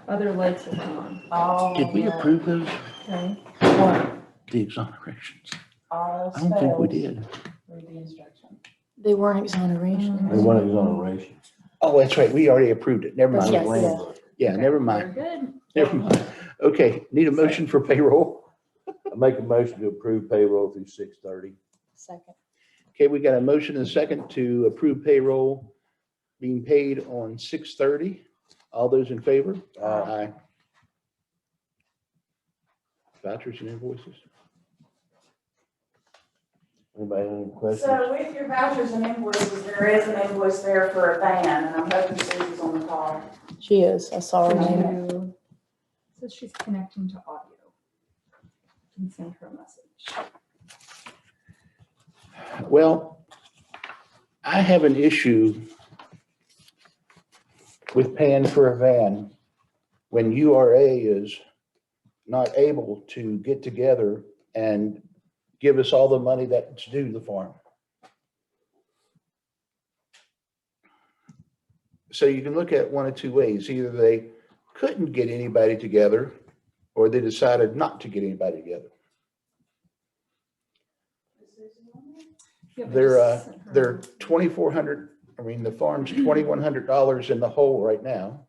Other lights are on. Oh, Did we approve those, Okay. what? the exonerations? All I don't think we spells. did. Read the instruction. They weren't exonerations. They want exoneration. Oh, that's right. We already approved it. Never That's mind. right. Landlord. Yeah, Okay, never we're mind. good. Never mind. Okay, need a motion for payroll. I make a motion to approve payroll through 6:30. Second. Okay, we got a motion and a second to approve payroll being paid on 6:30. All those in favor? Aye. Vouchers and invoices. Anybody have any questions? So with your vouchers and invoices, there is an invoice there for a van, and I'm hoping Susie's on the call. She is. I saw her name. So she's connecting to audio. Can send her a message. Well, I have an issue with paying for a van when URA is not able to get together and give us all the money that's due the farm. So you can look at one of two ways. Either they couldn't get anybody together or they decided not to get anybody together. Yeah, but They're, just send her- they're $2,400, I mean, the farm's $2,100 in the hole right now.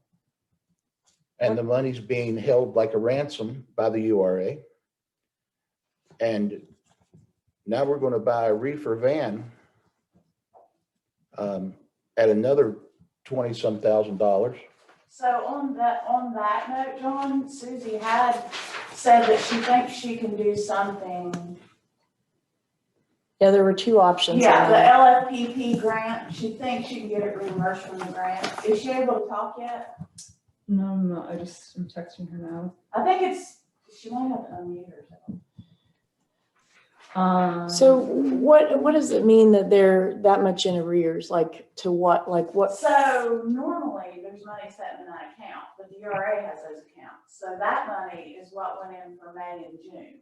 And the money's being held like a ransom by the URA. And now we're gonna buy a reefer van at another 20-some thousand dollars. So on that note, John, Susie had said that she thinks she can do something. Yeah, there were two options. Yeah, on the that. LFPP grant, she thinks she can get it reimbursed from the grant. Is she able to talk yet? No, I'm texting her now. I think she might have to unmute herself. So what does it mean that they're that much in arrears? Like to what? Like what? So normally there's money set in that account, but the URA has those accounts. So that money is what went in for May and June.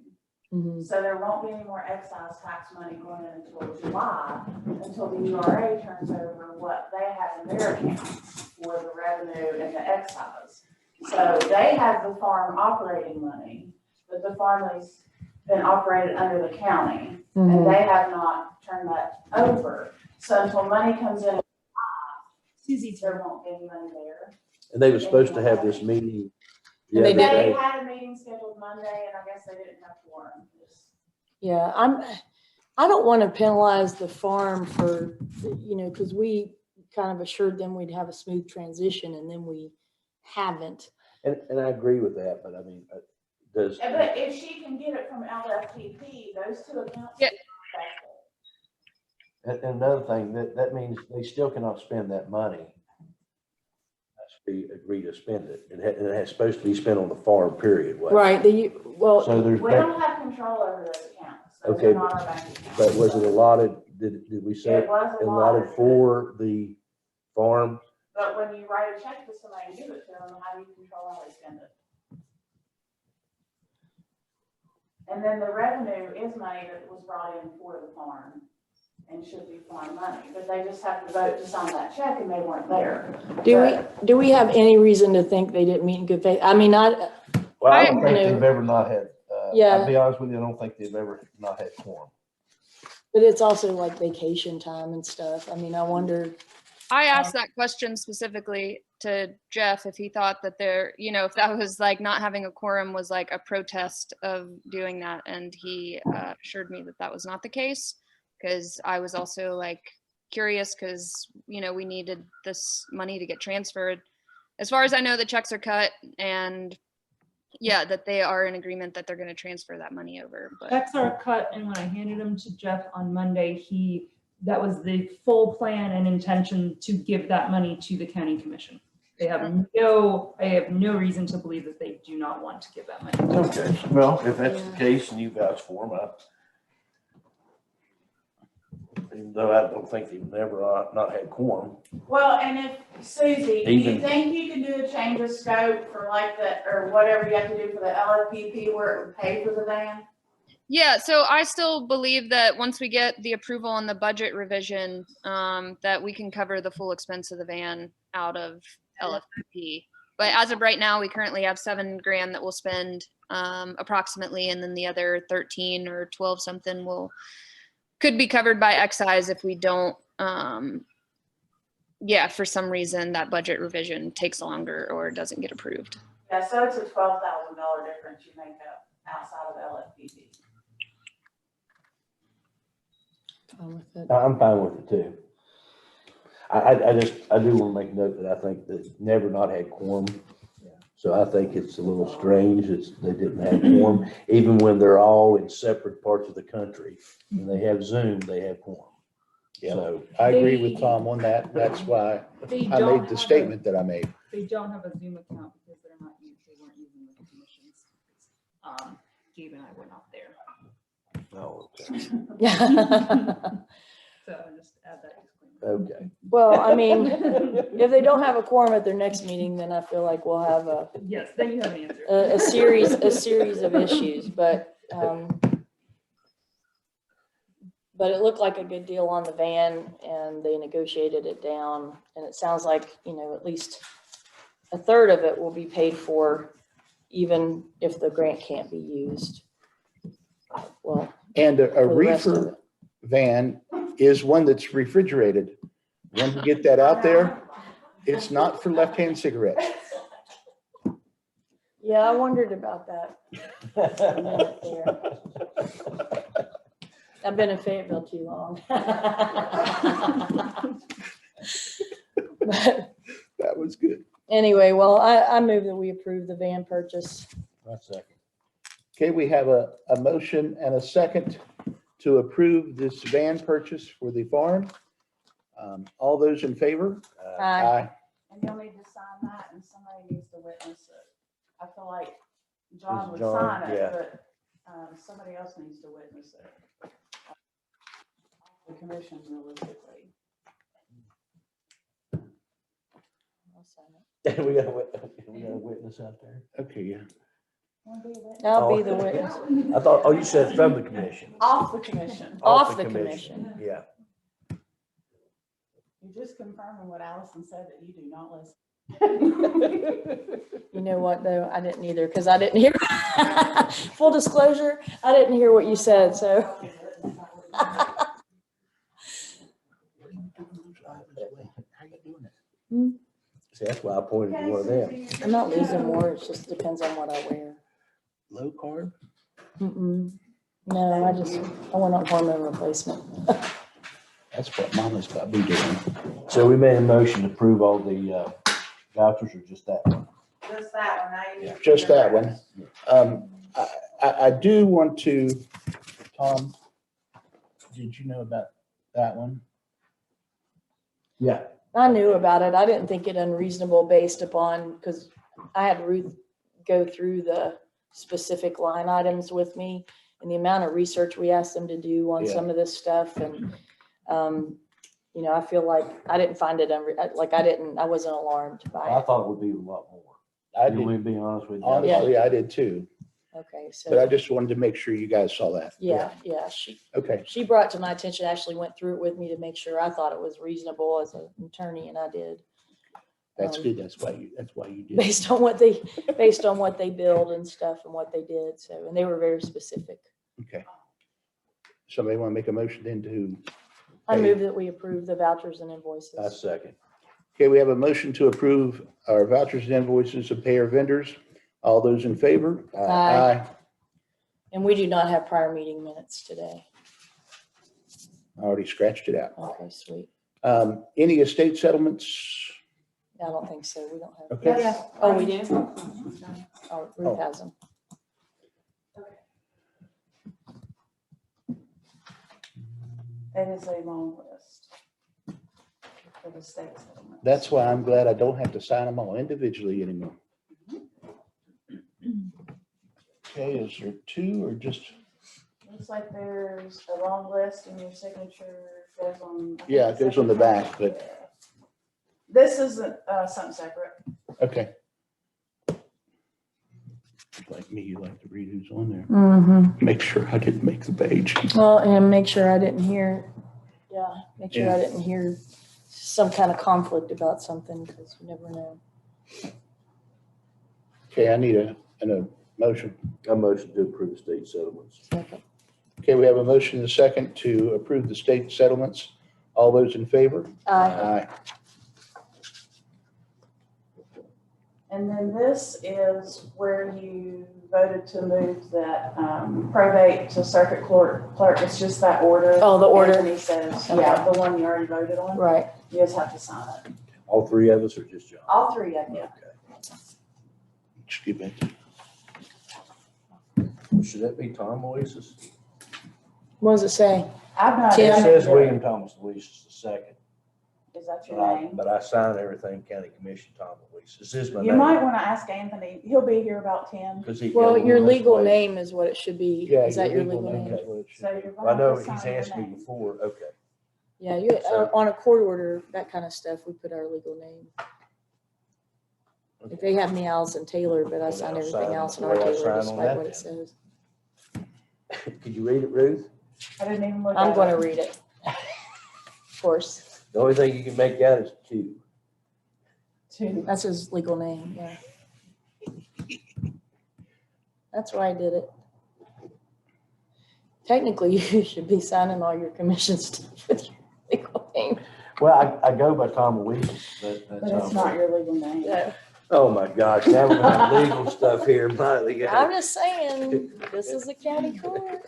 Mhm. So there won't be any more excise tax money going in until July, until the URA turns over what they have in their accounts for the revenue and the excise. So they have the farm operating money, but the farm has been operated under the county, and Mhm. they have not turned that over. So until money comes in, Susie's there won't be any money there. And they were supposed to have this meeting. And they the other They day. had a meeting scheduled Monday, and I guess they didn't have quorum. Yeah, I don't want to penalize the farm for, because we kind of assured them we'd have a smooth transition and then we haven't. And I agree with that, but I mean, does, But if she can get it from LFPP, those two accounts. Yeah. and another thing, that means they still cannot spend that money. We agree to spend it. And it's supposed to be spent on the farm, period. wasn't it? Right, well, So there's, We don't have control over those accounts. Those Okay, are not our bank accounts. but was it allotted, did we say It was allotted for the farm? But when you write a check to somebody and give it to them, how do you control how they spend it? And then the revenue is money that was brought in for the farm and should be farm money, but they just have to vote to sign that check and they weren't there. do we have any reason to think they didn't meet in good faith? I mean, Well, I don't think I- they've ever not had, Yeah. I'll be honest with you, I don't think they've ever not had quorum. but it's also like vacation time and stuff. I mean, I wonder. I asked that question specifically to Jeff if he thought that if that was like not having a quorum was like a protest of doing that. And he assured me that that was not the case, because I was also like curious because, we needed this money to get transferred. As far as I know, the checks are cut and yeah, that they are in agreement that they're going to transfer that money over. But Checks are cut, and when I handed them to Jeff on Monday, that was the full plan and intention to give that money to the county commission. I have no reason to believe that they do not want to give that money. Okay, well, if that's the case and you vouch for them, even though I don't think they've never not had quorum. Well, and if, Susie, do you Even- think you can do a change of scope for like or whatever you have to do for the LFPP where it would pay for the van? yeah, so I still believe that once we get the approval on the budget revision, that we can cover the full expense of the van out of LFP. But as of right now, we currently have $7,000 that we'll spend approximately, and then the other 13 or 12 something could be covered by excise if we don't. Yeah, for some reason that budget revision takes longer or doesn't get approved. Yeah, so it's a $12,000 difference you make up outside of LFPD. Fine with it. I'm fine with it too. I do want to make note that I think that never not had quorum. So I think it's a little strange that they didn't have quorum, even when they're all in separate parts of the country. When they have Zoom, they have quorum. Yeah, So I agree with Tom on that. That's why They I don't made the have statement that I made. They don't have a Zoom account because they weren't using the commissions. Gabe and I were not there. oh, okay. So I'll just add that disclaimer. Okay. Well, I mean, if they don't have a quorum at their next meeting, then I feel like we'll have Yes, then you have an answer. a series of issues, but it looked like a good deal on the van and they negotiated it down. And it sounds like, at least a third of it will be paid for, even if the grant can't be used. Well, And a for the rest of reefer it. van is one that's refrigerated. Want to get that out there? It's not for left-hand cigarettes. Yeah, I wondered about that for a minute there. I've been in Fayetteville too long. But That was good. anyway, well, I move that we approve the van purchase. That's second. Okay, we have a motion and a second to approve this van purchase for the farm. All those in favor? Aye. And you'll need to sign that and somebody needs to witness it. I feel like John would John, sign it, yeah. but somebody else needs to witness it. The commission realistically. I'll sign it. We got a witness out there. Okay, yeah. I'll be the witness. I thought, oh, you said from the commission. Off the commission. Off the commission. Yeah. You're just confirming what Allison said, that you do not listen. You know what, though? I didn't either, because I didn't hear. Full disclosure, I didn't hear what you said, so. How you doing it? See, that's why I pointed to one of them. I'm not losing more, it just depends on what I wear. Low carb? Mm-mm. No, I went on hormone replacement. That's what Mama's got me doing. So we made a motion to approve all the vouchers or just that one? Just that one, now you need to. Just that one. I do want to, Tom, did you know about that one? Yeah. I knew about it. I didn't think it unreasonable based upon, because I had Ruth go through the specific line items with me and the amount of research we asked them to do on some of this stuff. And, I feel like I didn't find it, I wasn't alarmed by I it. thought it would be a lot more. I Can we did, be honest with you? honestly, I did too, Okay, but I so, just wanted to make sure you guys saw that. yeah, Okay, she brought to my attention, actually went through it with me to make sure I thought it was reasonable as an attorney, and I did. that's good. That's why you did. Based on what they build and stuff and what they did. So, and they were very specific. Okay. Somebody want to make a motion then to, I move that we approve the vouchers and I invoices. second. okay, we have a motion to approve our vouchers and invoices and pay our vendors. All those in favor? Aye. And we do not have prior meeting minutes today. I already scratched it out. Okay, sweet. Any estate settlements? I don't think so. We don't have. Okay. Oh, we do? Oh, Ruth has them. It is a long list for the state settlement. That's why I'm glad I don't have to sign them all individually anymore. Okay, is there two or just? Looks like there's a long list and your signature goes on. I think Yeah, it goes on the back, second but- page. This isn't something separate. Okay. Like me, you like to read who's on there. Mm-hmm. Make sure I didn't make the page. Well, and make sure I didn't hear, make sure I didn't hear some kind of conflict about something, because you never know. Okay, I need a motion. I motion to approve the state settlements. Second. Okay, we have a motion and a second to approve the state settlements. All those in favor? Aye. And then this is where you voted to move that probate to circuit clerk. It's just that order. Oh, the order. Anthony says, yeah, the one you already voted on. Right. You just have to sign it. All three of us or just John? All three of you. Okay. Excuse me. Should that be Tom Luis's? What does it say? I've not. Tim? It says William Thomas Luis is the second. Is that your name? But I sign everything county commission Tom Luis. This is my You name. might want to ask Anthony. He'll be here about 10. 'Cause he Well, got your one legal place. name is what it should be. Yeah, Is that your legal name name? is what it should So be. you're I going know to he's sign your asked me name. before, okay. Yeah, you, So- on a court order, that kind of stuff, we put our legal name. If they have me Allison Taylor, but I Well, sign I'll everything sign else in where our I Taylor, sign on despite that what it then. says. Could you read it, Ruth? I didn't even look at it. I'm gonna read it. Of course, The only thing you can make out is two. Two. that's his legal name, yeah. That's why I did it. Technically, you should be signing all your commission stuff with your legal name. Well, I go by Tom Luis, but But that's. it's not your legal name. Yeah. Oh, my gosh, now we're gonna have legal stuff here, my I'm just saying, this is a county court.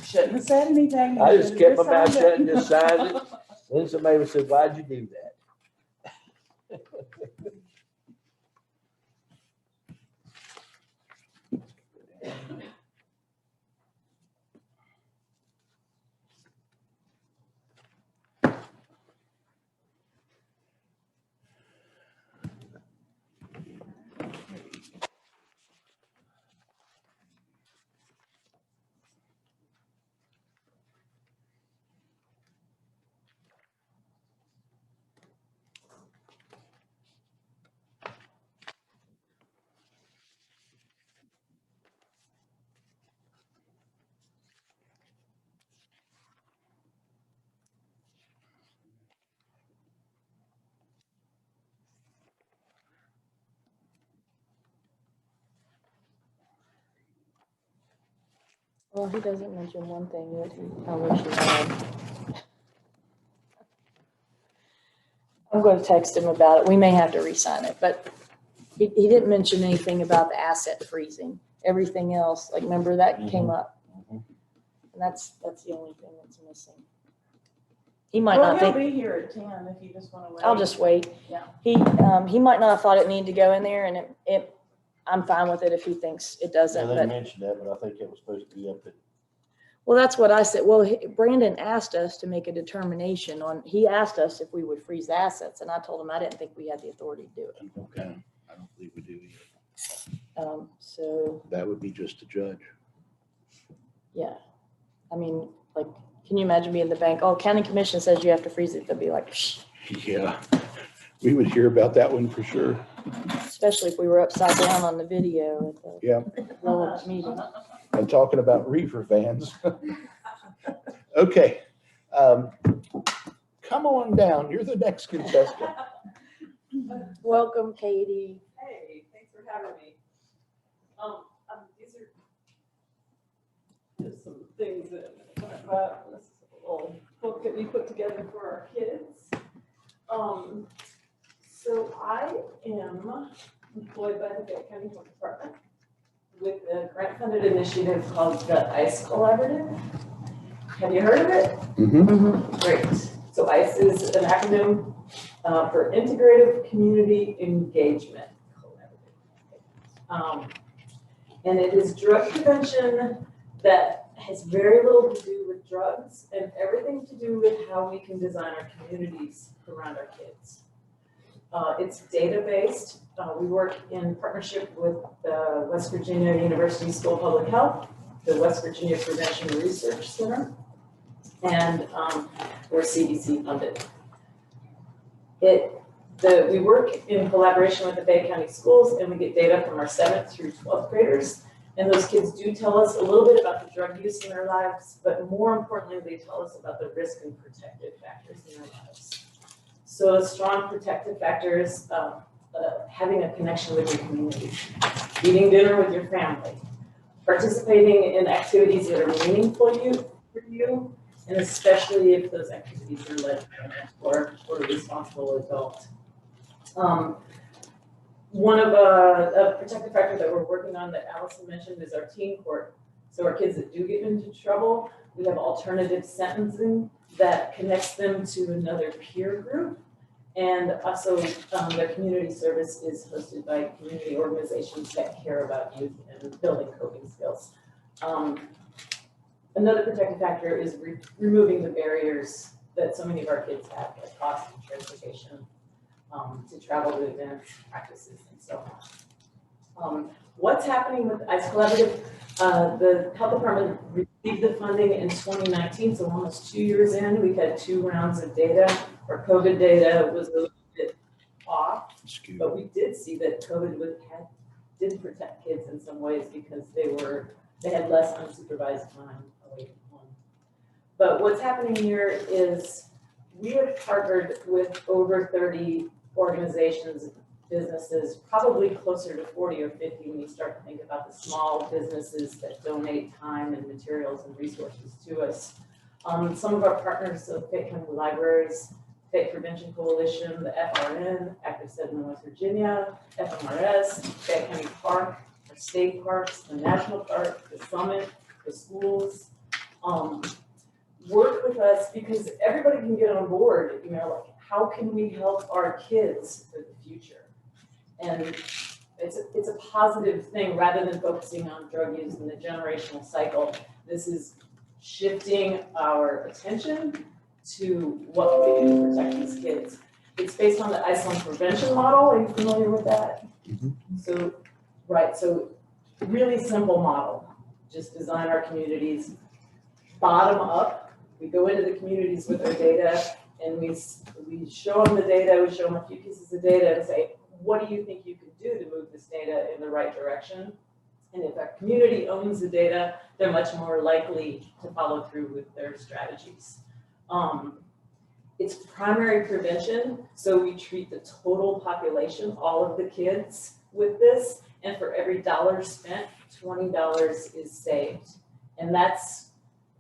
Shouldn't have said anything. I just kept my mouth signed shut and it. just signed it. Then somebody would say, why'd you do that? Well, he doesn't mention one thing that I wish he had. I'm gonna text him about it. We may have to re-sign it, but he didn't mention anything about the asset freezing. Everything else, like, remember that came up? Mhm. And that's the only thing that's missing. He might Well, not he'll think, be here at 10 if you just want to wait. I'll just wait. Yeah. He might not have thought it needed to go in there, and I'm fine with it if he thinks it Yeah, doesn't, they but. mentioned that, but I think it was supposed to be up at. Well, that's what I said. Well, Brandon asked us to make a determination on, he asked us if we would freeze assets, and I told him I didn't think we had the authority to do it. Okay, I don't believe we do either. So, That would be just a judge. yeah. I mean, like, can you imagine being the bank? Oh, county commission says you have to freeze it. They'll be like, psh, Yeah, we would hear about that one for sure. especially if we were upside down on the video at the Yeah, village meeting. and talking about reefer vans. Okay, come on down. You're the next contestant. Welcome, Katie. Hey, thanks for having me. These are just some things that I'm gonna talk about. This is a little book that we put together for our kids. So I am employed by the Fayette County Health Department with a grant-funded initiative called the ICE Collaborative. Have you heard of it? Mhm. Great. So ICE is an acronym for Integrative Community Engagement. And it is drug prevention that has very little to do with drugs and everything to do with how we can design our communities around our kids. It's data-based. We work in partnership with the West Virginia University School of Public Health, the West Virginia Prevention Research Center, and we're CDC funded. We work in collaboration with the Bay County schools, and we get data from our 7th through 12th graders. And those kids do tell us a little bit about the drug use in their lives, but more importantly, they tell us about the risk and protective factors in their lives. So a strong protective factor is having a connection with your community, eating dinner with your family, participating in activities that are meaningful for you, and especially if those activities are led or a responsible adult. One of a protective factor that we're working on that Allison mentioned is our teen court. So our kids that do get into trouble, we have alternative sentencing that connects them to another peer group. And also their community service is hosted by community organizations that care about youth and building coping skills. Another protective factor is removing the barriers that so many of our kids have, like cost of transportation, to travel to events, practices, and so on. What's happening with the ICE Collaborative? The health department received the funding in 2019, so almost 2 years in. We've had 2 rounds of data. Our COVID data was a little bit off, but we did see that COVID did protect kids in some ways because they had less unsupervised time away from home. But what's happening here is we have partnered with over 30 organizations, businesses, probably closer to 40 or 50 when you start to think about the small businesses that donate time and materials and resources to us. Some of our partners, so Fayette County Libraries, Fayette Prevention Coalition, the FRN, Active 7 in West Virginia, FMRS, Fayette County Park, our state parks, the national park, the summit, the schools, work with us because everybody can get on board, you know, like how can we help our kids for the future? And it's a positive thing rather than focusing on drug use and the generational cycle. This is shifting our attention to what can we do to protect these kids. It's based on the Iceland prevention model. Are you familiar with that? Mm-hmm. So, right, so really simple model. Just design our communities bottom up. We go into the communities with our data and we show them the data, we show them a few pieces of data and say, what do you think you could do to move this data in the right direction? And if our community owns the data, they're much more likely to follow through with their strategies. It's primary prevention, so we treat the total population, all of the kids with this, and for every dollar spent, $20 is saved. And that's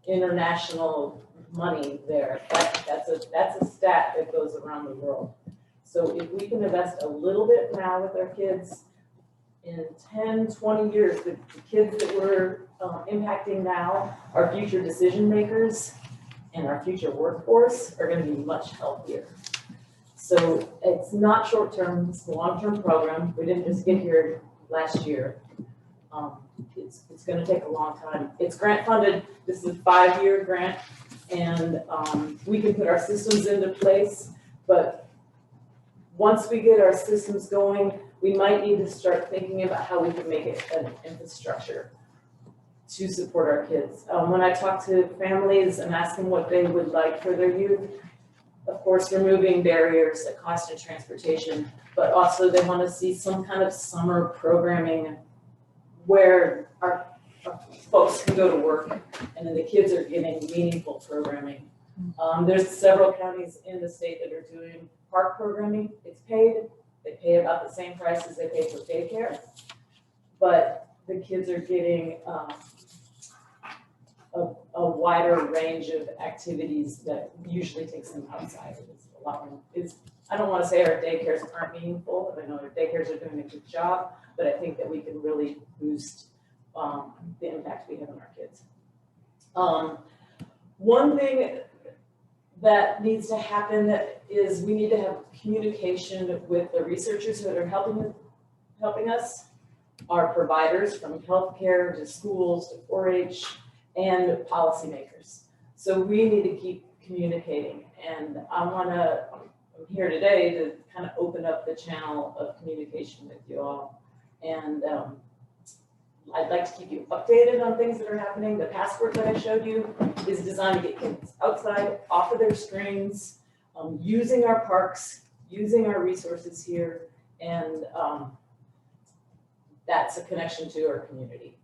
international money there. That's a stat that goes around the world. So if we can invest a little bit now with our kids, in 10, 20 years, the kids that we're impacting now, our future decision makers and our future workforce are going to be much healthier. So it's not short-term, it's a long-term program. We didn't just get here last year. It's going to take a long time. It's grant funded. This is a 5-year grant, and we can put our systems into place, but once we get our systems going, we might need to start thinking about how we can make it an infrastructure to support our kids. When I talk to families and ask them what they would like for their youth, of course, removing barriers like cost of transportation, but also they want to see some kind of summer programming where our folks can go to work and then the kids are getting meaningful programming. There's several counties in the state that are doing park programming. It's paid. They pay about the same price as they pay for daycare, but the kids are getting a wider range of activities that usually takes them outside. It's a lot more. I don't want to say our daycares aren't meaningful. I know our daycares are doing a good job, but I think that we can really boost the impact we have on our kids. One thing that needs to happen is we need to have communication with the researchers that are helping us, our providers from healthcare to schools to 4-H and policymakers. So we need to keep communicating, and I'm here today to kind of open up the channel of communication with you all. And I'd like to keep you updated on things that are happening. The passport that I showed you is designed to get kids outside, off of their screens, using our parks, using our resources here, and that's a connection to our community.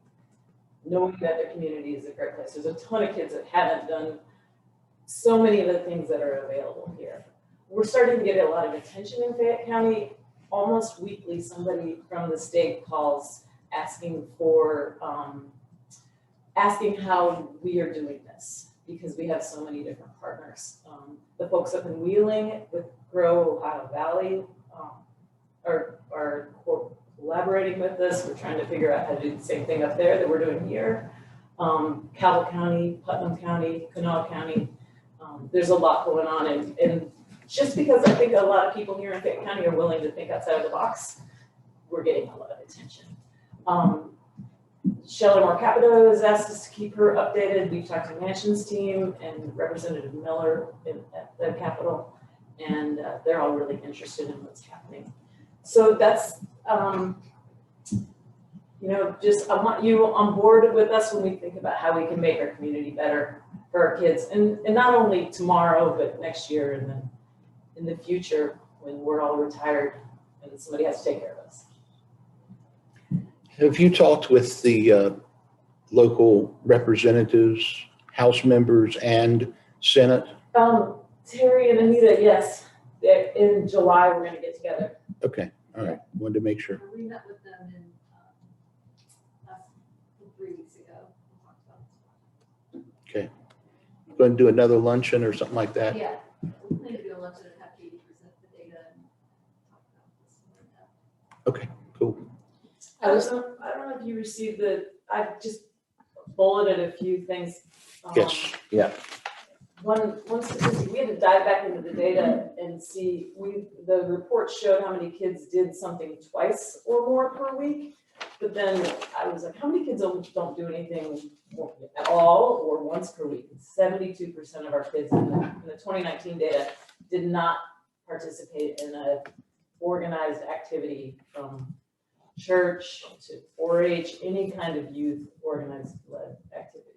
Knowing that the community is a great place. There's a ton of kids that haven't done so many of the things that are available here. we're starting to get a lot of attention in Fayette County. Almost weekly, somebody from the state calls asking for, asking how we are doing this, because we have so many different partners. The folks up in Wheeling with Grow Ohio Valley are collaborating with us. We're trying to figure out how to do the same thing up there that we're doing here. Cabell County, Putnam County, Kanawha County. There's a lot going on, and just because I think a lot of people here in Fayette County are willing to think outside of the box, we're getting a lot of attention. Shelley Moore Capito has asked us to keep her updated. We've talked to Manchin's team and Representative Miller at the Capitol, and they're all really interested in what's happening. So that's, just I want you on board with us when we think about how we can make our community better for our kids, and not only tomorrow, but next year, and then in the future when we're all retired and somebody has to take care of us. Have you talked with the local representatives, House members, and Senate? Terry and Anita, yes. In July, we're gonna get together. Okay, all right, wanted to make sure. We met with them in, 3 weeks ago. We talked about Okay. Going to do another luncheon or something like that? Yeah, we plan to do a luncheon and have Katie present the data and talk about this more in depth. Okay, cool. I don't know if you received I just bulleted a few things. Yes. Yeah. One statistic, we had to dive back into the data and see, the report showed how many kids did something twice or more per week. But then I was like, how many kids don't do anything at all or once per week? 72% of our kids in the 2019 data did not participate in a organized activity from church to 4-H, any kind of youth organized led activity.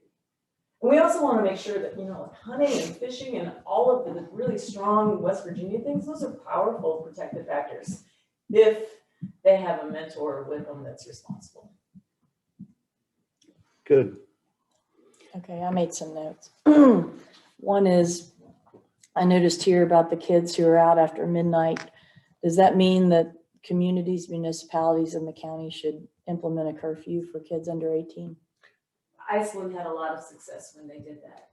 And we also want to make sure that, hunting and fishing and all of the really strong West Virginia things, those are powerful protective factors if they have a mentor with them that's responsible. Good. Okay, I made some notes. One is, I noticed here about the kids who are out after midnight. Does that mean that communities, municipalities in the county should implement a curfew for kids under 18? Iceland had a lot of success when they did that.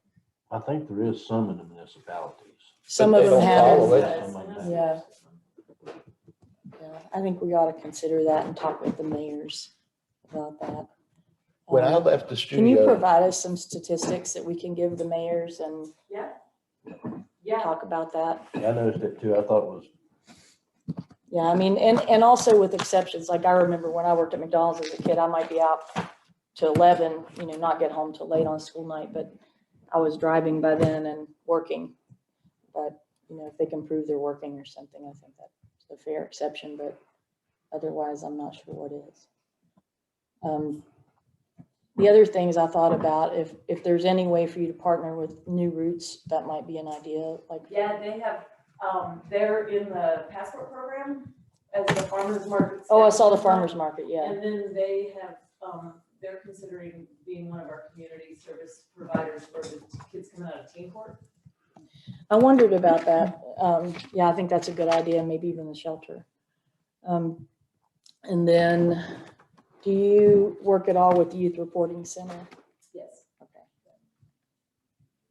I think there is some in the municipalities. Some But of they them don't have. follow it. Yeah. Yeah, I think we ought to consider that and talk with the mayors about that. When I left the Can you studio, provide us some statistics that we can give the mayors and Yeah. talk about that? Yeah, I noticed it too. I thought it was, Yeah, I mean, and also with exceptions, like I remember when I worked at McDonald's as a kid, I might be out to 11, not get home till late on school night, but I was driving by then and working. But, if they can prove they're working or something, I think that's a fair exception, but otherwise I'm not sure what is. The other things I thought about, if there's any way for you to partner with New Roots, that might be an idea, like. Yeah, they have, they're in the passport program as the farmer's market. Oh, I saw the farmer's market, yeah. And then they have, they're considering being one of our community service providers for the kids coming out of teen court. I wondered about that. Yeah, I think that's a good idea, maybe even the shelter. And then, do you work at all with the Youth Reporting Center? Yes. Okay.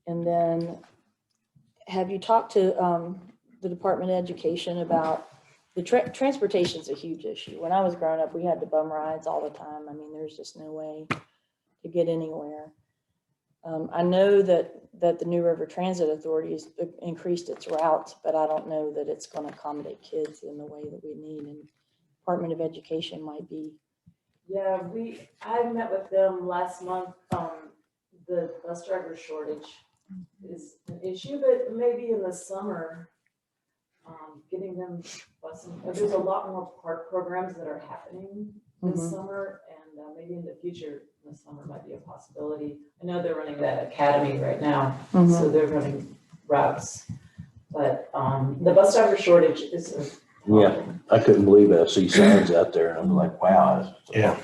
And then, have you talked to the Department of Education about the transportation is a huge issue. When I was growing up, we had to bum rides all the time. I mean, there's just no way to get anywhere. I know that the New River Transit Authority has increased its routes, but I don't know that it's going to accommodate kids in the way that we need. And Department of Education might be. Yeah, I met with them last month. The bus driver shortage is an issue, but maybe in the summer, getting them busing. There's a lot more park programs that are happening this summer, and maybe in the future, the summer might be a possibility. I know they're running that academy right now, so they're running routes. But the bus driver shortage is a problem. I couldn't believe it. I see signs out there and I'm like, wow. Yeah.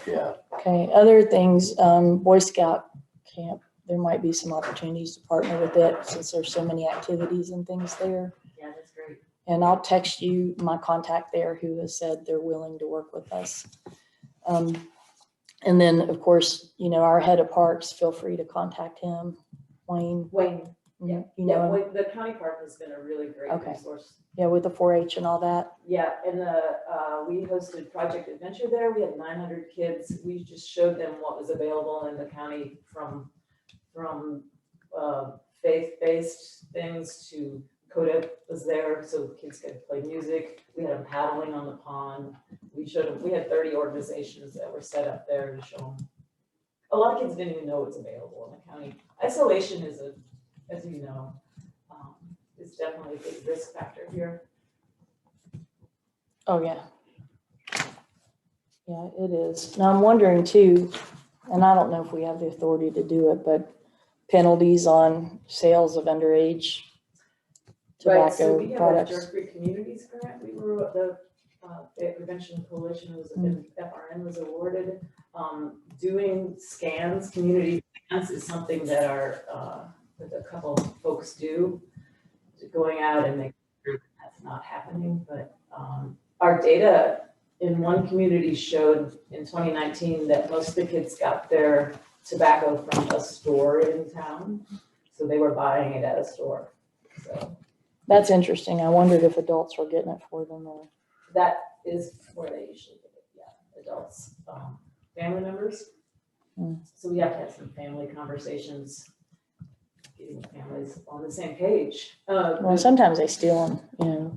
Okay, other things, Boy Scout camp, there might be some opportunities to partner with it since there's so many activities and things there. Yeah, that's great. And I'll text you my contact there who has said they're willing to work with us. And then, of course, you know, our head of parks, feel free to contact him, Wayne. Wayne, yeah, You know, him. The county park has been a really great Okay. resource. Yeah, with the 4-H and all that. Yeah, and we hosted Project Adventure there. We had 900 kids. We just showed them what was available in the county from faith-based things to Coda was there, so kids could play music. We had them paddling on the pond. We showed them, we had 30 organizations that were set up there to show them. A lot of kids didn't even know what's available in the county. Isolation is as you know, is definitely a big risk factor here. Oh, yeah. Yeah, it is. Now I'm wondering too, and I don't know if we have the authority to do it, but penalties on sales of underage Right, so tobacco we have a products. Jerk-Free Communities grant. We were the Fayette Prevention Coalition was, FRN was awarded. Doing scans, community scans is something that that a couple of folks do, going out and making sure that that's not happening. But our data in one community showed in 2019 that most of the kids got their tobacco from a store in town. So they were buying it at a store, so. That's interesting. I wondered if adults were getting it for them or. That is where they usually get it, yeah, adults, family members. So we have to have some family conversations, getting families on the same page. Well, sometimes they steal them, you know,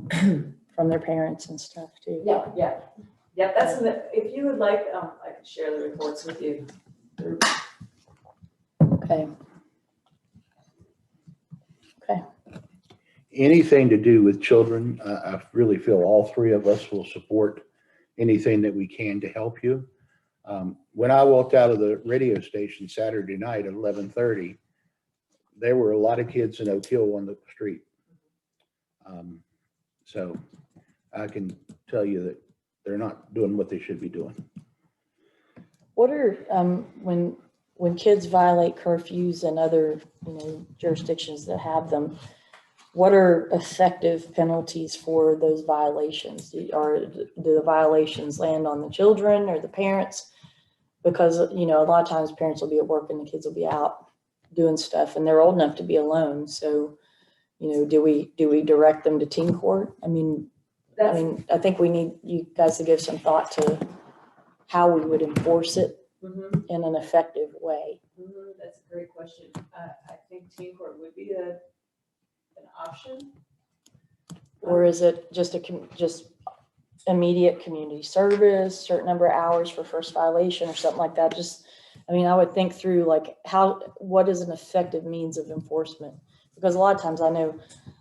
from their parents and stuff too. Yeah, that's, if you would like, I could share the reports with you. Okay. Anything to do with children, I really feel all three of us will support anything that we can to help you. When I walked out of the radio station Saturday night at 11:30, there were a lot of kids in Oak Hill on the street. So I can tell you that they're not doing what they should be doing. What are, when kids violate curfews and other, you know, jurisdictions that have them, what are effective penalties for those violations? Do the violations land on the children or the parents? Because, you know, a lot of times parents will be at work and the kids will be out doing stuff and they're old enough to be alone. So, you know, do we direct them to teen court? I think we need you guys to give some thought to how we would enforce it in an effective way. That's a great question. I think teen court would be an option. Or is it just just immediate community service, certain number of hours for first violation or something like that? I would think through like what is an effective means of enforcement? Because a lot of times I know,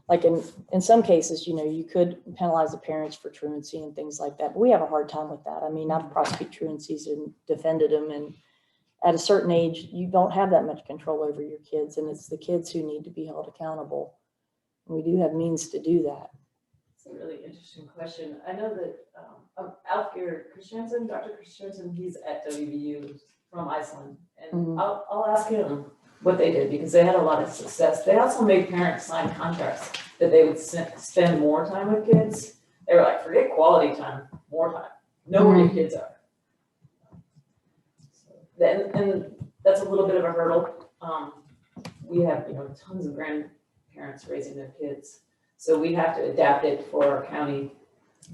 like in some cases, you know, you could penalize the parents for truancy and things like that, but we have a hard time with that. I mean, I've prosecuted truancies and defended them, and at a certain age, you don't have that much control over your kids, and it's the kids who need to be held accountable. And we do have means to do that. It's a really interesting question. I know that Alfgeir Christiansen, Dr. Christiansen, he's at WVU from Iceland, and I'll ask him what they did because they had a lot of success. They also made parents sign contracts that they would spend more time with kids. They were like, forget quality time, more time. Know where your kids are. And that's a little bit of a hurdle. We have, you know, tons of grandparents raising their kids, so we have to adapt it for our county.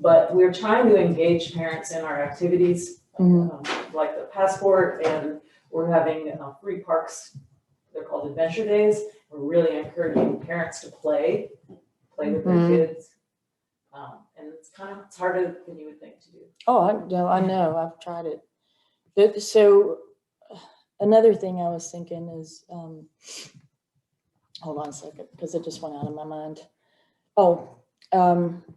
But we're trying to engage parents in our activities, like the passport, and we're having free parks. They're called Adventure Days. We're really encouraging parents to play with their kids. And it's harder than you would think to do. Oh, I know. I've tried it. So another thing I was thinking is, hold on a second, because it just went out of my mind.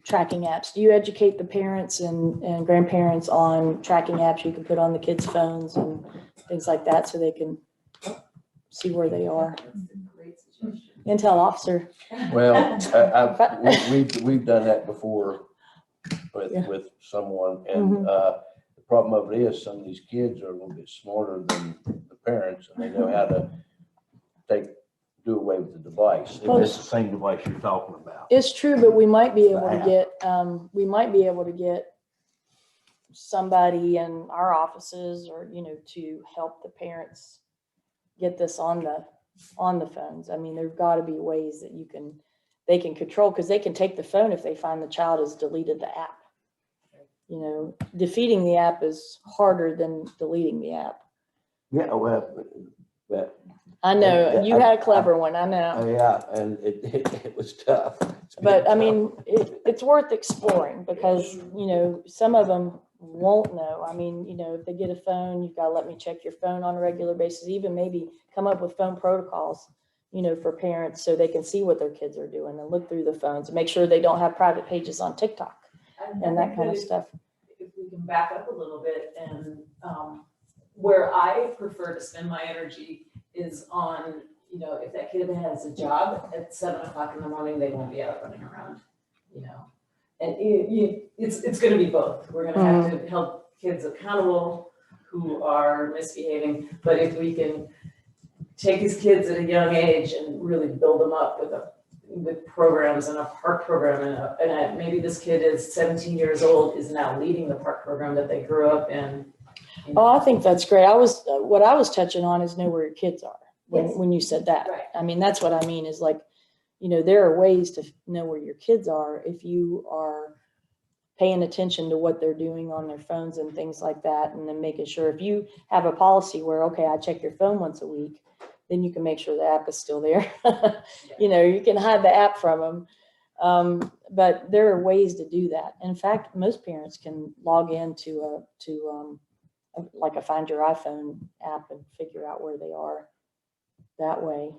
Tracking apps. Do you educate the parents and grandparents on tracking apps you can put on the kids' phones and things like that so they can see where they are? That's a great suggestion. Intel officer. Well, we've done that before with someone, and the problem of it is some of these kids are a little bit smarter than the parents, and they know how to take do away with the device, if Well, it's the same device you're talking about. It's true, but we might be able to Wow. get, we might be able to get somebody in our offices or, to help the parents get this on the phones. I mean, there've got to be ways that they can control, because they can take the phone if they find the child has deleted the app. Defeating the app is harder than deleting the app. Yeah, well, but, I know, you had a clever one, I know. yeah, and it was tough. It's been But I tough. mean, it's worth exploring, because, some of them won't know. I mean, if they get a phone, you've got to let me check your phone on a regular basis, even maybe come up with phone protocols, for parents, so they can see what their kids are doing and look through the phones and make sure they don't have private pages on TikTok and that kind of stuff. If we can back up a little bit, and where I prefer to spend my energy is on, if that kid has a job at 7:00 in the morning, they won't be out running around, And it's gonna be both. We're gonna have to help kids accountable who are misbehaving, but if we can take these kids at a young age and really build them up with programs and a park program, and maybe this kid is 17 years old, is now leading the park program that they grew up in. Oh, I think that's great. What I was touching on is know where your kids are when you said that. Right. I mean, that's what I mean is like, there are ways to know where your kids are if you are paying attention to what they're doing on their phones and things like that. And then making sure, if you have a policy where, okay, I check your phone once a week, then you can make sure the app is still there. You can hide the app from them. But there are ways to do that. In fact, most parents can log into like a Find Your iPhone app and figure out where they are that way.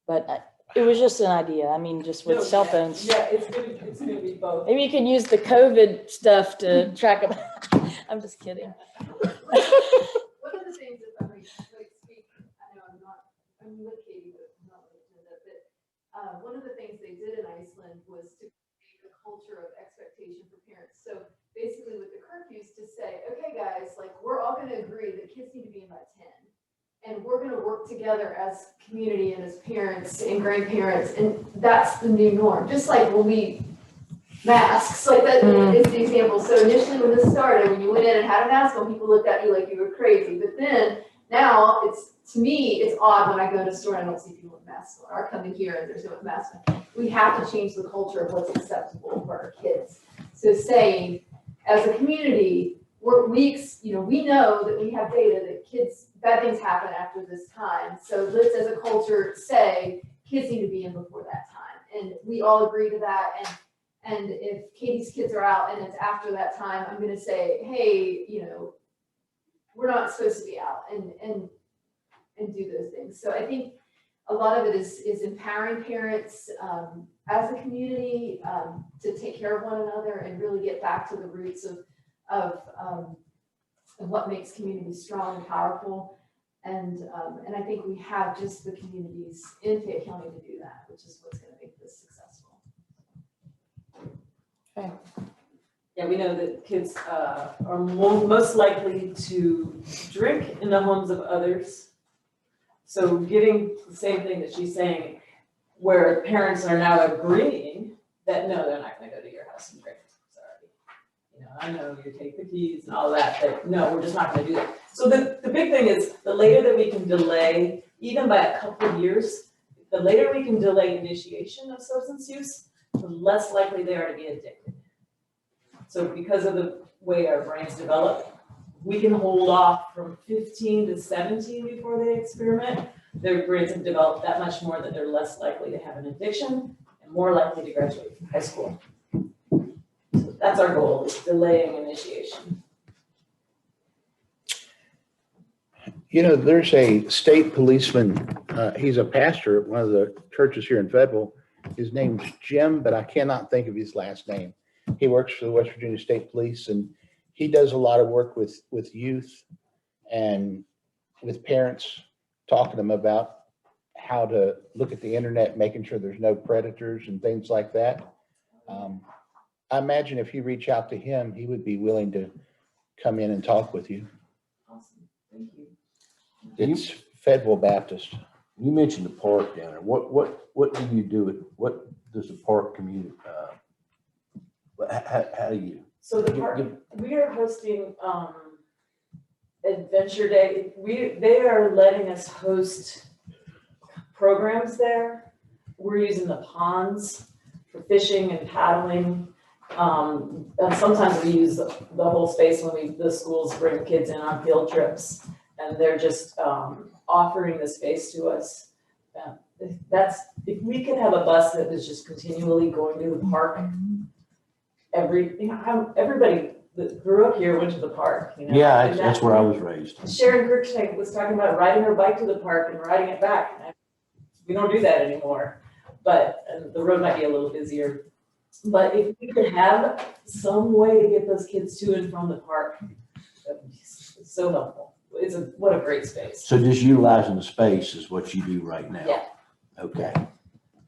But it was just an idea. I mean, just with cell phones. Yeah, it's gonna be both. Maybe you can use the COVID stuff to track them. I'm just kidding. One of the things, if I might speak, I know I'm with Katie, but I'm not with Linda, but one of the things they did in Iceland was to create a culture of expectation for parents. So basically with the curfews, to say, okay, guys, like, we're all gonna agree that kids need to be in by 10. And we're gonna work together as community and as parents and grandparents, and that's the new norm. Just like when we masks, like that is the example. So initially when this started, when you went in and had a mask on, people looked at you like you were crazy. But then now to me, it's odd when I go to a store and I don't see people with masks on, or come in here and there's no masks on. We have to change the culture of what's acceptable for our kids. So saying, as a community, we know that we have data that bad things happen after this time. So let's, as a culture, say kids need to be in before that time. And we all agree to that. And if Katie's kids are out and it's after that time, I'm gonna say, hey, we're not supposed to be out and do those things. So I think a lot of it is empowering parents as a community to take care of one another and really get back to the roots of what makes communities strong and powerful. And I think we have just the communities in Fayette County to do that, which is what's gonna make this successful. Okay. Yeah, we know that kids are most likely to drink in the homes of others. So getting the same thing that she's saying, where parents are now agreeing that, no, they're not gonna go to your house and drink. Sorry. I know you take the keys and all that, but no, we're just not gonna do that. So the big thing is, the later that we can delay, even by a couple of years, the later we can delay initiation of substance use, the less likely they are to be addicted. So because of the way our brains develop, we can hold off from 15 to 17 before they experiment. Their brains have developed that much more that they're less likely to have an addiction and more likely to graduate from high school. So that's our goal, is delaying initiation. There's a state policeman, he's a pastor at one of the churches here in Fayetteville. His name's Jim, but I cannot think of his last name. He works for the West Virginia State Police, and he does a lot of work with youth and with parents, talking to them about how to look at the internet, making sure there's no predators and things like that. I imagine if you reach out to him, he would be willing to come in and talk with you. Awesome, thank you. It's Fayetteville Baptist. You mentioned the park down there. What do you do with, what does the park community, how do you? So the park, we are hosting, Adventure Day. They are letting us host programs there. We're using the ponds for fishing and paddling. And sometimes we use the whole space when the schools bring kids in on field trips, and they're just, offering the space to us. If we could have a bus that was just continually going to the park, everybody that grew up here went to the park, you know? Yeah, And that's where I was raised. Sharon Kirkshank was talking about riding her bike to the park and riding it back. And we don't do that anymore, but the road might be a little busier. But if we could have some way to get those kids to and from the park, that would be so helpful. What a great space. So just utilizing the space is what you do right now? Yeah. Okay.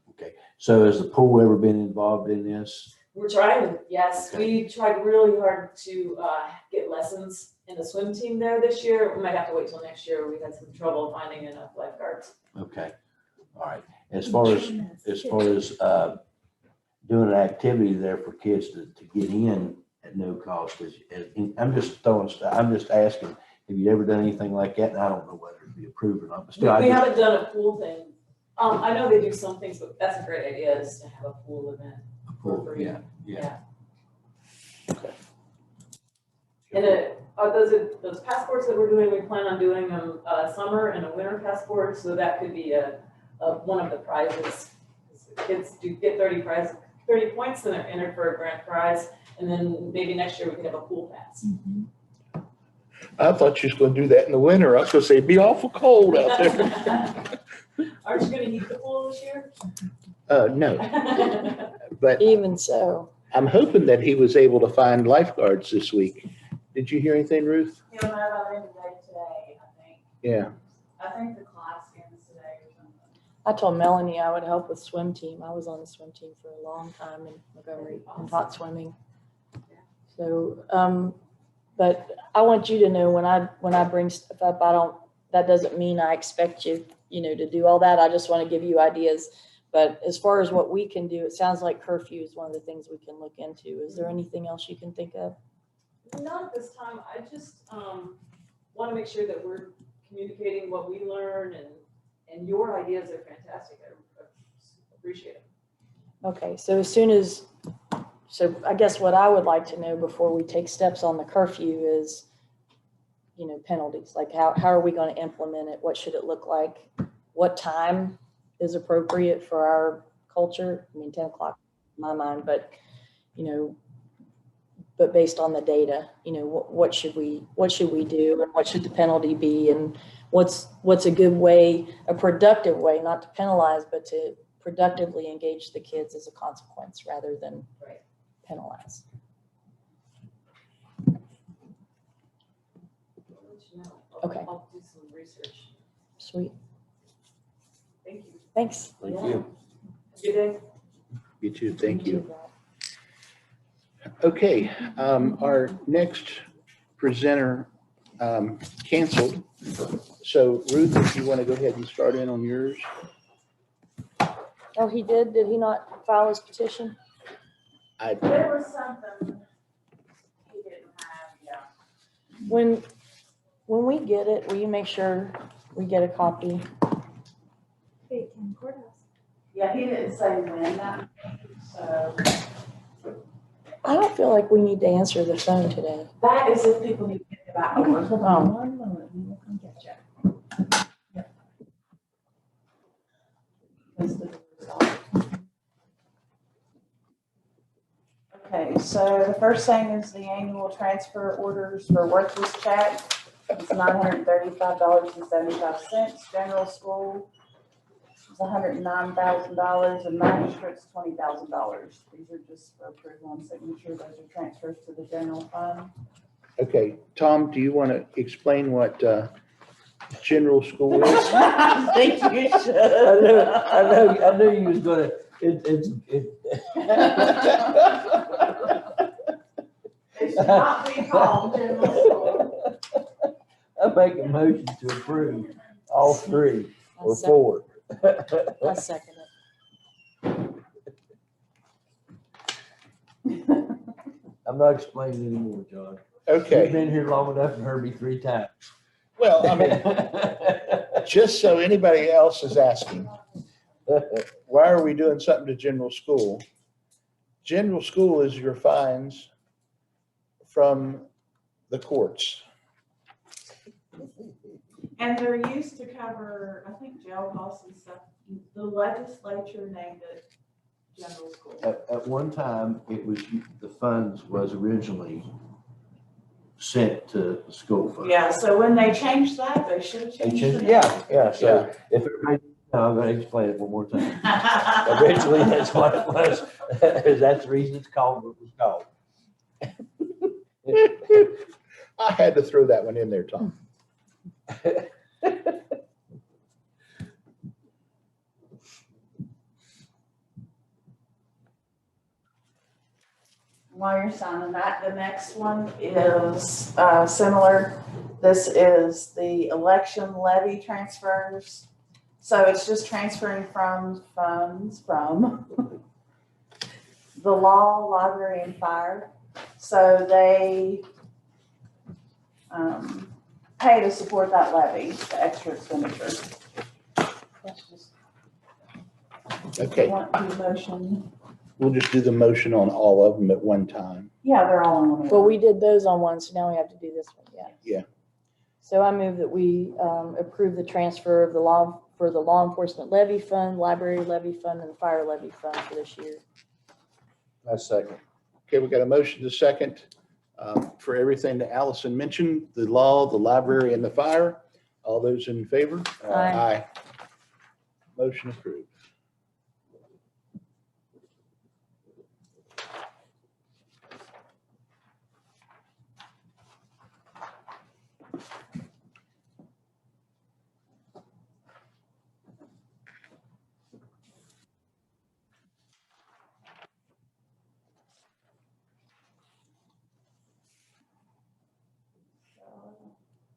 Okay. So has the pool ever been involved in this? We're trying, yes. We tried really hard to get lessons in the swim team there this year. We might have to wait till next year. We had some trouble finding enough lifeguards. Okay. All right. As far as doing an activity there for kids to get in at no cost, I'm just asking, have you ever done anything like that? And I don't know whether it'd be approved or not, but still. We haven't done a pool thing. I know they do some things, but that's a great idea, is to have a pool event. Yeah. Okay. And those passports that we're doing, we plan on doing them summer and a winter passport, so that could be one of the prizes. Kids do get 30 points, and they're entered for a grand prize, and then maybe next year we could have a pool pass. I thought you was gonna do that in the winter. I was gonna say, it'd be awful cold out there. Aren't you gonna heat the pool this year? No, but Even so, I'm hoping that he was able to find lifeguards this week. Did you hear anything, Ruth? He'll know by the end of the day today, I think. Yeah. I think the class ends today or something. I told Melanie I would help with swim team. I was on the swim team for a long time in Montgomery, in hot swimming. So, but I want you to know when I bring stuff up, that doesn't mean I expect you, to do all that. I just want to give you ideas. But as far as what we can do, it sounds like curfew is one of the things we can look into. Is there anything else you can think of? Not at this time. I just want to make sure that we're communicating what we learn, and your ideas are fantastic. I appreciate it. Okay, so so I guess what I would like to know before we take steps on the curfew is, penalties. Like how are we going to implement it? What should it look like? What time is appropriate for our culture? 10 o'clock in my mind, but, but based on the data, what should we do, and what should the penalty be, and what's a good way, a productive way, not to penalize, but to productively engage the kids as a consequence rather than penalize. Okay. I'll do some research. Sweet. Thank you. Thanks. Thank you. Good day. You too, thank you. Okay, our next presenter canceled. So Ruth, if you want to go ahead and start in on yours. Oh, he did? Did he not file his petition? There was something he didn't have, yeah. When we get it, will you make sure we get a copy? Yeah, he didn't say when that, so. I don't feel like we need to answer the phone today. That is if people need to get about. Okay, hold on one moment, we will come get you. Okay, so the first thing is the annual transfer orders for worthless check. It's $935.75. General school is $109,000, and magistrate's $20,000. These are just for approval and signature. Those are transfers to the general fund. Okay, Tom, do you want to explain what general school is? I think you should. I knew you was gonna, It should not be called general school. I make a motion to approve all three or four. I second it. I'm not explaining anymore, John. You've Okay, been here long enough and heard me 3 times. well, I mean, just so anybody else is asking, why are we doing something to general school? General school is your fines from the courts. And they're used to cover, I think, jail costs and stuff. The legislature named it general school. At one time, it was, the funds was originally sent to the school fund. Yeah, so when they changed that, they should have changed it. Yeah, so if everybody, no, I'm gonna explain it one more time. Originally, that's what it was. That's the reason it's called what it was called. I had to throw that one in there, Tom. While you're signing that, the next one is similar. This is the election levy transfers. So it's just transferring from funds from the law, library, and fire. So they pay to support that levy, the extra expenditure. That's just, Okay, want the motion? we'll just do the motion on all of them at one time. Yeah, they're all in one. Well, we did those on one, so now we have to do this one, yeah. Yeah. So I move that we approve the transfer of the law, for the law enforcement levy fund, library levy fund, and fire levy fund for this year. I second. Okay, we got a motion to second for everything that Allison mentioned, the law, the library, and the fire. All those in favor? Aye. Motion approved.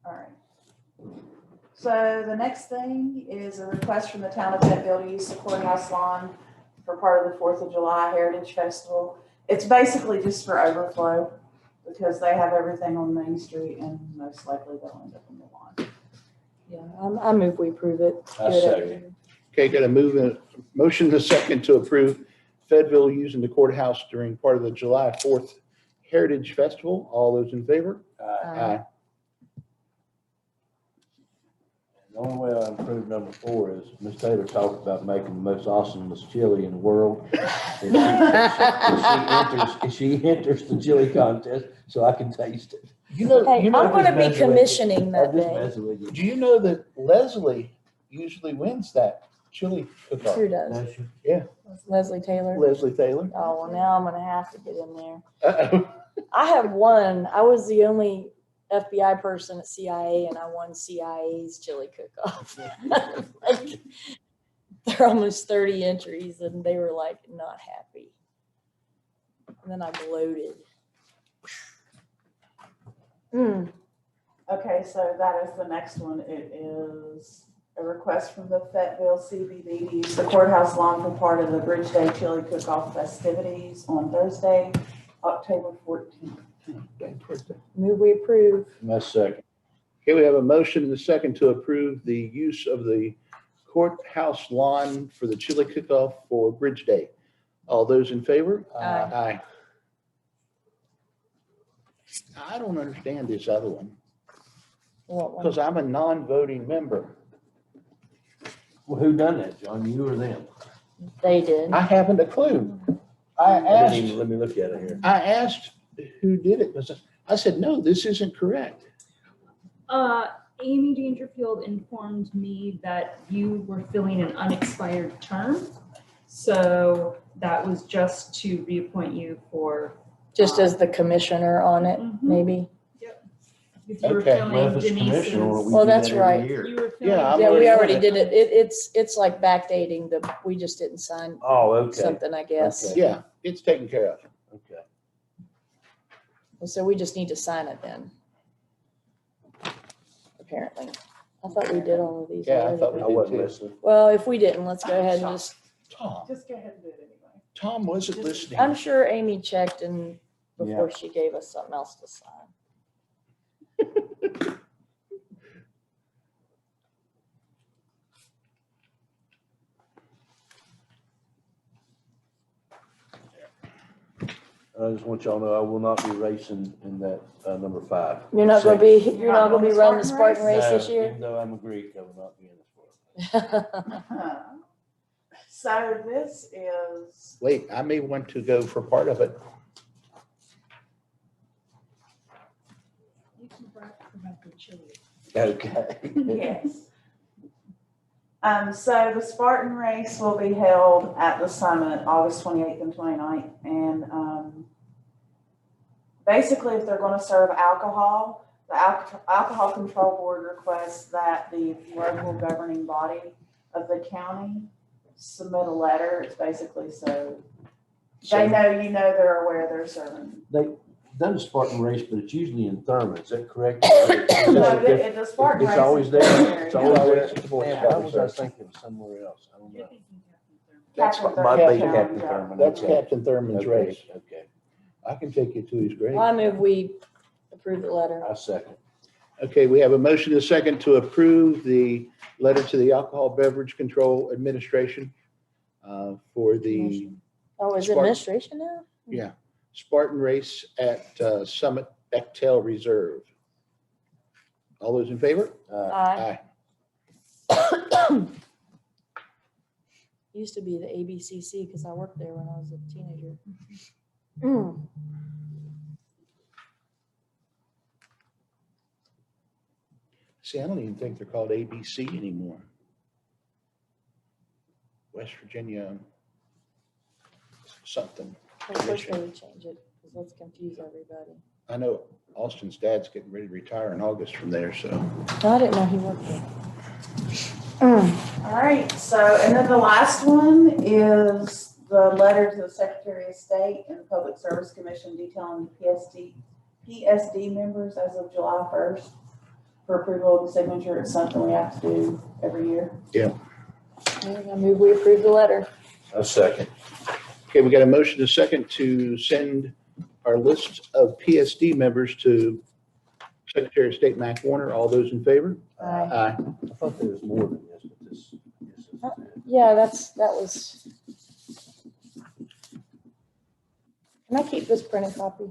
All right. So the next thing is a request from the town of Fayetteville to use the courthouse lawn for part of the 4th of July Heritage Festival. It's basically just for overflow because they have everything on Main Street and most likely they'll end up in the lawn. Yeah, I move we approve it. I Do it every second. year. Okay, got a motion to second to approve Fayetteville using the courthouse during part of the July 4th Heritage Festival. All those in favor? Aye. The only way I improve number 4 is Miss Taylor talked about making the most awesomest chili in the world. And she enters the chili contest so I can taste it. You know, Hey, you know, I'm gonna be messing with you. commissioning that I'm just day. messing with you. do you know that Leslie usually wins that chili cook-off? Who does? No, she- Leslie Taylor? Leslie Taylor. Oh, well, now I'm gonna have to get in there. Uh-oh. I have won. I was the only FBI person at CIA, and I won CIA's chili cook-off. Like, there are almost 30 entries, and they were like not happy. And then I gloated. Okay, so that is the next one. It is a request from the Fayetteville CBB to use the courthouse lawn for part of the Bridge Day Chili Cook-Off festivities on Thursday, October 14th. Move we approve. My second. Okay, we have a motion and a second to approve the use of the courthouse lawn for the chili cook-off for Bridge Day. All those in favor? Aye. Aye. I don't understand this other one What one? because I'm a non-voting member. Well, who done that, John? You or them? They did. I haven't a clue. Let me look at it here. I asked who did it. I said, no, this isn't correct. Amy Dangerfield informed me that you were filling an unexpired term. So that was just to reappoint you for. Just as the commissioner on it, Mhm. maybe. If you were Okay. filling Well, if it's Denise's. commissioner, we Well, do that that's every right. year. You were filling. Yeah, I'm Yeah, we already on already it. did it. It's like backdating we just didn't sign Oh, okay. something, I guess. Okay. Yeah, it's taken care of. Okay. So we just need to sign it then. Apparently. I thought we did all of these Yeah, I already. thought we I did wasn't too. listening. Well, if we didn't, let's go ahead and just, Tom, Just go ahead and do it anyway. Tom wasn't listening. I'm sure Amy checked and before Yeah. she gave us something else to sign. I just want y'all to know I will not be racing in that number 5. You're not gonna be, you're not gonna be running the Spartan race No, this year? even though I'm a Greek, I will not be in the sport. So this is, Wait, I may want to go for part of it. You can provide the chili. Okay. yes. So the Spartan race will be held at the summit August 28th and 29th. And basically, if they're going to serve alcohol, the Alcohol Control Board requests that the local governing body of the county submit a letter. It's basically so they know, you know, they're aware they're serving. They done a Spartan race, but it's usually in Thurman. Is that correct? No, the Spartan race. It's always is there. there. It's always there. It's the Boy Man, Scout why was I Reserve. thinking somewhere else? I don't know. That's Captain Might be Thurman. Captain Thurman. That's Okay. Captain Thurman's Okay, race. okay. I can take you to his grave. Well, I move we approve the letter. I second. Okay, we have a motion and a second to approve the letter to the Alcohol Beverage Control Administration for the Oh, is it Spartan. administration now? Spartan race at Summit Bechtel Reserve. All those in favor? Aye. Aye. Used to be the ABCC because I worked there when I was a teenager. Mm. See, I don't even think they're called ABC anymore. West Virginia something. I wish they would change it because let's confuse everybody. I know Austin's dad's getting ready to retire in August from there, so. No, I didn't know he worked there. All right, so, and then the last one is the letter to the Secretary of State and the Public Service Commission detailing the PSD members as of July 1st for approval of the signature. It's something we have to do every year. I move we approve the letter. I second. Okay, we got a motion, a second to send our list of PSD members to Secretary of State Mac Warner. All those in favor? Aye. Aye. I thought there was more than this, but this is it. Yeah, that was. Can I keep this printed copy?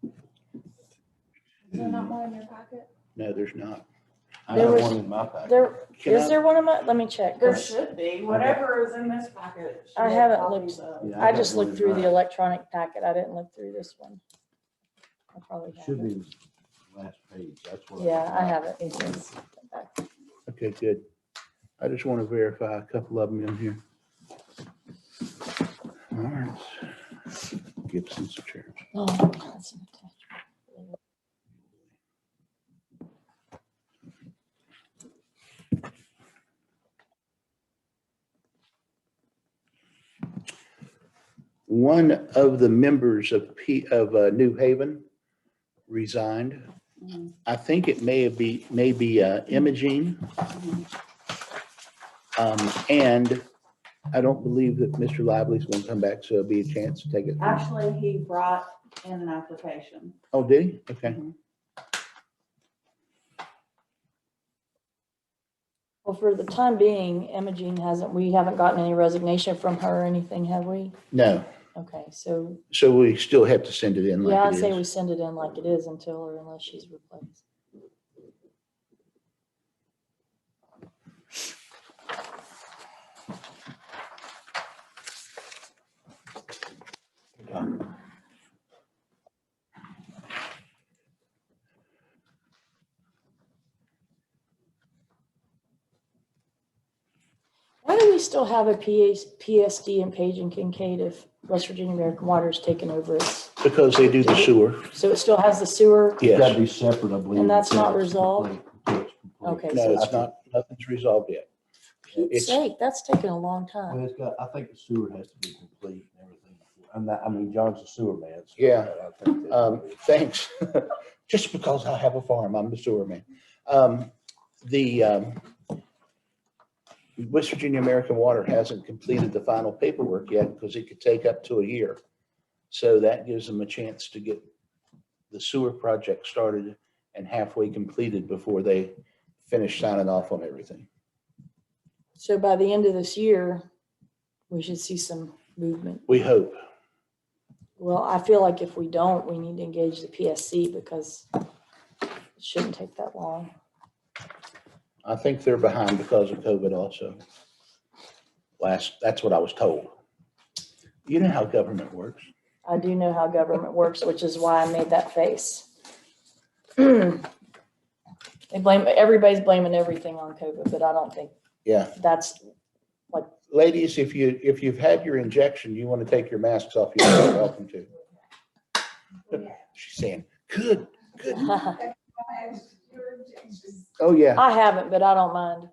Is there not one in your packet? No, there's not. I There have was- one in my packet. There, Can is I- there one of my, let me check. There should be, whatever is in this packet. should I have haven't copies looked. of. Yeah, I got just one looked in through the mine. electronic packet. I didn't look through this one. I probably have Should it. be the last page. That's what. Yeah, I have it. It's back. Okay, good. I just want to verify a couple of them in here. All right. Gibson's church. Oh, that's an attachment. One of the members of New Haven resigned. I think it may be Imogene. And I don't believe that Mr. Lively's going to come back, so it'll be a chance to take it. Actually, he brought in an application. Oh, did he? Okay. Well, for the time being, Imogene we haven't gotten any resignation from her or anything, have we? No. Okay, so So we still have to send it in yeah, like I'd it say we is. send it in like it is until or unless she's replaced. Why do we still have a PSD in Page and Kincaid if West Virginia American Water's taken over its, Because they do the sewer. so it still has the sewer? It's gotta Yes. be separate, I believe. And that's until not it's resolved? complete, until it's complete. Okay, No, so it's not, nothing's resolved yet. Pete's It's- sake, that's taken a long Well, time. it's got, I think the sewer has to be complete and everything. I mean, John's a sewer man. So Yeah. I think that- Thanks. Just because I have a farm, I'm the sewer man. The West Virginia American Water hasn't completed the final paperwork yet because it could take up to a year. So that gives them a chance to get the sewer project started and halfway completed before they finish signing off on everything. So by the end of this year, we should see some movement. We hope. Well, I feel like if we don't, we need to engage the PSC because it shouldn't take that long. I think they're behind because of COVID also. That's what I was told. You know how government works. I do know how government works, which is why I made that face. Everybody's blaming everything on COVID, but I don't think Yeah. that's Ladies, if you've had your injection, you want to take your masks off, you're welcome to. She's saying, good. Oh, yeah. I haven't, but I don't mind.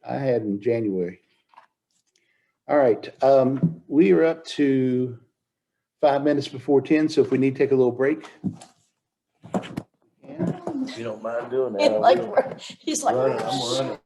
I had in January. All right. We are up to 5 minutes before 10. So if we need to take a little break. If you don't mind doing that. He's I like, will. he's like. I'm running.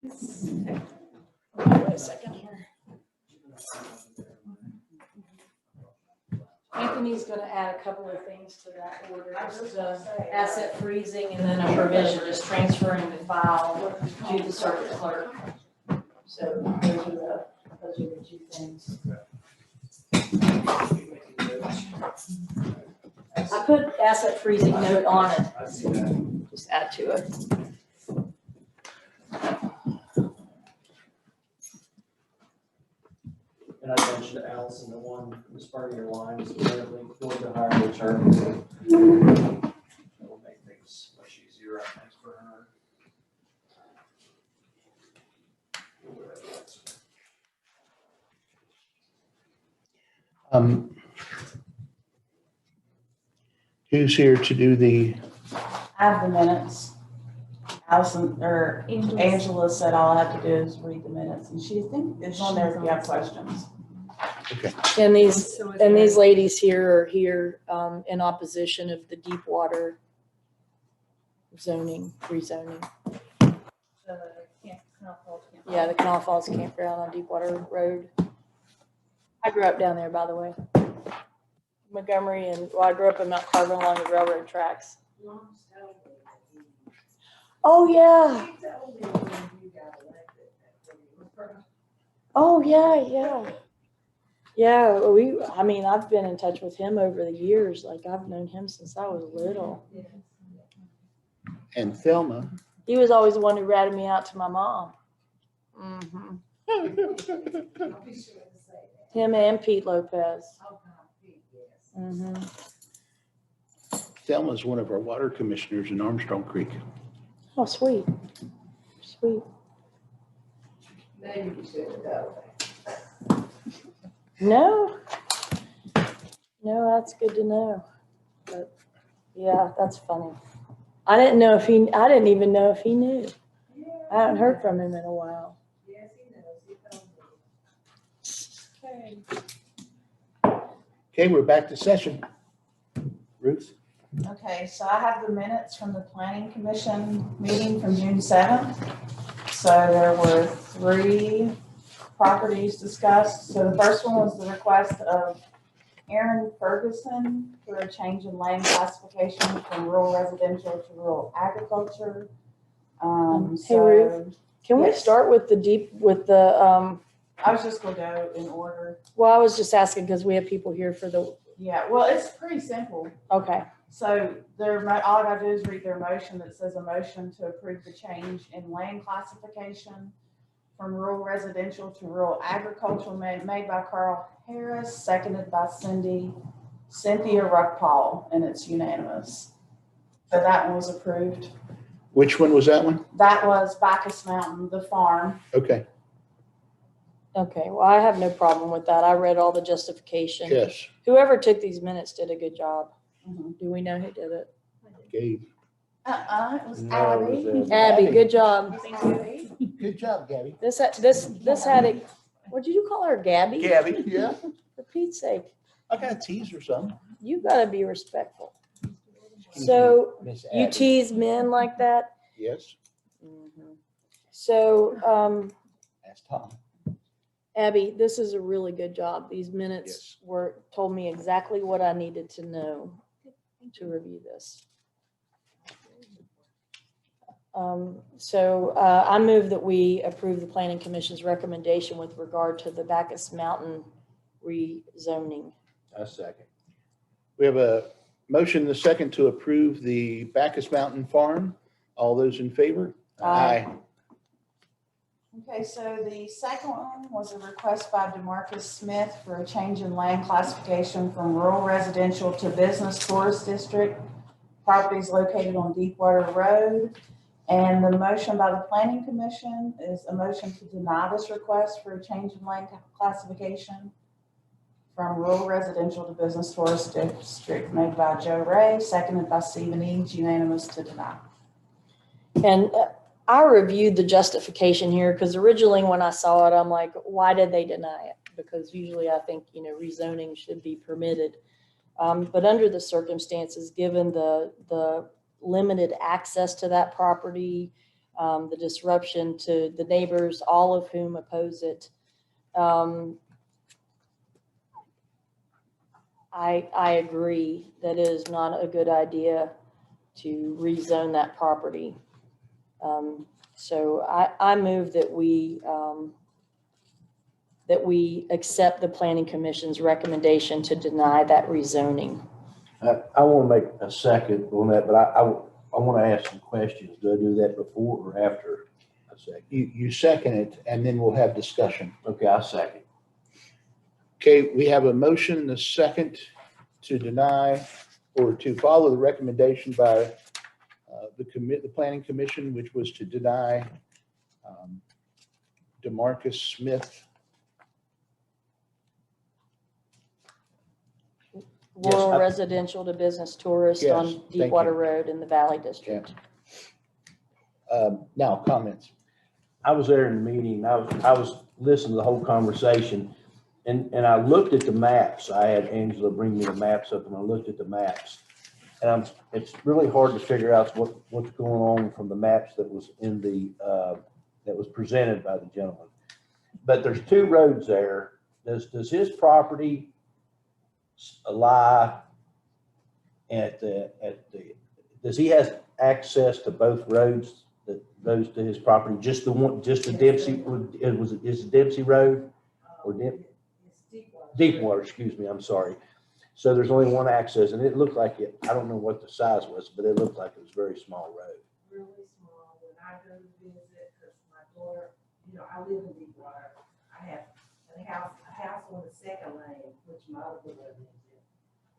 Wait a second here. Anthony's gonna add a couple of things to that order, just asset freezing and then a provision, just transferring the file to the circuit clerk. So those are the two things. I put asset freezing note on it. Just add to it. And I mentioned to Allison that one was part of your line, is apparently going to hire an attorney. That will make things much easier right next for her. Who's here to do the, I have the minutes. Allison, or Angela said all I have to do is read the minutes, and she think it's on there if you have questions. And these ladies here are here in opposition of the deep water zoning, rezoning. Yeah, the Kanawha Falls Campground on Deepwater Road. I grew up down there, by the way. Montgomery, and well, I grew up in Mount Carvin along the railroad tracks. Oh, yeah. Oh, yeah. Yeah, I mean, I've been in touch with him over the years. Like, I've known him since I was little. and Thelma? He was always the one who ratted me out to my mom. Him and Pete Lopez. Thelma's one of our water commissioners in Armstrong Creek. Oh, sweet. Sweet. Maybe you should go. No, that's good to know. But yeah, that's funny. I didn't even know if he knew. I haven't heard from him in a while. Yes, he knows. He told me. Okay, we're back to session. Ruth? Okay, so I have the minutes from the planning commission meeting from June 7th. So there were 3 properties discussed. So the first one was the request of Aaron Ferguson for a change in land classification from rural residential to rural agriculture. Hey, Ruth, can we Yes. start with I was just gonna go in order. well, I was just asking because we have people here for Yeah, well, it's pretty simple. okay. So all I gotta do is read their motion that says a motion to approve the change in land classification from rural residential to rural agricultural made by Carl Harris, seconded by Cynthia Ruckpaul, and it's unanimous. So that one was approved. Which one was that one? That was Bacchus Mountain, the farm. Okay, Okay, well, I have no problem with that. I read all the justification. yes, Whoever took these minutes did a good job. Mhm. Do we know who did it? Gabe. It was No, Abby. it was, Abby, good job. Abby. Good job, Gabby. This had a, what did you call her, Gabby? Gabby, yeah. For Pete's sake, I got to tease or something. you gotta be respectful. So Miss you Abby. tease men like that? Yes. So, Ask Tom. Abby, this is a really good job. These minutes Yes. told me exactly what I needed to know to review this. I move that we approve the planning commission's recommendation with regard to the Bacchus Mountain rezoning. A second. We have a motion and a second to approve the Bacchus Mountain Farm. All those in favor? Aye. Okay, so the second one was a request by DeMarcus Smith for a change in land classification from rural residential to business tourist district. Properties located on Deepwater Road. And the motion by the planning commission is a motion to deny this request for a change in land classification from rural residential to business tourist district, made by Joe Ray, seconded by Stephen Eads, unanimous to deny. And I reviewed the justification here because originally when I saw it, I'm like, why did they deny it? Because usually I think, rezoning should be permitted. But under the circumstances, given the limited access to that property, the disruption to the neighbors, all of whom oppose it. I agree that it is not a good idea to rezone that property. So I move that we accept the Planning Commission's recommendation to deny that rezoning. I want to make a second on that, but I want to ask some questions. Do I do that before or after a second? You second it, and then we'll have discussion. Okay, I second. Okay, we have a motion and a second to deny or to follow the recommendation by the Planning Commission, which was to deny DeMarcus Smith. Rural Yes, residential to business tourist Yes, on thank Deepwater you. Road in the Valley District. Now, comments. I was there in the meeting. I was listening to the whole conversation, and I looked at the maps. I had Angela bring me the maps up, and I looked at the maps. And it's really hard to figure out what's going on from the maps that was in the that was presented by the gentleman. But there's two roads there. Does his property lie at the does he has access to both roads that goes to his property? Just the one, just the Dempsey, is it Dempsey Road or Deepwater, excuse me, I'm sorry. So there's only one access, and it looked like it, I don't know what the size was, but it looked like it was a very small road. Really small. When I go to visit, because my daughter, I live in Deepwater. I have a house on the second lane, which my other brother lives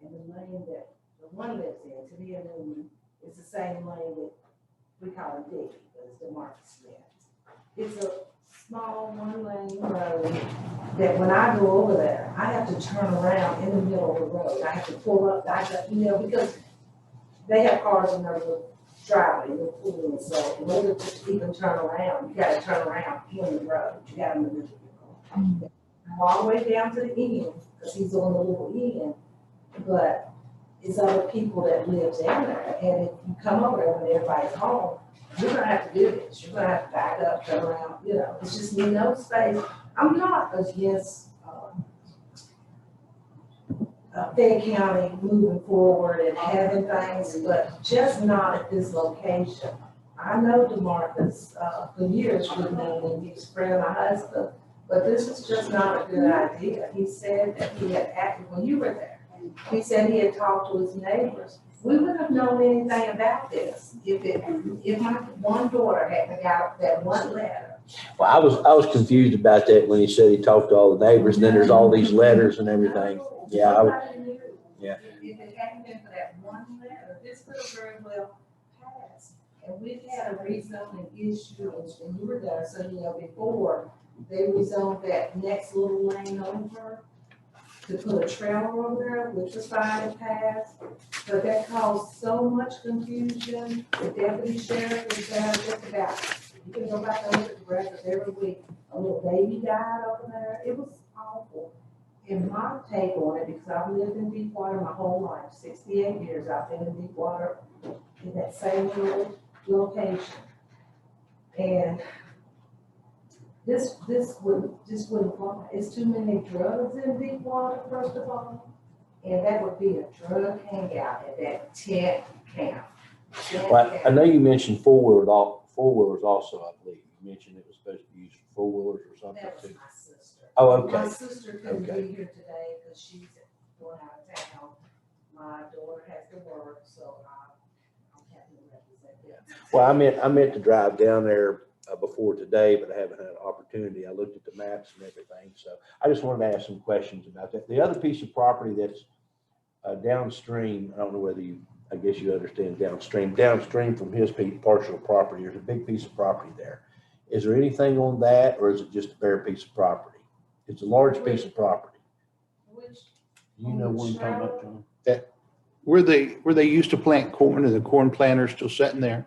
in. And the lane that the one lives in, to be a Newman, is the same lane that we call it Dick, but it's DeMarcus Smith. It's a small one-lane road that when I go over there, I have to turn around in the middle of the road. I have to pull up, because they have cars in their driveway, in the pool, and so in order to even turn around, you gotta turn around in the road. You gotta move your all the way down to the end, because he's on the little end, but it's other people that live down there, and if you come over there when everybody's home, you're gonna have to do this. You're gonna have to back up, turn around, it's just no space. I'm not against Fayette County moving forward and having things, but just not at this location. I know DeMarcus for years with me, and he's a friend of my husband, but this is just not a good idea. He said that he had acted when you were there. He said he had talked to his neighbors. We wouldn't have known anything about this if my one daughter hadn't got that one letter. Well, I was confused about that when he said he talked to all the neighbors, and then there's all these letters and everything. Yeah, Nobody knew. Yeah. If it hadn't been for that one letter, this could have very well passed. And we've had a rezoning issue, and you were there, so before they rezoned that next little lane over to put a trailer over there, which was fine and passed. But that caused so much confusion. The deputy sheriff is there just about, you can go back and look at the records every week. A little baby died over there. It was awful. And my take on it, because I've lived in Deepwater my whole life, 68 years I've been in Deepwater in that same little location. And this wouldn't fly. It's too many drugs in Deepwater, first of all. And that would be a drug hangout at that tent camp. Well, I know you mentioned four-wheelers also, I believe. You mentioned it was supposed to be used for four-wheelers or something That was too. my sister. Oh, okay. My sister couldn't Okay. be here today because she's going out of town. My daughter has to work, so I'm happy to represent them. Well, I meant to drive down there before today, but I haven't had an opportunity. I looked at the maps and everything, so I just wanted to ask some questions about that. The other piece of property that's downstream, I don't know whether I guess you understand downstream from his partial property, there's a big piece of property there. Is there anything on that, or is it just a bare piece of property? It's a large piece of property. Which, You know what I'm talking about, John? Where they used to plant corn, and the corn planter's still sitting there?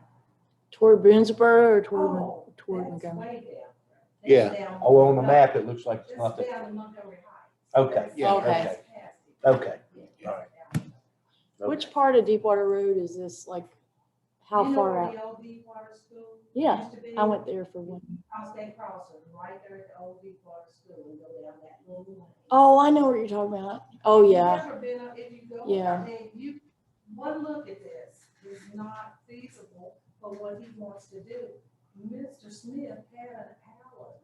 Toward Boonesboro or toward that's Montgomery? way down. Yeah. That's down- Oh, on the map, it looks like it's not That's that. down in Montgomery Heights. Okay, That's- yeah, okay. that's past it. Okay. Yeah. All right. Which part of Deepwater Road is this, like How You know far where out? the old Deepwater School Yeah, used to be? I went there for one. Across that crossing, right there at the old Deepwater School, and go down that little lane. Oh, I know what you're talking about. Oh, If yeah. you've ever been up, if you go, Yeah. I mean, one look at this is not feasible for what he wants to do. Mr. Smith had an Allen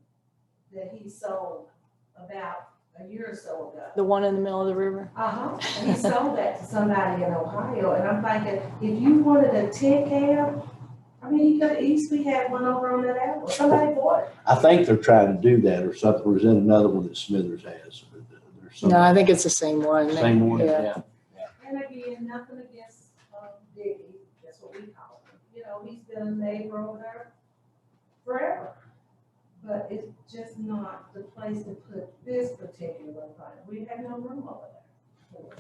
that he sold about a year or so ago. The one in the middle of the river. Uh-huh, and he sold that to somebody in Ohio, and I'm thinking, if you wanted a tech cab, I mean, he could have easily had one over on that Allen, somebody bought it. I think they're trying to do that or something. There's another one that Smithers has. There's some- No, I think it's the same one. Same one, Yeah. yeah. And again, nothing against, Diggy, that's what we call him, you know, he's been a neighbor over there forever. But it's just not the place to put this particular thing, we have no room over there. for it.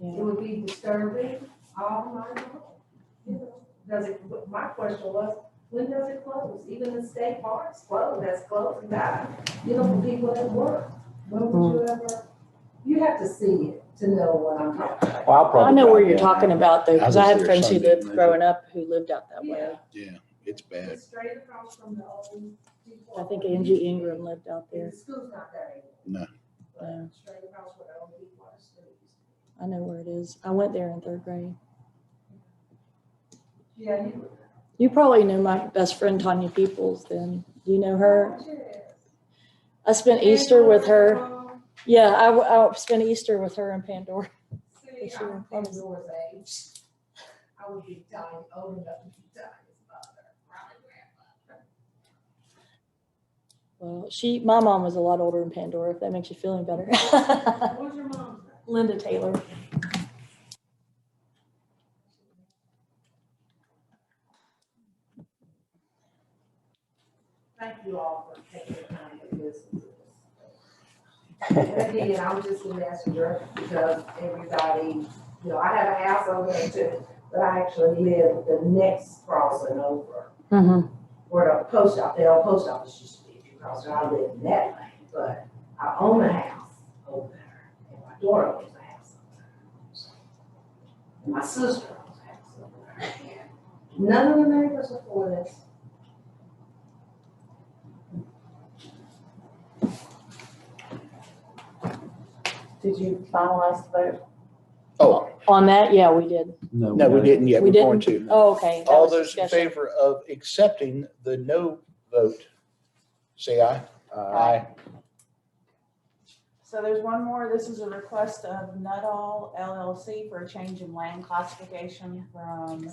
Yeah. It would be disturbing all night long, you know, does it, my question was, when does it close? Even the state parks close, that's closing down, you know, for people that work. When would you ever, you have to see it to know what I'm talking about. Well, I'll probably I know where drive you're down talking there. about though, because I I was had there friends who Sunday lived and growing up who lived out that way. Yeah, it's bad. It's straight across from the old. I think Angie Ingram lived out And there. the school's not there anymore. No. But Yeah. straight across where the old Deepwater School used to be. I know where it is. I went there in 3rd grade. Yeah, you. You probably know my best friend Tanya Peoples then. Do you know her? I spent Easter with her. Yeah, I spent Easter with her in Pandora. See, She I'm was- Pandora's age. I would be dying, old enough to be dying as mother, probably grandmother. Well, my mom was a lot older in Pandora, if that makes you feel any better. What's your mom's name? Linda Taylor. Thank you all for taking the time to listen to this. And again, I'm just a messenger because everybody, you know, I have a house over there too, but I actually live the next crossing over Mm-hmm. where the post office, the old post office used to be, if you cross it, I live in that lane, but I own a house over there, and my daughter owns a house over there. And my sister owns a house over there. None of the neighbors are for this. Did you finalize the vote? Oh, On that, yeah, we did. no, we didn't yet. We We're going didn't? to. Oh, okay. That All was those in discussion. favor of accepting the no vote, say aye. Aye. So there's one more. This is a request of Nuttall LLC for a change in land classification from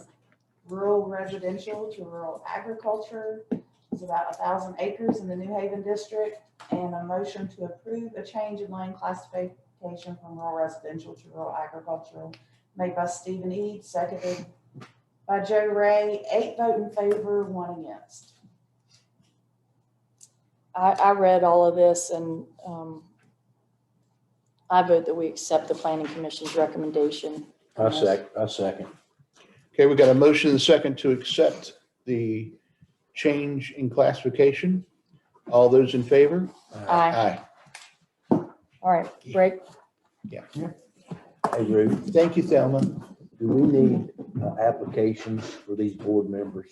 rural residential to rural agriculture. It's about 1,000 acres in the New Haven district, and a motion to approve a change in land classification from rural residential to rural agricultural made by Stephen Eads, seconded by Joe Ray, 8 vote in favor, 1 against. I read all of this and I vote that we accept the planning commission's recommendation. I second. Okay, we got a motion and a second to accept the change in classification. All those in favor? Aye. Aye. All right, break. Hey, Ruth, Thank you, Thelma. do we need applications for these board members?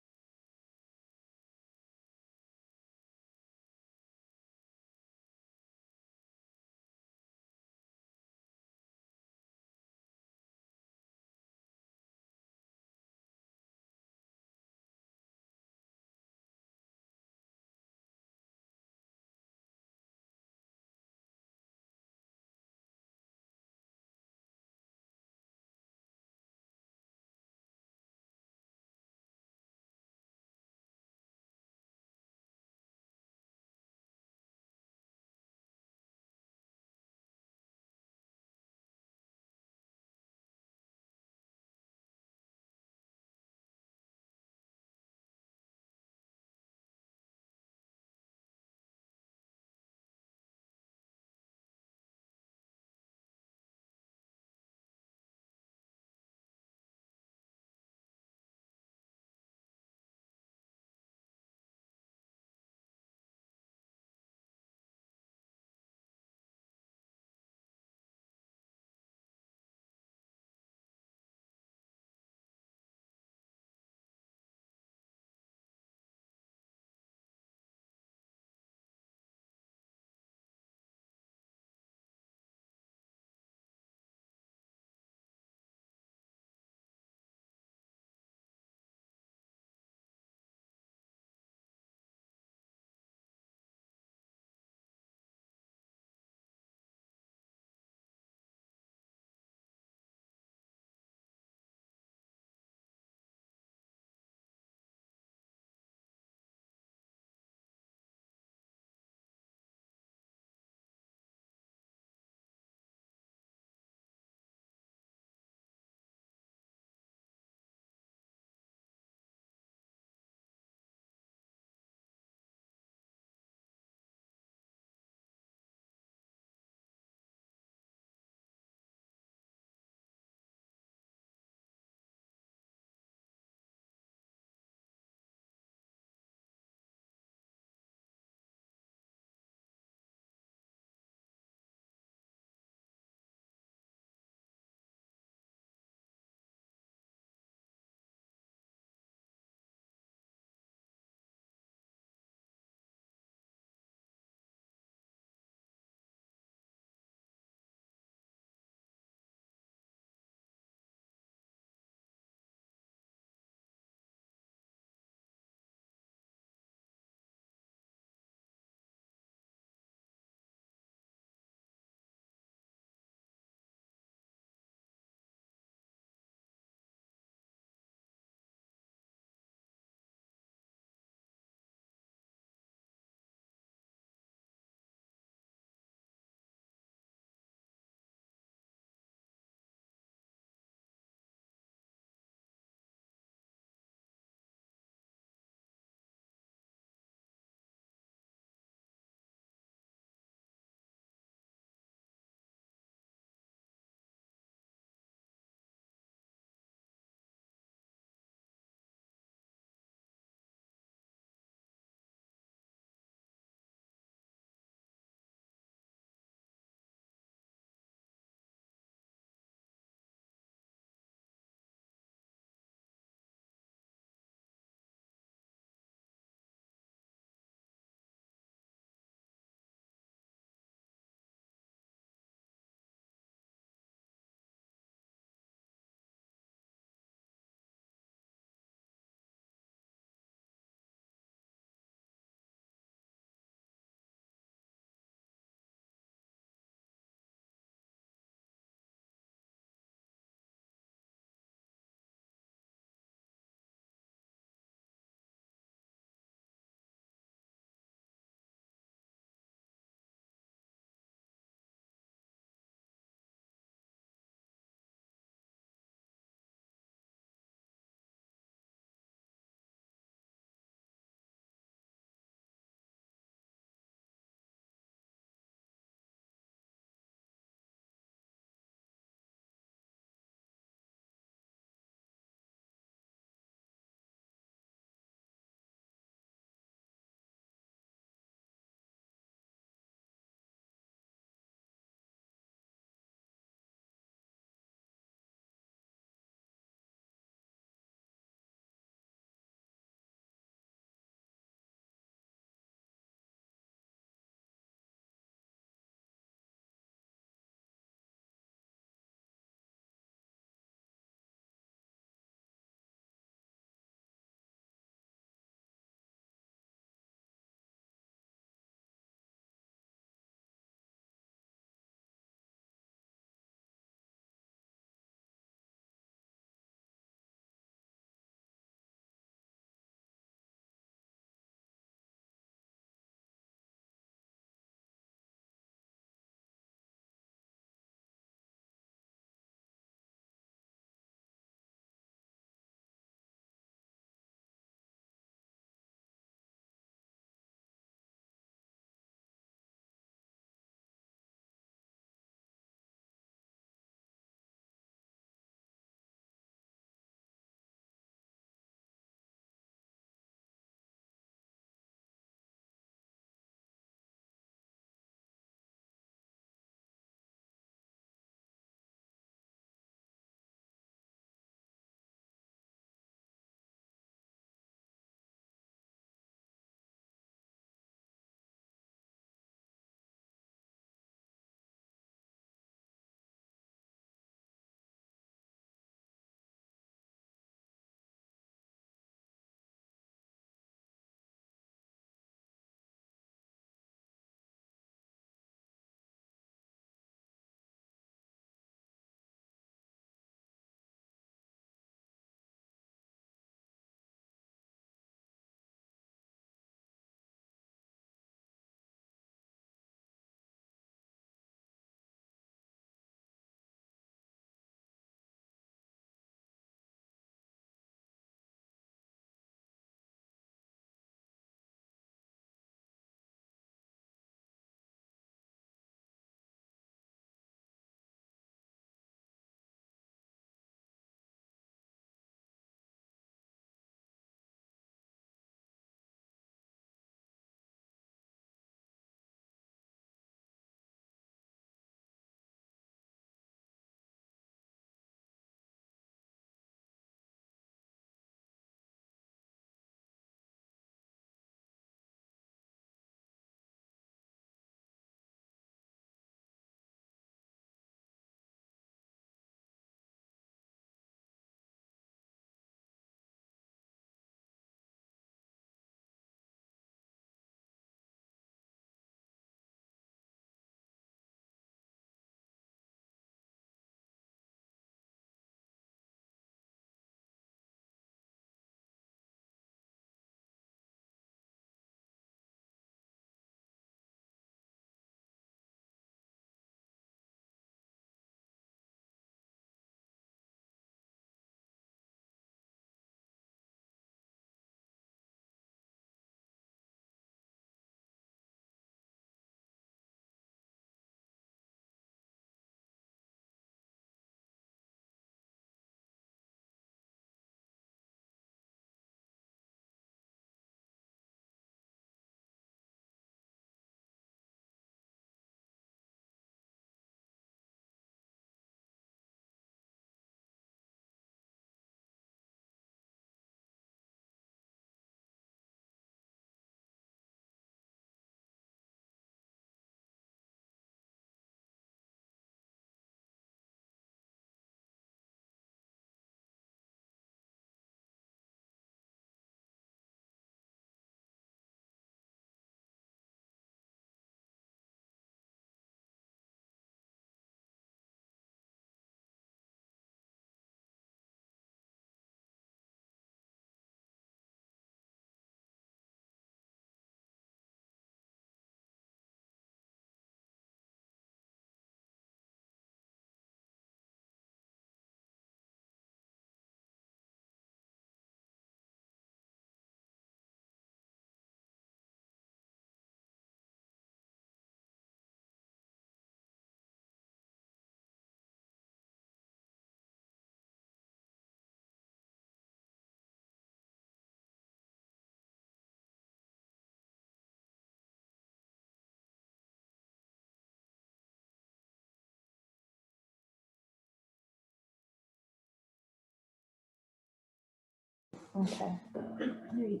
Okay. There you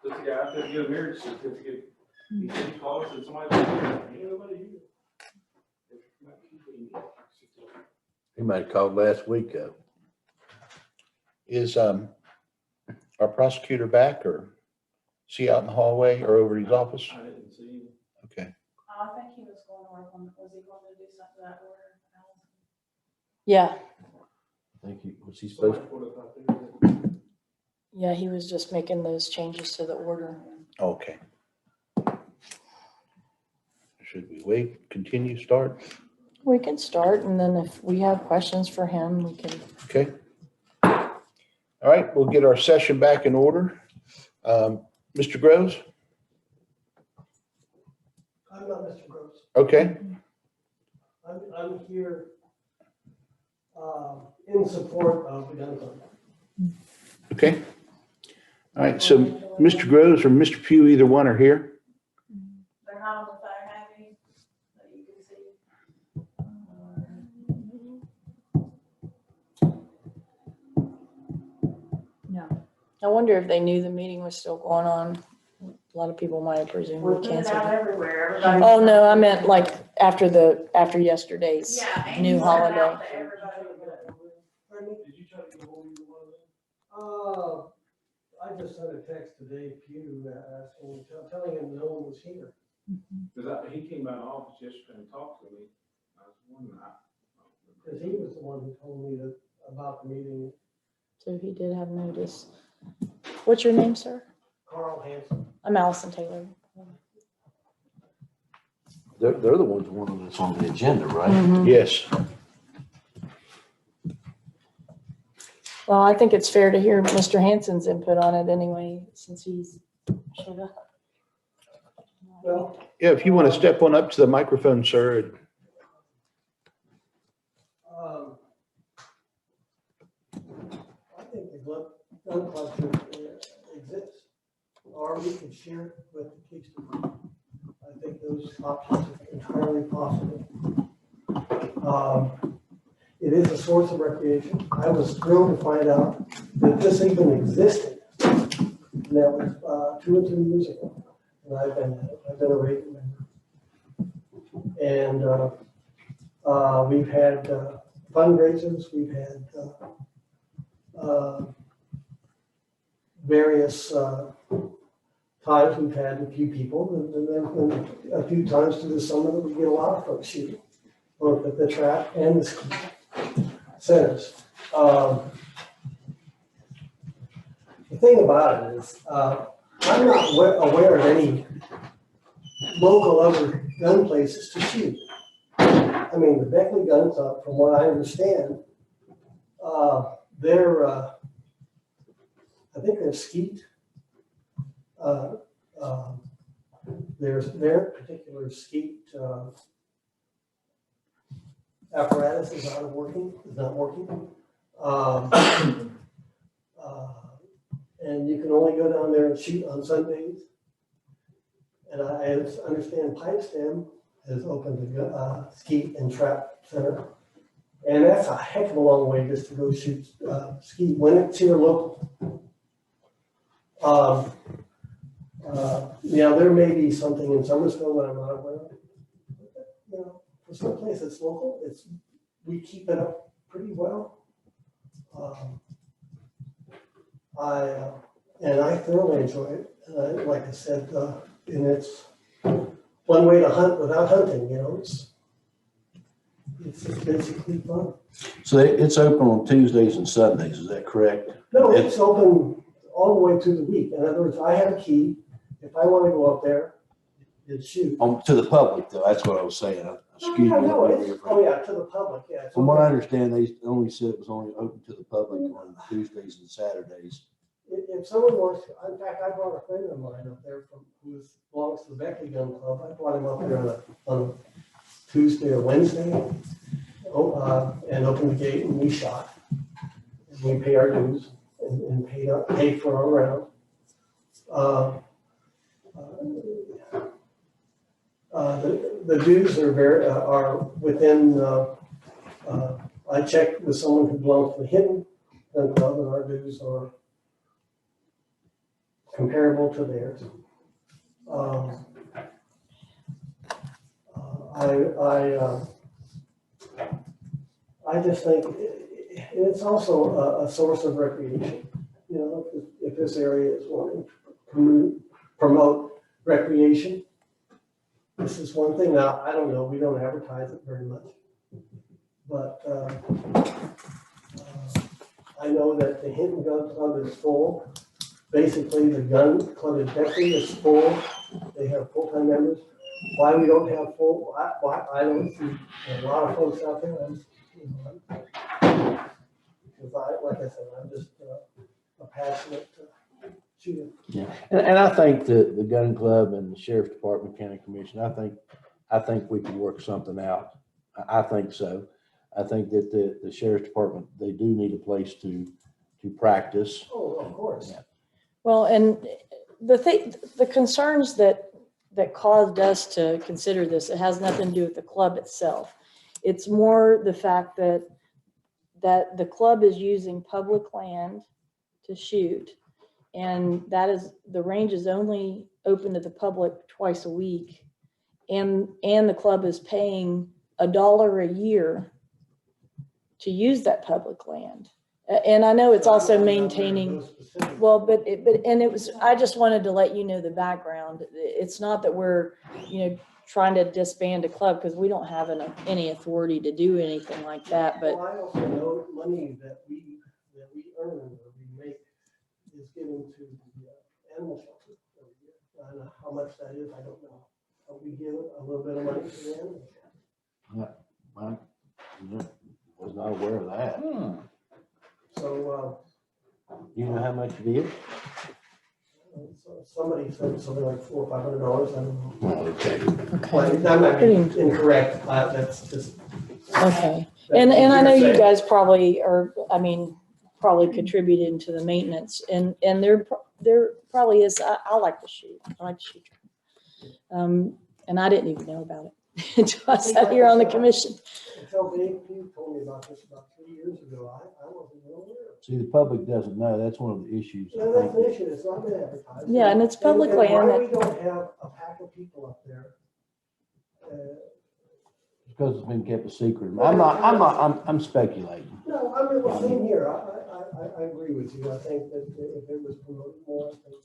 This guy, I couldn't get a marriage certificate. He said he called and somebody said, ain't nobody here. He might have called last week, Is our prosecutor back, or is he out in the hallway or over his office? I didn't see him. Okay. I think he was going to work on, was he going to do something that order? Yeah, I think was he supposed Somebody put it out there. yeah, he was just making those changes to the order. Okay. Should we wait, continue, start? We can start, and then if we have questions for him, we can. Okay. All right, we'll get our session back in order. Mr. Groves? I'm not Mr. Groves. Okay. I'm here in support of the gun club. Okay. All right, so Mr. Groves or Mr. Pugh, either one are here. They're not on the phone, have you? That you can see. No. I wonder if they knew the meeting was still going on. A lot of people might have presumed We're we putting it canceled out it. everywhere. Everybody- Oh, no, I meant like after yesterday's Yeah, and new you sent it holiday. out to everybody. Did you try to get hold of one of them? I just sent a text to Dave Pugh asking, telling him no one was here. Because he came out of the office yesterday and talked to me. I was wondering. Because he was the one who told me about the meeting. So he did have notice. What's your name, sir? Carl Hansen. I'm Allison Taylor. they're the ones who wanted us on the agenda, right? Mhm. Yes. Well, I think it's fair to hear Mr. Hansen's input on it anyway, since he's showed up. Well, Yeah, if you want to step on up to the microphone, sir. I think the gun club should exist, or we could share it with the police department. I think those options are entirely possible. It is a source of recreation. I was thrilled to find out that this even existed. And that was 2 or 3 years ago. And I've been a rating member. And we've had fundraisers, we've had various times we've had a few people, and there have been a few times through the summer that we get a lot of folks shooting, both at the trap and the ski centers. The thing about it is, I'm not aware of any local other gun places to shoot. I mean, the Beckley Gun Club, from what I understand, I think they're skeet. Their particular skeet apparatus is not working. And you can only go down there and shoot on Sundays. And I understand Pipestem has opened a skeet and trap center. And that's a heck of a long way just to go shoot skeet when it's here local. There may be something in Somersville that I'm not aware of. For some place that's local, we keep it up pretty well. I thoroughly enjoy it. And like I said, and it's one way to hunt without hunting. It's just basically fun. So it's open on Tuesdays and Sundays, is that correct? No, it's open all the way through the week. In other words, I have a key. If I want to go up there and shoot. To the public, though, that's what I was saying. Excuse me. To the public, yeah. From what I understand, they only said it was only open to the public on Tuesdays and Saturdays. If someone wants to, in fact, I brought a friend of mine up there who belongs to the Beckley Gun Club. I brought him up there on a Tuesday or Wednesday and opened the gate and we shot. And we pay our dues and pay for our round. The dues are are within, I checked with someone who belongs to the Hinton Gun Club, and our dues are comparable to theirs. I just think it's also a source of recreation. You know, if this area is wanting to promote recreation, this is one thing. Now, I don't know, we don't advertise it very much, but I know that the Hinton Gun Club is full. Basically, the gun club in Beckley is full. They have full-time members. Why we don't have full, I don't see a lot of folks out there. Because like I said, I'm just a passionate shooter. Yeah, and I think the gun club and the sheriff's department, county commission, I think we can work something out. I think so. I think that the sheriff's department, they do need a place to practice. Oh, of course. Yeah. Well, and the concerns that caused us to consider this, it has nothing to do with the club itself. It's more the fact that the club is using public land to shoot, and the range is only open to the public twice a week, and the club is paying $1 a year to use that public land. And I know it's also maintaining, well, but it was, I just wanted to let you know the background. It's not that we're, trying to disband a club, because we don't have any authority to do anything like that, but. Well, I also know money that we earn or we make is given to the animal shelter every year. I don't know how much that is, I don't know. But we give a little bit of money to the animal shelter. I was not aware of that. So, You know how much it is? so somebody said something like $400 or $500, I don't know. Okay. Well, that might be incorrect, that's just. Okay, and I know you guys probably are, probably contributing to the maintenance, and there probably is, I like to shoot, I like to shoot. And I didn't even know about it until I sat here on the commission. Until Pugh told me about this about 3 years ago, I wasn't aware. See, the public doesn't know. That's one of the issues. No, that's the issue, it's not been advertised. Yeah, and it's public And land. why we don't have a pack of people up there? Because it's been kept a secret. I'm speculating. No, I mean, well, same here, I agree with you, I think that if it was promoted more, I think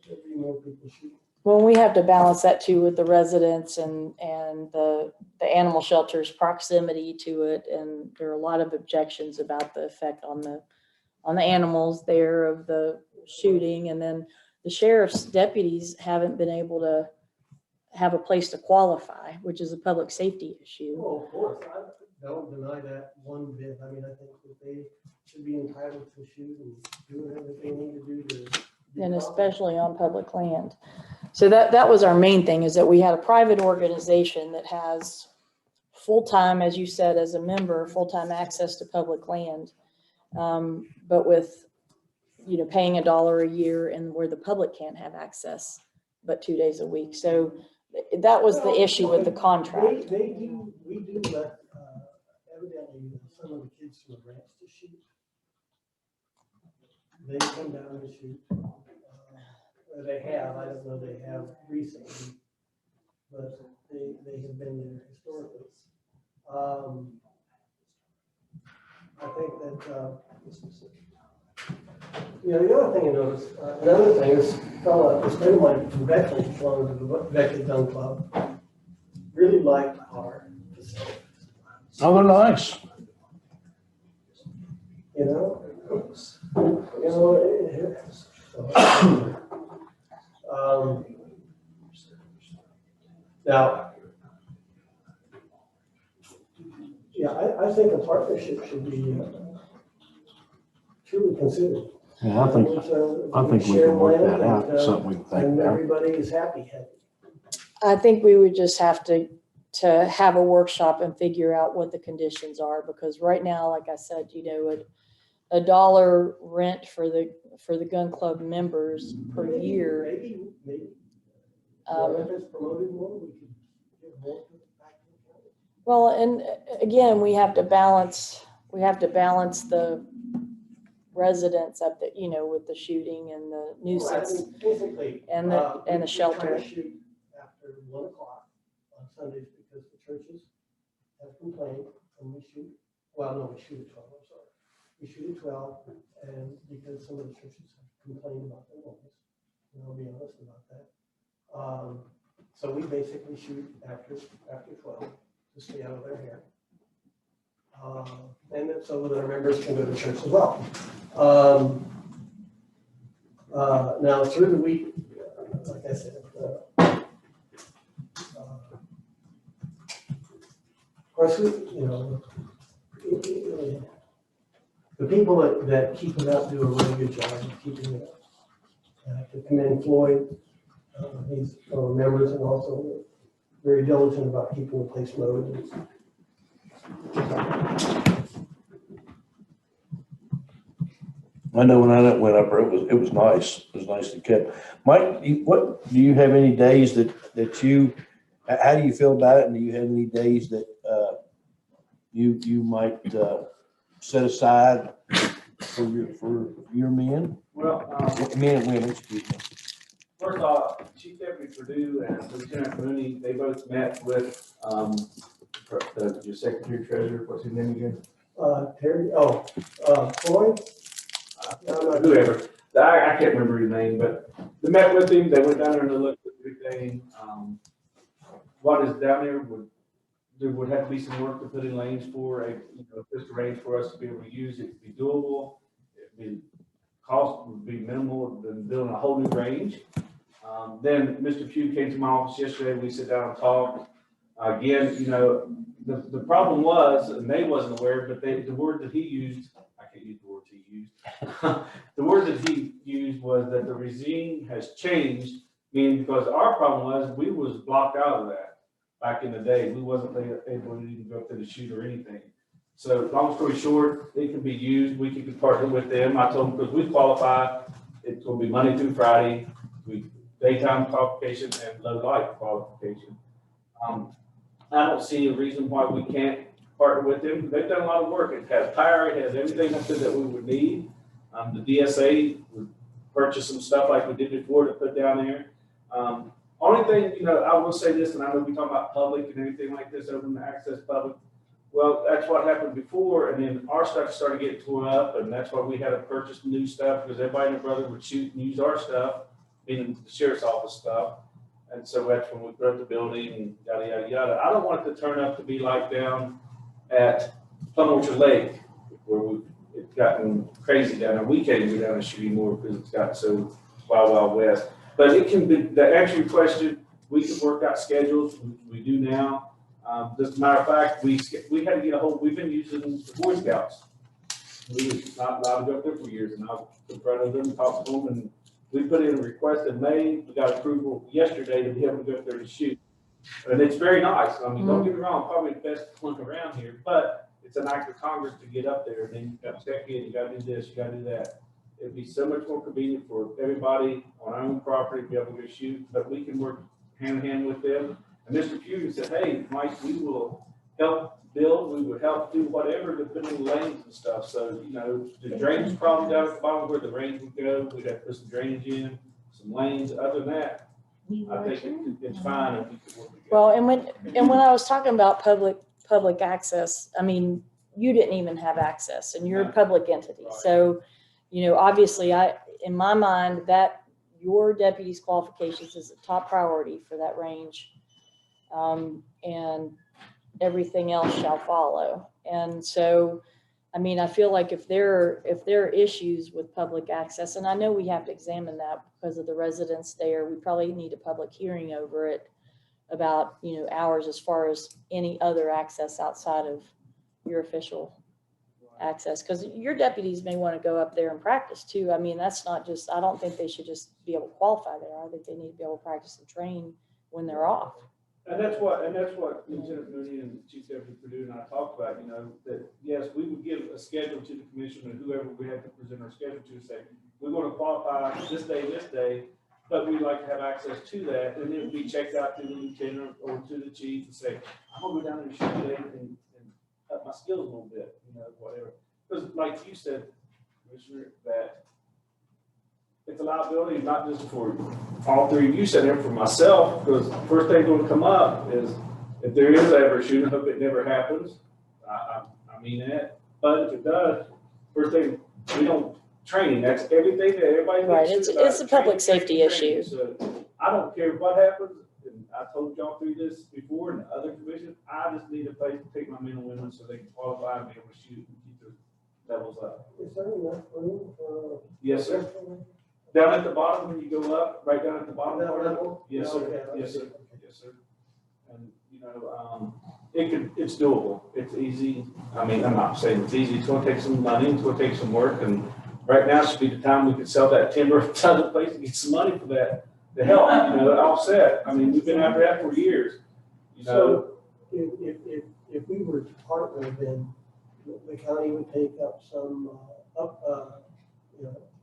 there'd be more people shooting. Well, we have to balance that too with the residents and the animal shelter's proximity to it. And there are a lot of objections about the effect on the animals there of the shooting. And then the sheriff's deputies haven't been able to have a place to qualify, which is a public safety issue. Well, of course, I don't deny that one bit. I mean, I think that they should be entitled to shoot and do whatever they need to do to. And especially on public land. So that was our main thing, is that we had a private organization that has full-time, as you said, as a member, full-time access to public land. But with, paying $1 a year, and where the public can't have access but 2 days a week. So that was the issue with the contract. We do let, evidently, some of the kids from the ranch to shoot. They come down and shoot. They have, I don't know, they have recently, but they have been there historically. I think that, the other thing I noticed, another thing is, this friend of mine from Beckley belonged to the Beckley Gun Club, really liked our facilities. Oh, they're nice. Now, I think a partnership should be truly considered. Yeah, I think we can work that out. Something we can think And about. everybody is happy. I think we would just have to have a workshop and figure out what the conditions are, because right now, like I said, $1 rent for the gun club members per year. Maybe. Um, If it's promoted more, we could get more back to the county. Well, and again, we have to balance the residents up that, with the shooting and the nuisance Basically. and the we shelter. try to shoot after 1 o'clock on Sundays because the churches have complained and we shoot, no, we shoot at 12, I'm sorry. We shoot at 12 and because some of the churches have complained about the noise, and I'll be honest about that. So we basically shoot after 12 to stay out of their hair. And then so that our members can go to church as well. Now through the week, like I said, of course, the people that keep it up do a really good job of keeping it up. I have to commend Floyd. He's one of our members and also very diligent about keeping the place mowed. I know when I went up there, it was nice. It was nicely kept. Mike, what do you have any days that you? How do you feel about it? And do you have any days that you might set aside for your men? Well, Men and women, excuse me. first off, Chief Deputy Purdue and Lieutenant Mooney, they both met with your Secretary Treasurer, what's his name again? Terry, Floyd? Whoever. I can't remember his name, but they met with him. They went down there and they looked at everything. What is down there would have to be some work to put in lanes for just a range for us to be able to use. It'd be doable. Cost would be minimal than building a whole new range. Then Mr. Pugh came to my office yesterday. We sat down and talked. Again, the problem was, and they wasn't aware, but the word that he used, I can't use the words he used. The word that he used was that the regime has changed, meaning because our problem was we was blocked out of that back in the day. We wasn't able to even go up there to shoot or anything. So long story short, it can be used. We can partner with them. I told them because we qualify, it's going to be Monday through Friday, daytime qualification and low light qualification. I don't see a reason why we can't partner with them. They've done a lot of work. It has power, it has everything up there that we would need. The DSA would purchase some stuff like we did before to put down there. Only thing, I will say this, and I know we talk about public and everything like this, open access public. Well, that's what happened before, and then our stuff started getting torn up, and that's why we had to purchase new stuff because everybody and their brother would shoot and use our stuff, meaning the sheriff's office stuff. And so that's when we put up the building and yada, yada, yada. I don't want it to turn up to be like down at Plum Orchard Lake, where it's gotten crazy down there. We can't even go down and shoot anymore because it's gotten so wild, wild west. But it can be, to answer your question, we can work out schedules. We do now. As a matter of fact, we had to get we've been using the Boy Scouts. We were not allowed to go up there for years, and I was in front of them, talked to them, and we put in a request in May. We got approval yesterday to be able to go up there to shoot. And it's very nice. I mean, don't get me wrong, probably the best one around here, but it's an act of Congress to get up there. And then you got to check in, you got to do this, you got to do that. It'd be so much more convenient for everybody on our own property to be able to go shoot, but we can work hand in hand with them. And Mr. Pugh said, hey, Mike, we will help build, we would help do whatever to put in lanes and stuff. So, the drainage problem down at the bottom where the range would go, we'd have to put some drainage in, some lanes. Other than that, I think it's fine if we could work together. Well, and when I was talking about public access, I mean, you didn't even have access and you're a public entity. Right. So, obviously in my mind, that your deputy's qualifications is a top priority for that range. And everything else shall follow. And so, I mean, I feel like if there are issues with public access, and I know we have to examine that because of the residents there, we probably need a public hearing over it about, hours as far as any other access outside of your official access. Because your deputies may want to go up there and practice too. I mean, that's not just, I don't think they should just be able to qualify there. I think they need to be able to practice and train when they're off. And that's what Lieutenant Mooney and Chief Deputy Purdue and I talked about, you know, that yes, we would give a schedule to the commission and whoever we had to present our schedule to, say, we're going to qualify this day, but we'd like to have access to that, and then it would be checked out to the lieutenant or to the chief and say, I'm gonna go down there and shoot today and up my skills a little bit, you know, whatever. Because like you said, Commissioner, that it's a liability not just for all three of you sitting there, for myself, because the first thing going to come up is if there is ever a shooting, I hope it never happens. I mean that, but if it does, first thing, we don't training, that's everything that everybody. Right, it's a public safety issue. So I don't care what happens, and I told y'all through this before in the other commission, I just need a place to take my men and women so they can qualify and be able to shoot and keep their levels up. Is there enough room for? Yes, sir. Down at the bottom, when you go up, right down at the bottom That part. level? Yes, Yeah, sir. okay, Yes, sir. okay. Yes, sir. And, you know, it's doable. It's easy. I mean, I'm not saying it's easy. It's gonna take some money. It's gonna take some work. And right now should be the time we could sell that timber to other place and get some money for that to help, you know, offset. I mean, we've been after that for years, you know. So if we were to partner, then the county would take up some,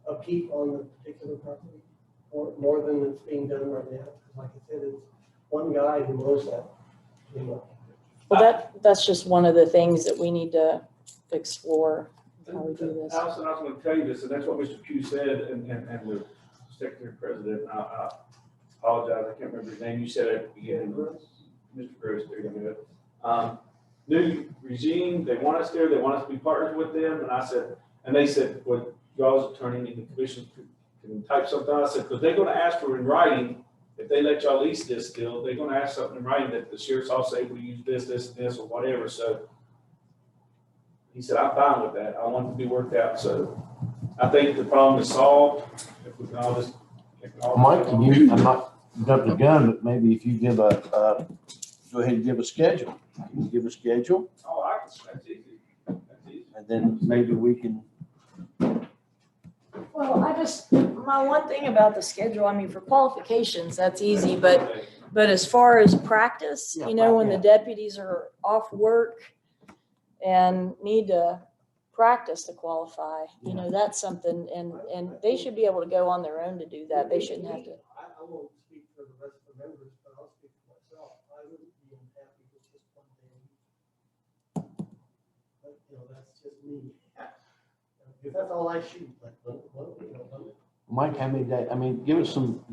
upkeep on the particular property, or more than it's being done right now. Because like I said, it's one guy who knows that, you know. Well, that's just one of the things that we need to explore, how we do this. Allison, I was going to tell you this, and that's what Mr. Pugh said, and the Secretary President, I apologize, I can't remember his name, you said it at the beginning. Mr. Gross, there you go. New regime, they want us there, they want us to be partners with them, and they said, well, y'all's attorney and the commission can type something out. I said, because they're going to ask for in writing, if they let y'all lease this still, they're going to ask something in writing that the sheriff's all say, we use this, and this, or whatever, so. He said, I'm fine with that. I want it to be worked out. So I think the problem is solved. If we can all just. Mike, can you, I'm not jumping the gun, but maybe if you give go ahead and give a schedule. Can you give a schedule? Oh, that's easy. That's easy. And then maybe we can, Well, my one thing about the schedule, I mean, for qualifications, that's easy, but as far as practice, you know, when the deputies are off work and need to practice to qualify, you know, that's something, and they should be able to go on their own to do that. They shouldn't have to. I won't speak for the rest of the members, but I'll speak for myself. I wouldn't be unhappy with just one day. But, you know, that's just me. If that's all I shoot, like, Mike, how many days, I mean, give us some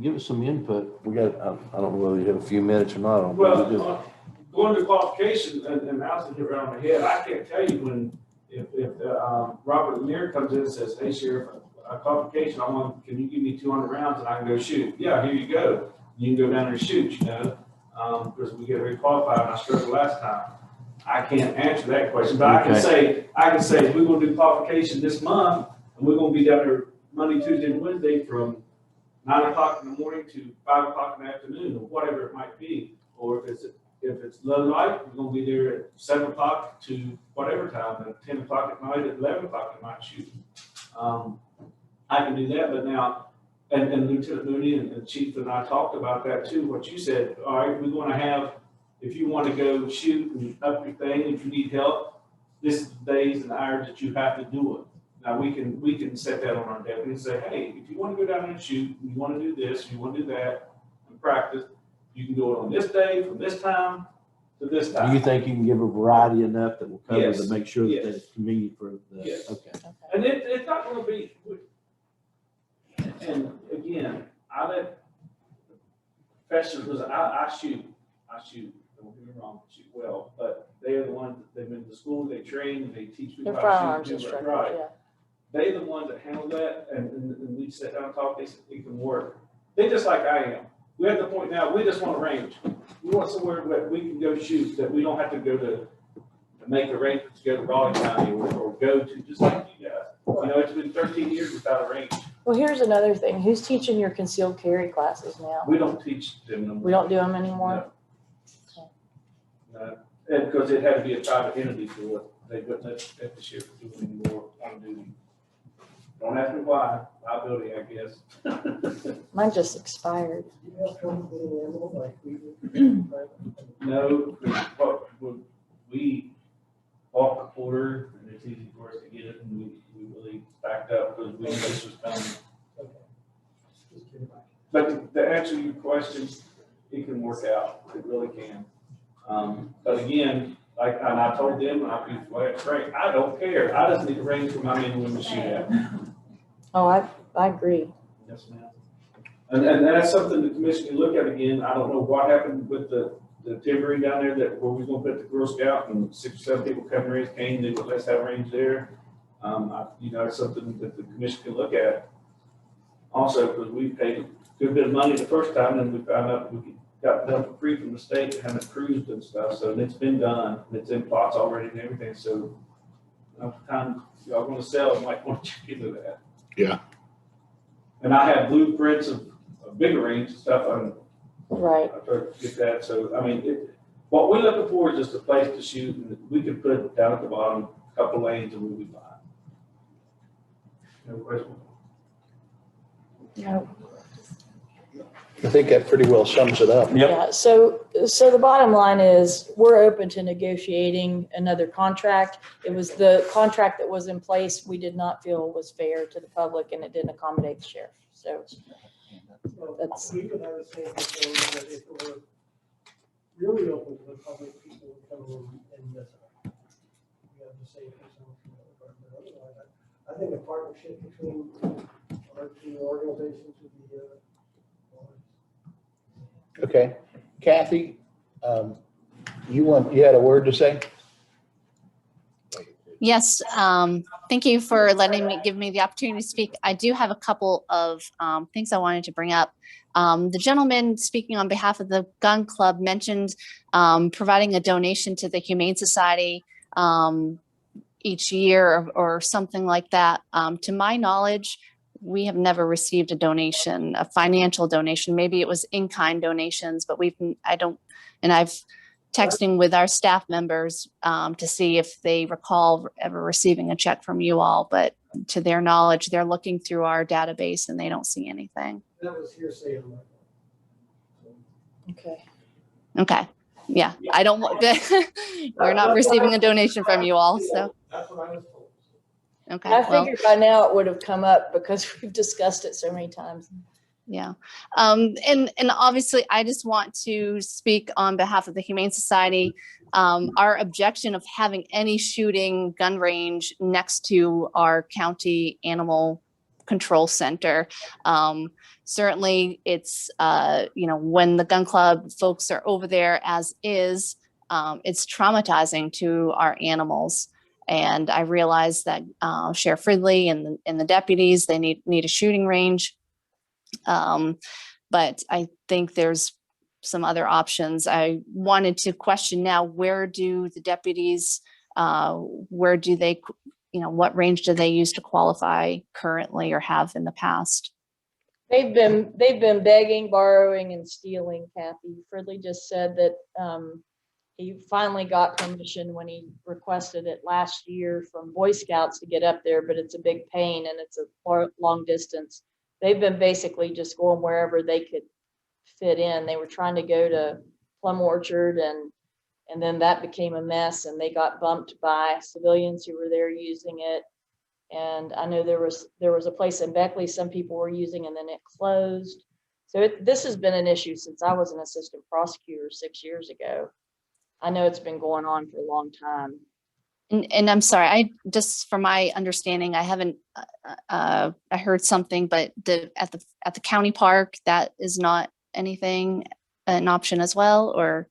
input. We got, I don't know whether you have a few minutes or not. I don't think we do. Well, going to qualification, and Allison hit right on the head, I can't tell you when, if Robert Lanier comes in and says, hey, Sheriff, a qualification, can you give me 200 rounds and I can go shoot? Yeah, here you go. You can go down there and shoot, you know, because we get very qualified, and I struggled last time. I can't answer that question, but okay. I can say, we're gonna do qualification this month, and we're gonna be down there Monday, Tuesday, and Wednesday from 9 o'clock in the morning to 5 o'clock in the afternoon, or whatever it might be. Or if it's low light, we're gonna be there at 7 o'clock to whatever time, at 10 o'clock at night, at 11 o'clock at night shooting. I can do that, but now, and Lieutenant Mooney and the Chief and I talked about that too, what you said, all right, we're gonna have, if you want to go shoot and up your thing, if you need help, this is the days and hours that you have to do it. Now we can set that on our deputy and say, hey, if you want to go down there and shoot, you want to do this, you want to do that, and practice, you can do it on this day from this time to this time. Do you think you can give a variety enough that will cover Yes. to make sure Yes. that it's convenient for the, Yes. okay. And it's not going to be, and again, I let professionals, I shoot, don't get me wrong, shoot well, but they're the ones, they've been to school, they train, they teach me They're how firearms to shoot. instructors, Right. yeah. They're the ones that handle that, and we sit down and talk, they said, it can work. They just like I am. We're at the point now, we just want a range. We want somewhere where we can go shoot, that we don't have to go to make arrangements to go to Raleigh County or go to, just like you guys. You know, it's been 13 years without a range. Well, here's another thing. Who's teaching your concealed carry classes now? We don't teach them no more. We don't do them anymore? No, and because it had to be a private entity to do it, they wouldn't let the sheriff do it anymore on duty. Don't ask me why, liability, I guess. Mine just expired. You have trouble getting animals like we do. No, we bought the quarter, and it's easy for us to get it, and we really backed up because we knew this was coming. Okay. Just kidding. But to answer your question, it can work out, it really can. But again, like, and I told them, and I'll be frank, I don't care, I just need a range for my men and women to shoot at. Oh, I agree. Yes, ma'am. And that's something the commission can look at again. I don't know what happened with the timbering down there that where we gonna put the Girl Scout and 6 or 7 people coming raise cane, they would let's have range there. It's something that the commission can look at. Also, because we paid a good bit of money the first time and we found out we got done for free from the state and haven't cruised and stuff. So it's been done, it's in plots already and everything. So time y'all gonna sell, might want to check into that. Yeah. And I have blueprints of bigger range and stuff. Right. I tried to get that. So, I mean, what we're looking for is just a place to shoot, and we can put down at the bottom a couple lanes and we'll be fine. No question. No. I think that pretty well sums it up. Yeah, so the bottom line is, we're open to negotiating another contract. It was the contract that was in place we did not feel was fair to the public, and it didn't accommodate the sheriff, so. That's- We would have the same concern that if it were really open to the public, people would come in and miss it. We have the same concern from the other, but otherwise, I think a partnership between our two organizations would be, Okay. Kathy, you had a word to say? Yes, thank you for give me the opportunity to speak. I do have a couple of things I wanted to bring up. The gentleman speaking on behalf of the gun club mentioned providing a donation to the Humane Society each year or something like that. To my knowledge, we have never received a donation, a financial donation. Maybe it was in-kind donations, but I've texting with our staff members to see if they recall ever receiving a check from you all, but to their knowledge, they're looking through our database and they don't see anything. that was hearsay on my part. Okay. Okay, yeah, I don't want, we're not receiving a donation from you all, so, That's what I was told. okay. I well, figured by now it would have come up because we've discussed it so many times. Yeah. And obviously I just want to speak on behalf of the Humane Society. Our objection of having any shooting gun range next to our county animal control center. Certainly it's, when the gun club folks are over there as is, it's traumatizing to our animals. And I realize that Sheriff Ridley and the deputies, they need a shooting range. But I think there's some other options. I wanted to question now, where do the deputies, what range do they use to qualify currently or have in the past? They've been begging, borrowing, and stealing, Kathy. Fridley just said that he finally got permission when he requested it last year from Boy Scouts to get up there, but it's a big pain and it's a long distance. They've been basically just going wherever they could fit in. They were trying to go to Plum Orchard and then that became a mess and they got bumped by civilians who were there using it. And I know there was a place in Beckley some people were using and then it closed. So this has been an issue since I was an assistant prosecutor 6 years ago. I know it's been going on for a long time. And I'm sorry, I just for my understanding, I haven't I heard something, but at the county park, that is not anything an option as well, or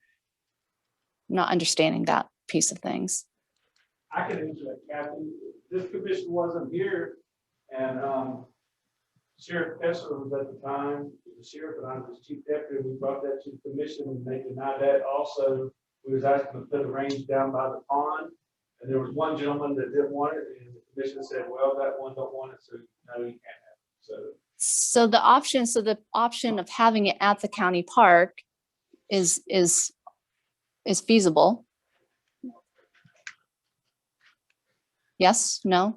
not understanding that piece of things. I can answer that, Kathy. This commission wasn't here, and Sheriff Kessler was at the time, the sheriff, and I was chief deputy. We brought that to the commission, and they denied that. Also, we was asking to put a range down by the pond, and there was one gentleman that didn't want it, and the commission said, "Well, that one don't want it, so no, you can't have it." So the option of having it at the county park is feasible. Yes, no?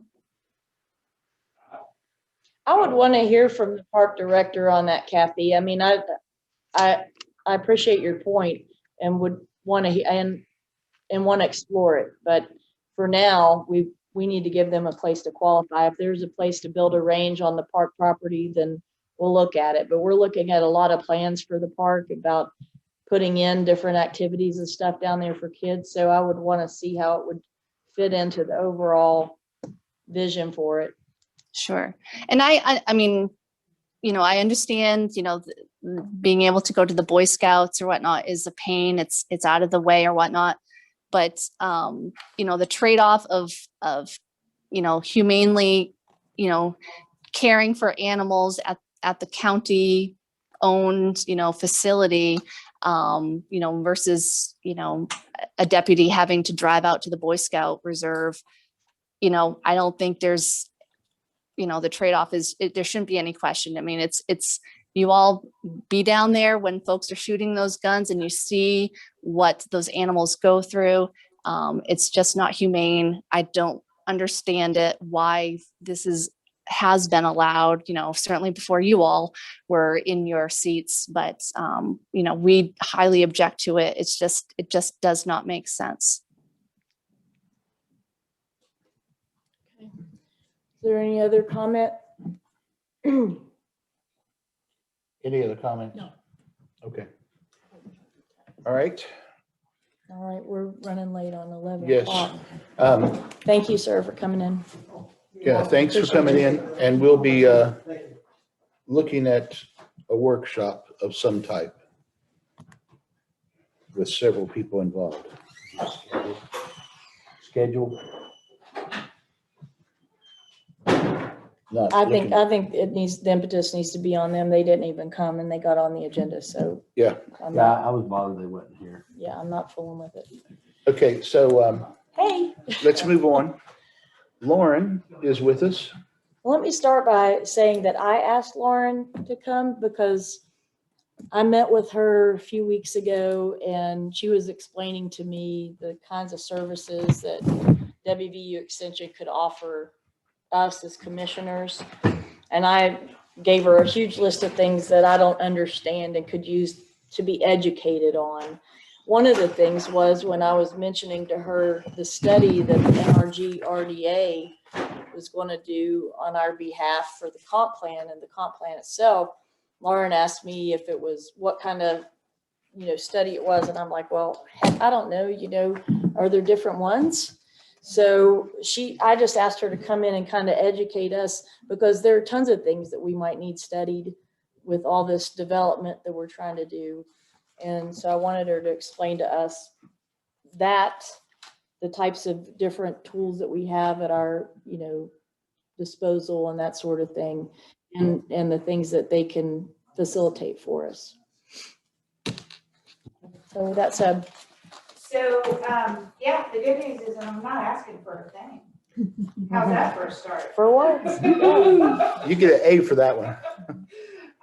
I would want to hear from the park director on that, Kathy. I mean, I appreciate your point and would want to, and want to explore it. But for now, we need to give them a place to qualify. If there's a place to build a range on the park property, then we'll look at it. But we're looking at a lot of plans for the park about putting in different activities and stuff down there for kids. So I would want to see how it would fit into the overall vision for it. Sure. And I mean, you know, I understand, you know, being able to go to the Boy Scouts or whatnot is a pain. It's out of the way or whatnot. But, you know, the trade-off of, you know, humanely, you know, caring for animals at the county owned, you know, facility, you know, versus, you know, a deputy having to drive out to the Boy Scout reserve, you know, I don't think there's, you know, the trade-off is, there shouldn't be any question. I mean, it's, you all be down there when folks are shooting those guns and you see what those animals go through. It's just not humane. I don't understand it, why this has been allowed, you know, certainly before you all were in your seats, but, you know, we highly object to it. It just does not make sense. Is there any other comment? Any other comments? No. Okay. All right. All right, we're running late on 11 Yes. o'clock. Thank you, sir, for coming in. Yeah, thanks for coming in, and we'll be looking at a workshop of some type with several people involved. Schedule. Not I looking- think it needs, the impetus needs to be on them. They didn't even come and they got on the agenda, so. Yeah. I'm Yeah, not, I was bothered they wasn't here. yeah, I'm not fooling with it. Okay, so Hey. let's move on. Lauren is with us. Let me start by saying that I asked Lauren to come because I met with her a few weeks ago and she was explaining to me the kinds of services that WVU Extension could offer us as commissioners. And I gave her a huge list of things that I don't understand and could use to be educated on. One of the things was when I was mentioning to her the study that the NRG RDA was going to do on our behalf for the comp plan and the comp plan itself, Lauren asked me if it was what kind of, you know, study it was. And I'm like, well, heck, I don't know, you know, are there different ones? So I just asked her to come in and kind of educate us because there are tons of things that we might need studied with all this development that we're trying to do. And so I wanted her to explain to us that the types of different tools that we have at our, you know, disposal and that sort of thing, and the things that they can facilitate for us. So that's a. So, yeah, the good news is I'm not asking for a thing. How's that for a start? For once. You get an A for that one.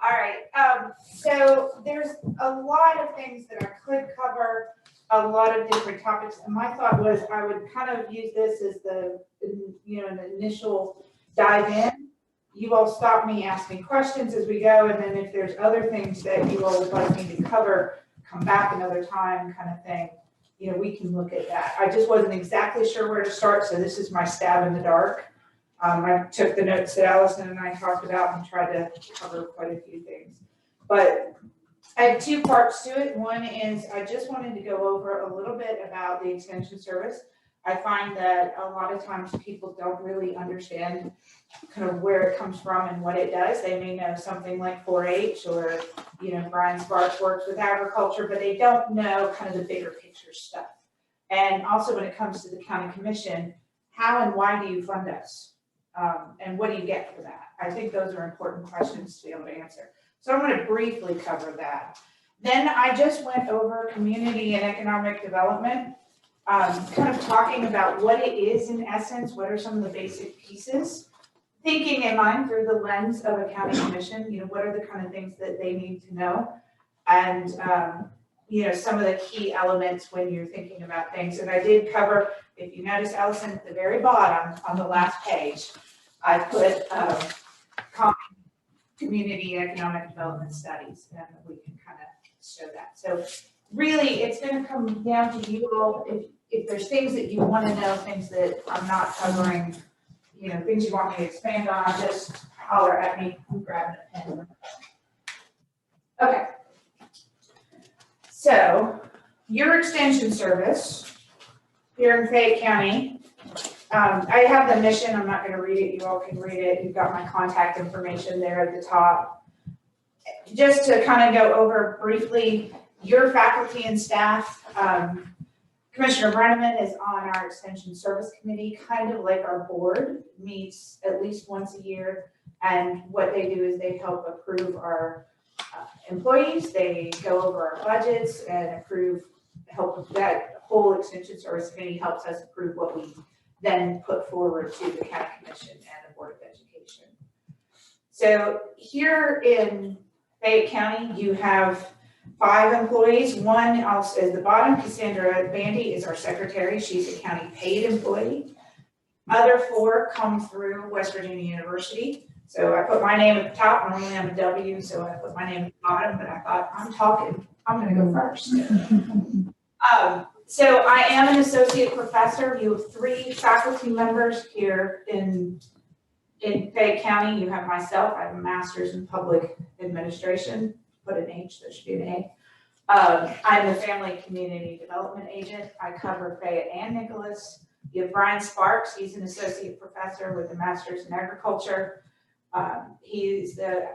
All right, so there's a lot of things that I could cover, a lot of different topics. And my thought was I would kind of use this as the, you know, an initial dive in. You all stop me, ask me questions as we go. And then if there's other things that you all would like me to cover, come back another time kind of thing. You know, we can look at that. I just wasn't exactly sure where to start. So this is my stab in the dark. I took the notes that Allison and I talked about and tried to cover quite a few things. But I have two parts to it. One is I just wanted to go over a little bit about the extension service. I find that a lot of times people don't really understand kind of where it comes from and what it does. They may know something like 4-H or, you know, Brian Sparks works with agriculture, but they don't know kind of the bigger picture stuff. And also when it comes to the county commission, how and why do you fund us? And what do you get for that? I think those are important questions to be able to answer. So I'm going to briefly cover that. Then I just went over community and economic development, kind of talking about what it is in essence, what are some of the basic pieces, thinking in mind through the lens of a county commission, you know, what are the kind of things that they need to know, and you know, some of the key elements when you're thinking about things. And I did cover, if you notice, Allison, at the very bottom on the last page, I put community economic development studies, and we can kind of show that. So really, it's going to come down to you all. If there's things that you want to know, things that I'm not covering, you know, things you want me to expand on, just holler at me. I'm grabbing a pen. Okay. So your extension service here in Fayette County, I have the mission. I'm not going to read it. You all can read it. You've got my contact information there at the top. Just to kind of go over briefly, your faculty and staff, Commissioner Brenneman is on our Extension Service Committee, kind of like our board, meets at least once a year. And what they do is they help approve our employees. They go over our budgets and help that whole Extension Service Committee helps us approve what we then put forward to the County Commission and the Board of Education. So here in Fayette County, you have 5 employees. One else is the bottom, Cassandra Bandy is our secretary. She's a county paid employee. Other 4 come through West Virginia University. So I put my name at the top. Normally I'm a W, so I put my name at the bottom, but I thought, I'm gonna go first. So I am an associate professor. You have 3 faculty members here in Fayette County. You have myself. I have a master's in public administration. Put an H, there should be an A. I'm the family community development agent. I cover Fayette and Nicholas. You have Brian Sparks. He's an associate professor with a master's in agriculture. He's the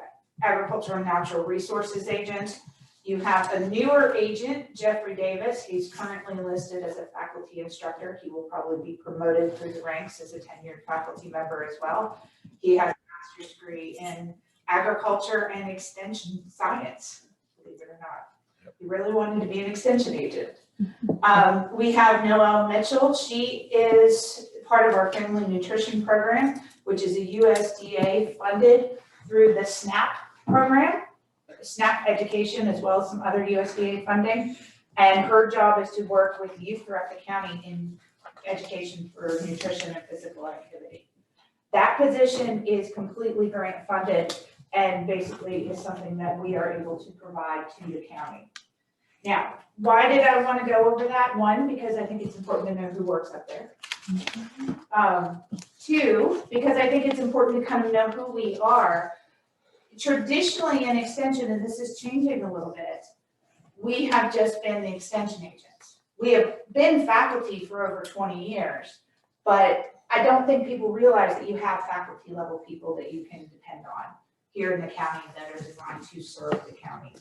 agriculture and natural resources agent. You have a newer agent, Jeffrey Davis. He's currently listed as a faculty instructor. He will probably be promoted through the ranks as a tenured faculty member as well. He has a master's degree in agriculture and extension science, believe it or not. He really wanted to be an extension agent. We have Noelle Mitchell. She is part of our family nutrition program, which is a USDA funded through the SNAP program. SNAP education, as well as some other USDA funding. And her job is to work with youth throughout the county in education for nutrition and physical activity. That position is completely grant funded and basically is something that we are able to provide to the county. Now, why did I want to go over that? 1, because I think it's important to know who works up there. 2, because I think it's important to kind of know who we are. Traditionally in extension, and this is changing a little bit, we have just been the extension agents. We have been faculty for over 20 years, but I don't think people realize that you have faculty level people that you can depend on here in the county that are designed to serve the county.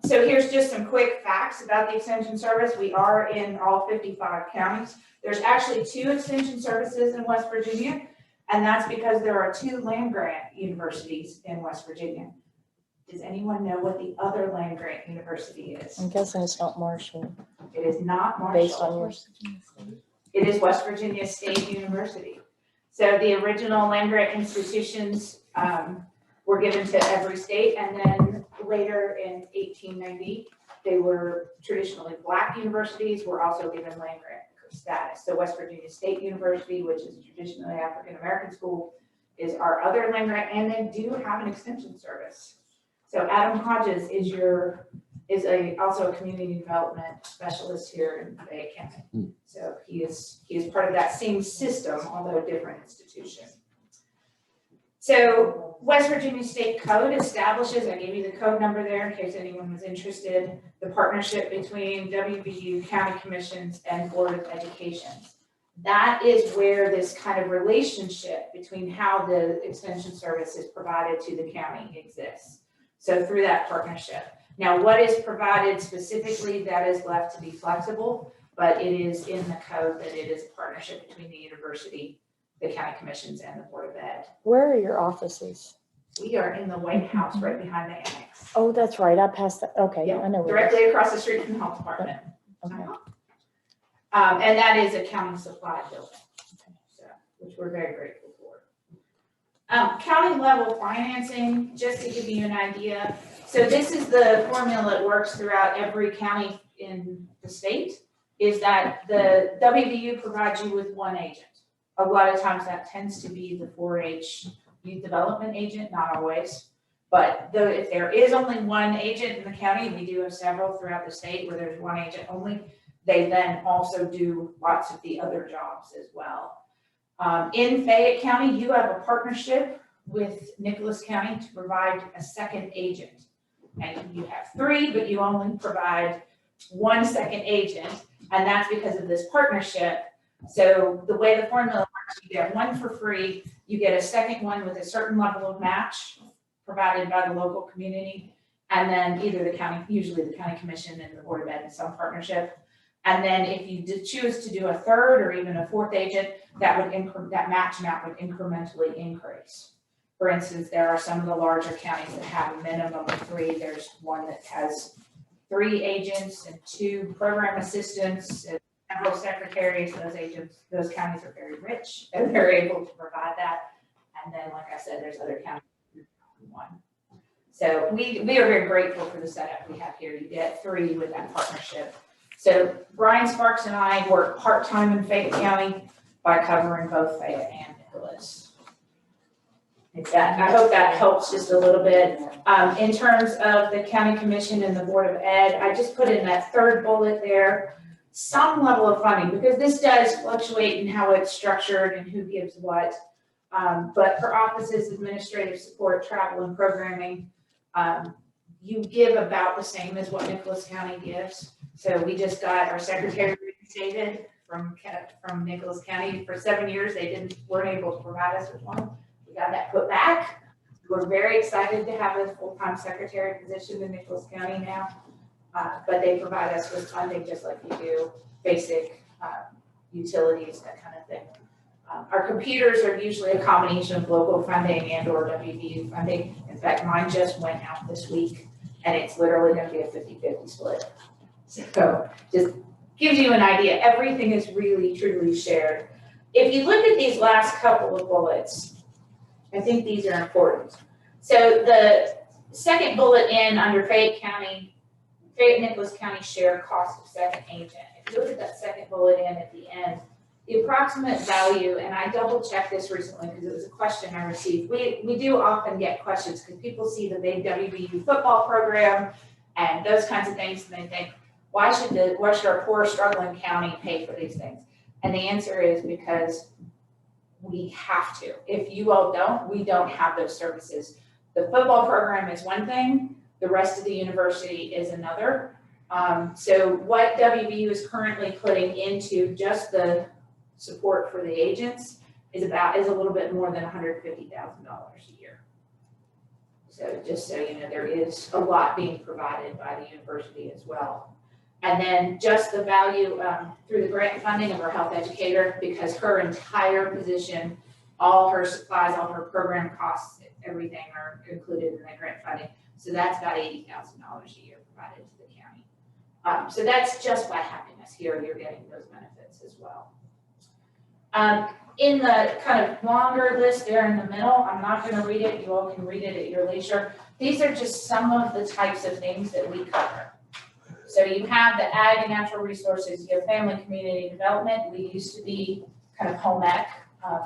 So here's just some quick facts about the extension service. We are in all 55 counties. There's actually 2 extension services in West Virginia. And that's because there are 2 land-grant universities in West Virginia. Does anyone know what the other land-grant university is? I'm guessing it's not Marshall. It is not Marshall. Based on yours. It is West Virginia State University. So the original land-grant institutions were given to every state, and then later in 1890, they were traditionally Black universities, were also given land-grant status. So West Virginia State University, which is a traditionally African-American school, is our other land grant, and they do have an extension service. So Adam Hodges is also a community development specialist here in Fayette County. So he is part of that same system, although a different institution. So West Virginia State Code establishes, I gave you the code number there in case anyone was interested, the partnership between WVU, county commissions, and Board of Education. That is where this kind of relationship between how the extension service is provided to the county exists. So through that partnership. Now, what is provided specifically, that is left to be flexible, but it is in the code that it is a partnership between the university, the county commissions, and the Board of Ed. Where are your offices? We are in the White House right behind the annex. Oh, that's right. I passed that. Okay, Yeah, I know. directly across the street from the health department. Okay. And that is a county supply building, so, which we're very grateful for. County level financing, just to give you an idea. So this is the formula that works throughout every county in the state, is that the WVU provides you with one agent. A lot of times that tends to be the 4-H youth development agent, not always. But though if there is only one agent in the county, we do have several throughout the state where there's one agent only, they then also do lots of the other jobs as well. In Fayette County, you have a partnership with Nicholas County to provide a second agent. And you have 3, but you only provide 1 second agent, and that's because of this partnership. So the way the formula works, you get 1 for free, you get a second one with a certain level of match provided by the local community, and then either the county, usually the county commission and the Board of Ed in some partnership. And then if you did choose to do a 3rd or even a 4th agent, that match amount would incrementally increase. For instance, there are some of the larger counties that have a minimum of 3. There's one that has 3 agents and 2 program assistants and several secretaries. Those agents, those counties are very rich and they're able to provide that. And then, like I said, there's other counties with 1. So we are very grateful for the setup we have here. You get 3 with that partnership. So Brian Sparks and I work part-time in Fayette County by covering both Fayette and Nicholas. I hope that helps just a little bit. In terms of the county commission and the Board of Ed, I just put in that 3rd bullet there, some level of funding, because this does fluctuate in how it's structured and who gives what. But for offices, administrative support, travel and programming, you give about the same as what Nicholas County gives. So we just got our secretary reinstated from Nicholas County. For 7 years, they weren't able to provide us with one. We got that put back. We're very excited to have a full-time secretary position in Nicholas County now. But they provide us with funding just like we do basic utilities, that kind of thing. Our computers are usually a combination of local funding and or WVU funding. In fact, mine just went out this week and it's literally going to be a 50-50 split. So just gives you an idea. Everything is really, truly shared. If you look at these last couple of bullets, I think these are important. So the second bullet in under Fayette Nicholas County share cost of second agent. If you look at that second bullet in at the end, the approximate value, and I double checked this recently because it was a question I received. We do often get questions because people see the big WVU football program and those kinds of things, and they think, why should our poor struggling county pay for these things? And the answer is because we have to. If you all don't, we don't have those services. The football program is one thing, the rest of the university is another. So what WVU is currently putting into just the support for the agents is a little bit more than $150,000 a year. So just so you know, there is a lot being provided by the university as well. And then just the value through the grant funding of our health educator, because her entire position, all her supplies, all her program costs, everything are included in that grant funding. So that's about $80,000 a year provided to the county. So that's just by having us here, you're getting those benefits as well. In the kind of longer list there in the middle, I'm not going to read it. You all can read it at your leisure. These are just some of the types of things that we cover. So you have the ag and natural resources, you have family community development. We used to be kind of home ec,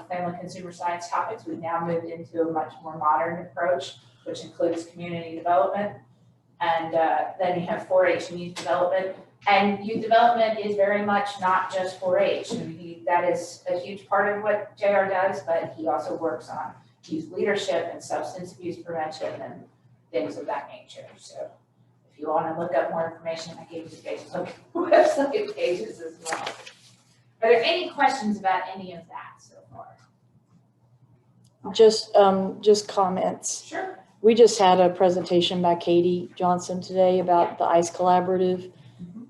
family consumer science topics. We've now moved into a much more modern approach, which includes community development. And then you have 4-H and youth development. And youth development is very much not just 4-H. That is a huge part of what JR does, but he also works on youth leadership and substance abuse prevention and things of that nature. So if you want to look up more information, I gave you the Facebook website pages as well. Are there any questions about any of that so far? Just comments. Sure. We just had a presentation by Katie Johnson today about the ICE Collaborative.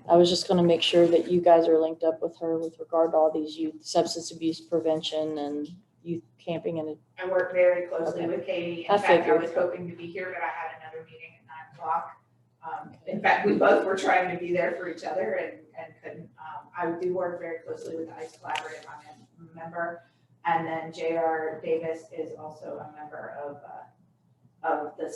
I was just going to make sure that you guys are linked up with her with regard to all these youth substance abuse prevention and youth camping. And I work very closely with Katie. In fact, I was hoping to be here, but I had another meeting at 9 o'clock. In fact, we both were trying to be there for each other and couldn't. I do work very closely with the ICE Collaborative. I'm a member. And then JR Davis is also a member of the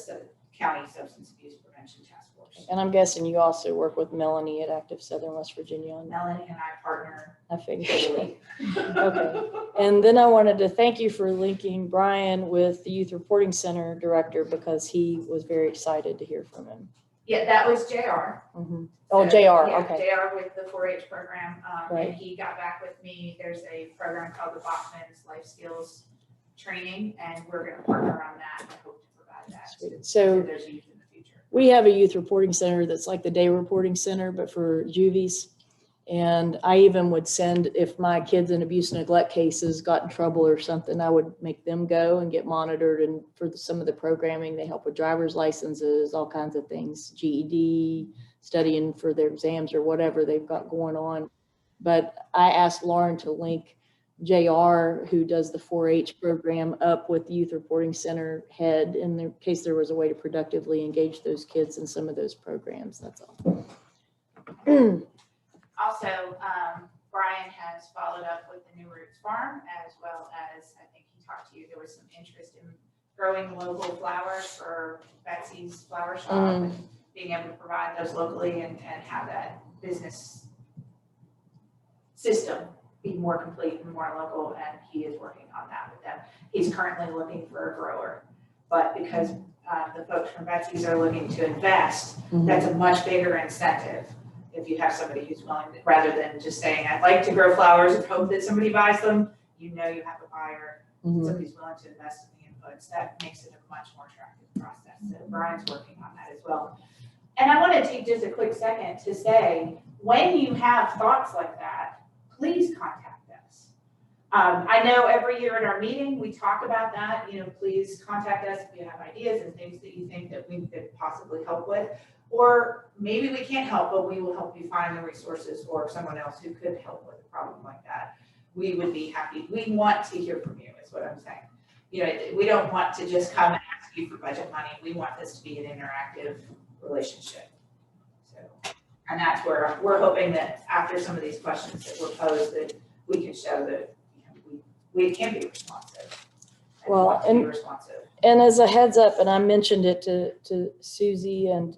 County Substance Abuse Prevention Task Force. And I'm guessing you also work with Melanie at Active Southern West Virginia on that. Melanie and I partner I figured. daily. Okay. And then I wanted to thank you for linking Brian with the Youth Reporting Center director because he was very excited to hear from him. Yeah, that was JR. Mhm. Oh, So, JR, yeah, okay. JR with the 4-H program, Right. and he got back with me. There's a program called the Bachman's Life Skills Training, and we're gonna partner on that and hope to provide that Sweet. to So those youth in the future. we have a youth reporting center that's like the day reporting center, but for juvies. And I even would send, if my kids in abuse and neglect cases got in trouble or something, I would make them go and get monitored. And for some of the programming, they help with driver's licenses, all kinds of things, GED, studying for their exams or whatever they've got going on. But I asked Lauren to link JR, who does the 4-H program, up with the Youth Reporting Center head in case there was a way to productively engage those kids in some of those programs. That's all. Also, Brian has followed up with the New Roots Farm, as well as, I think he talked to you, there was some interest in growing local flowers for Betsy's Flower Shop, and being able to provide those locally and have that business system be more complete and more local, and he is working on that with them. He's currently looking for a grower, but because the folks from Betsy's are looking to invest, that's a much bigger incentive. If you have somebody who's willing, rather than just saying, I'd like to grow flowers and hope that somebody buys them, you know you have a buyer, somebody's willing to invest in the inputs, that makes it a much more attractive process. So Brian's working on that as well. And I want to take just a quick second to say, when you have thoughts like that, please contact us. I know every year at our meeting, we talk about that, please contact us if you have ideas and things that you think that we could possibly help with. Or maybe we can't help, but we will help you find the resources or someone else who could help with a problem like that. We would be happy. We want to hear from you, is what I'm saying. We don't want to just come and ask you for budget money. We want this to be an interactive relationship. So, and that's where we're hoping that after some of these questions that were posed, that we can show that we can be responsive. Well, be responsive. And as a heads up, and I mentioned it to Susie, and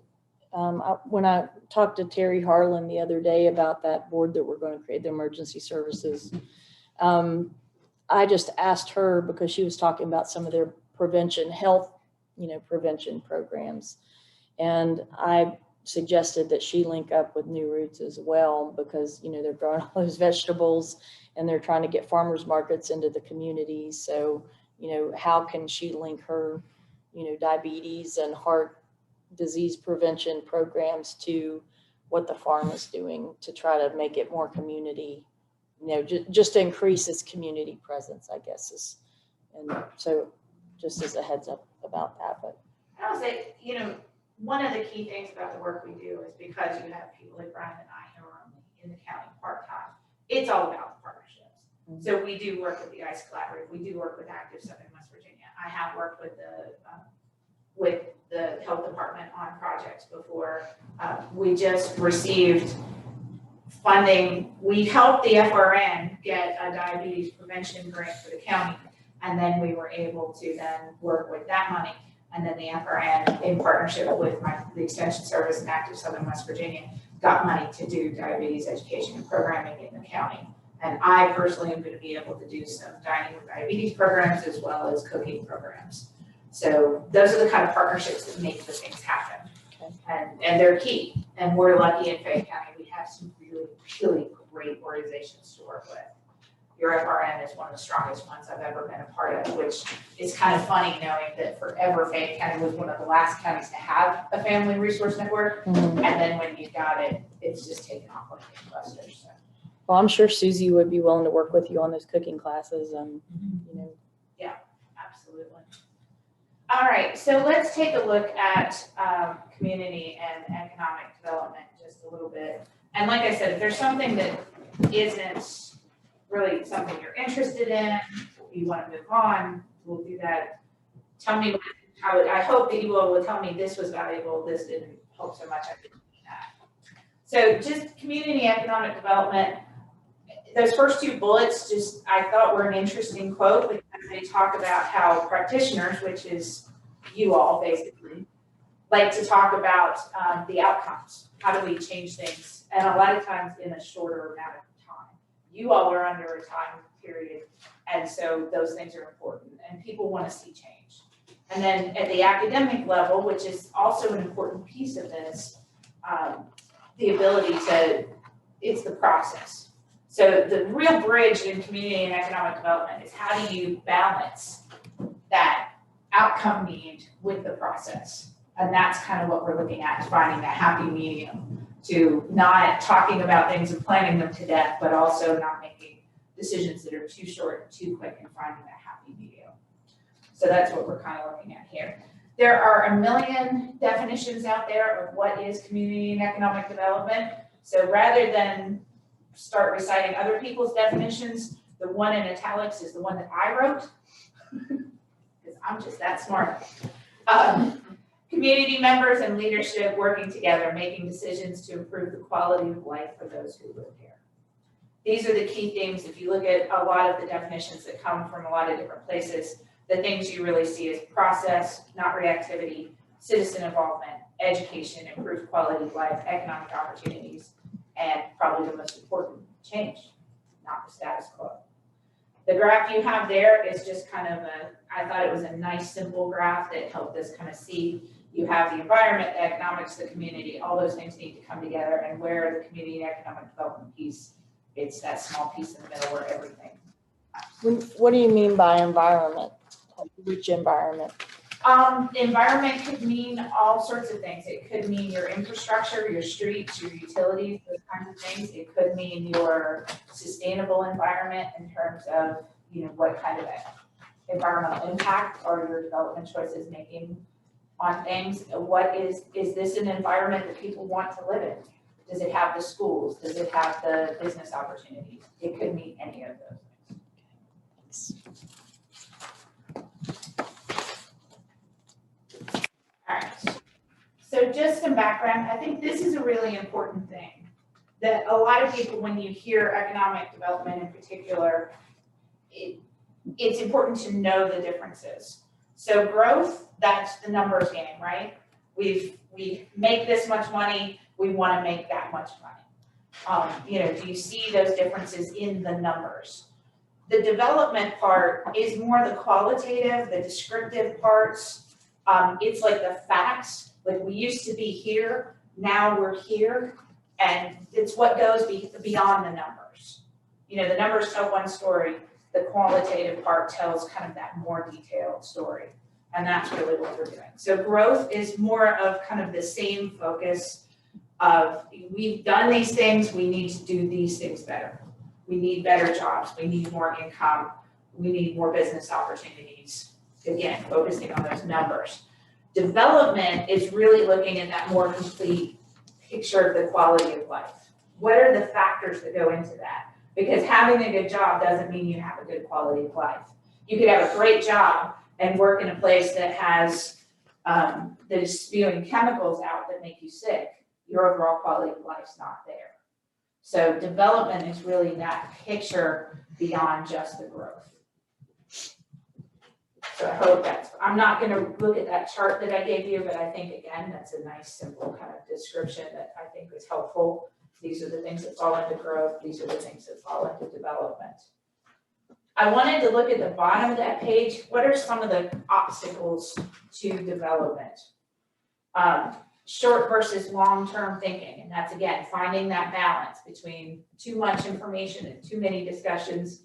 when I talked to Terry Harlan the other day about that board that we're going to create, the emergency services, I just asked her because she was talking about some of their prevention, health, prevention programs. And I suggested that she link up with New Roots as well, because, they're growing all those vegetables and they're trying to get farmers markets into the community. So, how can she link her, diabetes and heart disease prevention programs to what the farm is doing to try to make it more community, just to increase its community presence, I guess and so just as a heads up about that. But I would say, one of the key things about the work we do is because you have people like Brian and I who are only in the county part-time, it's all about the partnerships. So we do work with the ICE Collaborative, we do work with Active Southern West Virginia. I have worked with the health department on projects before. We just received funding. We helped the FRN get a diabetes prevention grant for the county, and then we were able to then work with that money. And then the FRN, in partnership with the Extension Service in Active Southern West Virginia, got money to do diabetes education and programming in the county. And I personally am going to be able to do some dining with diabetes programs as well as cooking programs. So those are the kind of partnerships that make the things happen. Okay. And they're key. And we're lucky in Fayette County, we have some really, really great organizations to work with. Your FRN is one of the strongest ones I've ever been a part of, which is kind of funny knowing that forever Fayette County was one of the last counties to have a family resource network. And then when you got it, it's just taken off like gangbusters. So. Well, I'm sure Susie would be willing to work with you on those cooking classes and, Yeah, absolutely. All right, so let's take a look at community and economic development just a little bit. And like I said, if there's something that isn't really something you're interested in, you want to move on, we'll do that. Tell me, I hope that you all will tell me this was valuable, this didn't help so much, I didn't do that. So just community economic development, those first two bullets I thought were an interesting quote because they talk about how practitioners, which is you all basically, like to talk about the outcomes. How do we change things? And a lot of times in a shorter amount of time. You all are under a time period, and so those things are important, and people want to see change. And then at the academic level, which is also an important piece of this, the ability to, it's the process. So the real bridge in community and economic development is how do you balance that outcome need with the process? And that's kind of what we're looking at, is finding that happy medium to not talking about things and planning them to death, but also not making decisions that are too short and too quick, and finding that happy medium. So that's what we're kind of looking at here. There are a million definitions out there of what is community and economic development. So rather than start reciting other people's definitions, the one in italics is the one that I wrote, because I'm just that smart. Community members and leadership working together, making decisions to improve the quality of life for those who live here. These are the key themes. If you look at a lot of the definitions that come from a lot of different places, the things you really see is process, not reactivity, citizen involvement, education, improved quality of life, economic opportunities, and probably the most important, change, not the status quo. The graph you have there is just kind of I thought it was a nice simple graph that helped us kind of see. You have the environment, the economics, the community, all those things need to come together, and where the community and economic development piece, it's that small piece in the middle where everything. What do you mean by environment? Which environment? Environment could mean all sorts of things. It could mean your infrastructure, your streets, your utilities, those kinds of things. It could mean your sustainable environment in terms of, you know, what kind of environmental impact are your development choices making on things. What is this an environment that people want to live in? Does it have the schools? Does it have the business opportunities? It could mean any of those things. All right, so just some background. I think this is a really important thing that a lot of people, when you hear economic development in particular, it's important to know the differences. So growth, that's the numbers game, right? We make this much money, we want to make that much money. You know, do you see those differences in the numbers? The development part is more the qualitative, the descriptive parts. It's like the facts, like we used to be here, now we're here, and it's what goes beyond the numbers. You know, the numbers tell one story, the qualitative part tells kind of that more detailed story, and that's really what we're doing. So growth is more of kind of the same focus of, we've done these things, we need to do these things better. We need better jobs, we need more income, we need more business opportunities. Again, focusing on those numbers. Development is really looking at that more complete picture of the quality of life. What are the factors that go into that? Because having a good job doesn't mean you have a good quality of life. You could have a great job and work in a place that has, that is spewing chemicals out that make you sick. Your overall quality of life's not there. So development is really that picture beyond just the growth. So I hope that's, I'm not going to look at that chart that I gave you, but I think, again, that's a nice, simple kind of description that I think is helpful. These are the things that fall into growth. These are the things that fall into development. I wanted to look at the bottom of that page. What are some of the obstacles to development? Short versus long-term thinking. And that's, again, finding that balance between too much information and too many discussions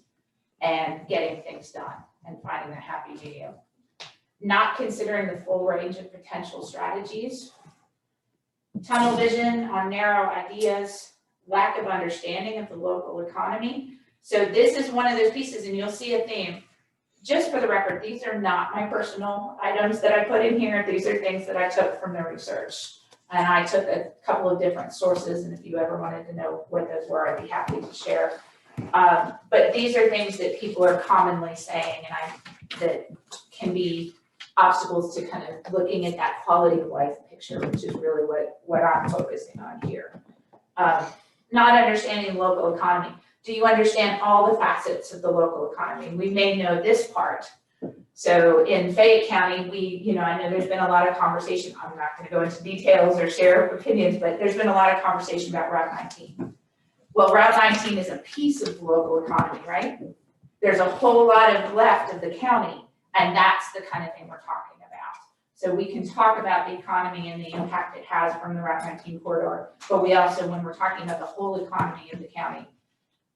and getting things done, and finding that happy medium. Not considering the full range of potential strategies. Tunnel vision on narrow ideas, lack of understanding of the local economy. So this is one of those pieces, and you'll see a theme. Just for the record, these are not my personal items that I put in here. These are things that I took from the research. And I took a couple of different sources, and if you ever wanted to know what those were, I'd be happy to share. But these are things that people are commonly saying, and that can be obstacles to kind of looking at that quality of life picture, which is really what I'm focusing on here. Not understanding the local economy. Do you understand all the facets of the local economy? We may know this part, So in Fayette County, I know there's been a lot of conversation, I'm not gonna go into details or share opinions, but there's been a lot of conversation about Route 19. Well, Route 19 is a piece of the local economy, right? There's a whole lot of left of the county, and that's the kind of thing we're talking about. So we can talk about the economy and the impact it has from the Route 19 corridor, but we also, when we're talking about the whole economy of the county,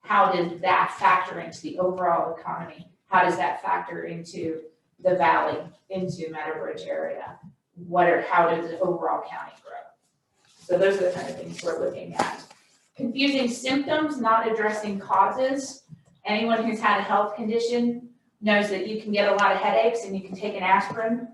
how does that factor into the overall economy? How does that factor into the valley, into Meadowbridge area? How does the overall county grow? So those are the kind of things we're looking at. Confusing symptoms, not addressing causes. Anyone who's had a health condition knows that you can get a lot of headaches and you can take an aspirin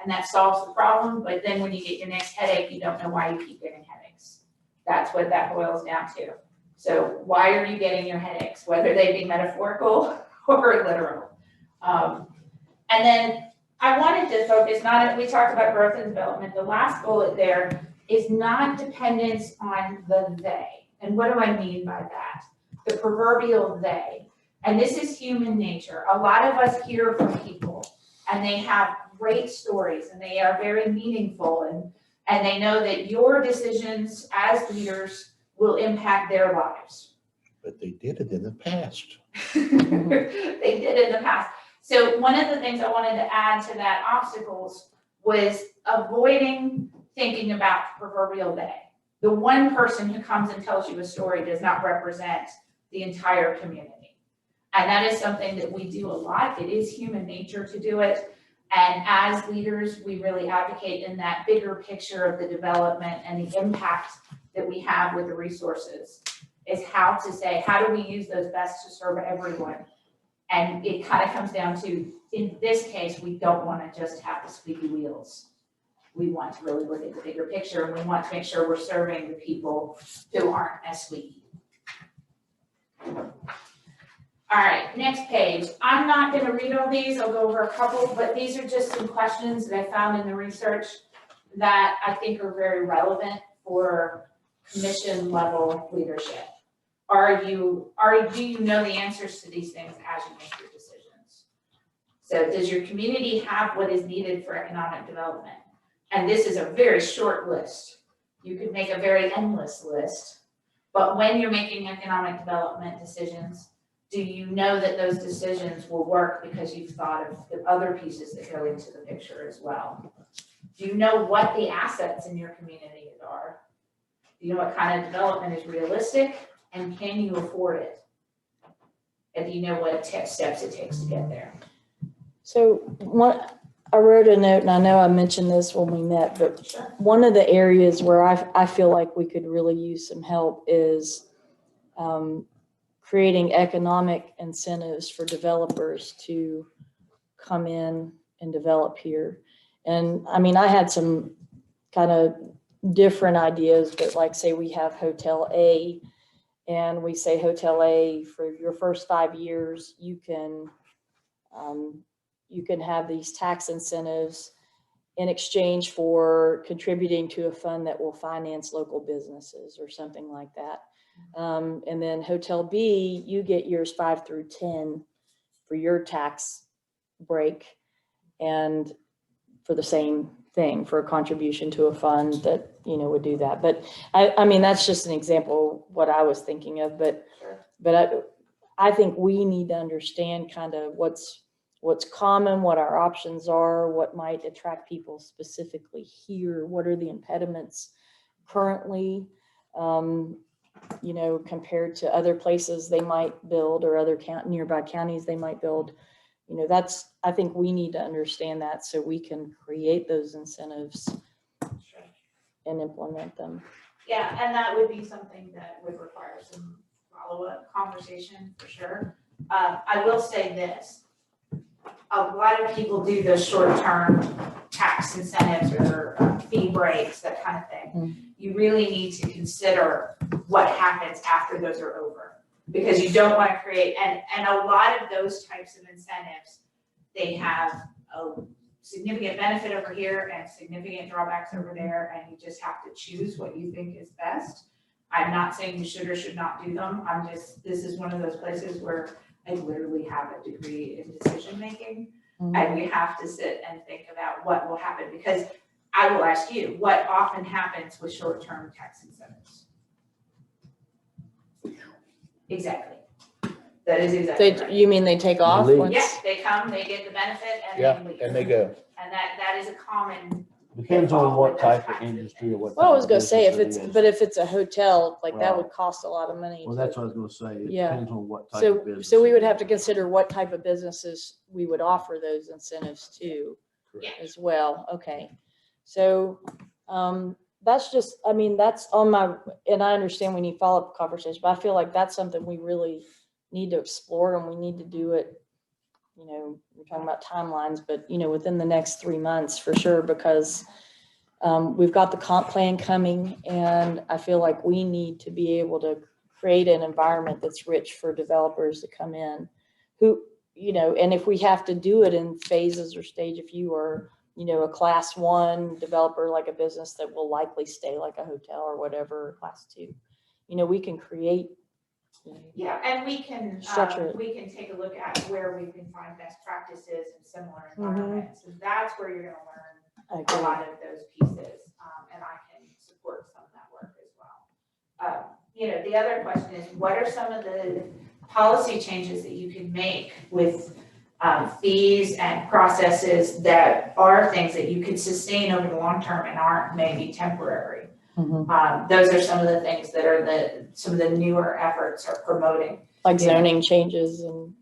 and that solves the problem, but then when you get your next headache, you don't know why you keep getting headaches. That's what that boils down to. So why are you getting your headaches, whether they be metaphorical or literal? And then I wanted to focus, we talked about growth and development. The last bullet there is not dependence on the they. And what do I mean by that? The proverbial they. And this is human nature. A lot of us hear from people and they have great stories and they are very meaningful and they know that your decisions as leaders will impact their lives. But they did it in the past. They did in the past. So one of the things I wanted to add to that obstacles was avoiding thinking about the proverbial they. The one person who comes and tells you a story does not represent the entire community. And that is something that we do a lot. It is human nature to do it. And as leaders, we really advocate in that bigger picture of the development and the impact that we have with the resources is how to say, how do we use those best to serve everyone? And it kind of comes down to, in this case, we don't want to just have the squeaky wheels. We want to really look at the bigger picture and we want to make sure we're serving the people who aren't as squeaky. All right, next page. I'm not going to read all these. I'll go over a couple, but these are just some questions that I found in the research that I think are very relevant for commission level leadership. Do you know the answers to these things as you make your decisions? So does your community have what is needed for economic development? And this is a very short list. You could make a very endless list, but when you're making economic development decisions, do you know that those decisions will work because you've thought of the other pieces that go into the picture as well? Do you know what the assets in your community are? Do you know what kind of development is realistic and can you afford it? And do you know what steps it takes to get there? So I wrote a note, and I know I mentioned this when we met, but Sure. One of the areas where I feel like we could really use some help is creating economic incentives for developers to come in and develop here. And I mean, I had some kind of different ideas, but like say we have Hotel A, and we say Hotel A, for your first 5 years, you can have these tax incentives in exchange for contributing to a fund that will finance local businesses or something like that. And then Hotel B, you get years 5 through 10 for your tax break and for the same thing, for a contribution to a fund that, you know, would do that. But I mean, that's just an example of what I was thinking of, but I think we need to understand kind of what's common, what our options are, what might attract people specifically here, what are the impediments currently, you know, compared to other places they might build or other nearby counties they might build. You know, I think we need to understand that so we can create those incentives and implement them. Yeah, and that would be something that would require some follow-up conversation for sure. I will say this. A lot of people do those short-term tax incentives or fee breaks, that kind of thing. You really need to consider what happens after those are over, because you don't want to create, and a lot of those types of incentives, they have a significant benefit over here and significant drawbacks over there, and you just have to choose what you think is best. I'm not saying you should or should not do them. This is one of those places where I literally have a degree in decision making. And you have to sit and think about what will happen, because I will ask you, what often happens with short-term tax incentives? Exactly. That is exactly right. You mean they take off leave. once? Yeah, they come, they get the benefit, and Yeah, they leave. and they go. And that is a common. Depends on what With those type of taxes. industry or what. Well, I type was of gonna say, if business it's, it is. but if it's a hotel, like that Right. would cost a lot of money. Well, that's what I was gonna say. It Yeah. depends on what type of So, business. so we it would have to is. consider what type of businesses we would offer those incentives to Yeah. as well. Okay. So, that's just, I mean, that's on my, and I understand we need follow-up conversation, but I feel like that's something we really need to explore, and we need to do it. You know, we're talking about timelines, but you know, within the next 3 months for sure, because we've got the comp plan coming, and I feel like we need to be able to create an environment that's rich for developers to come in who, you know, and if we have to do it in phases or stage, if you are, you know, a class 1 developer, like a business that will likely stay like a hotel or whatever, class 2, you know, we can create. Yeah, and we can take a look at where we can find best practices in similar environments. And that's where you're gonna learn a lot of those pieces. And I can support some of that work as well. You know, the other question is, what are some of the policy changes that you can make with fees and processes that are things that you could sustain over the long term and aren't maybe temporary? Those are some of the things that are some of the newer efforts are promoting. Like zoning changes and.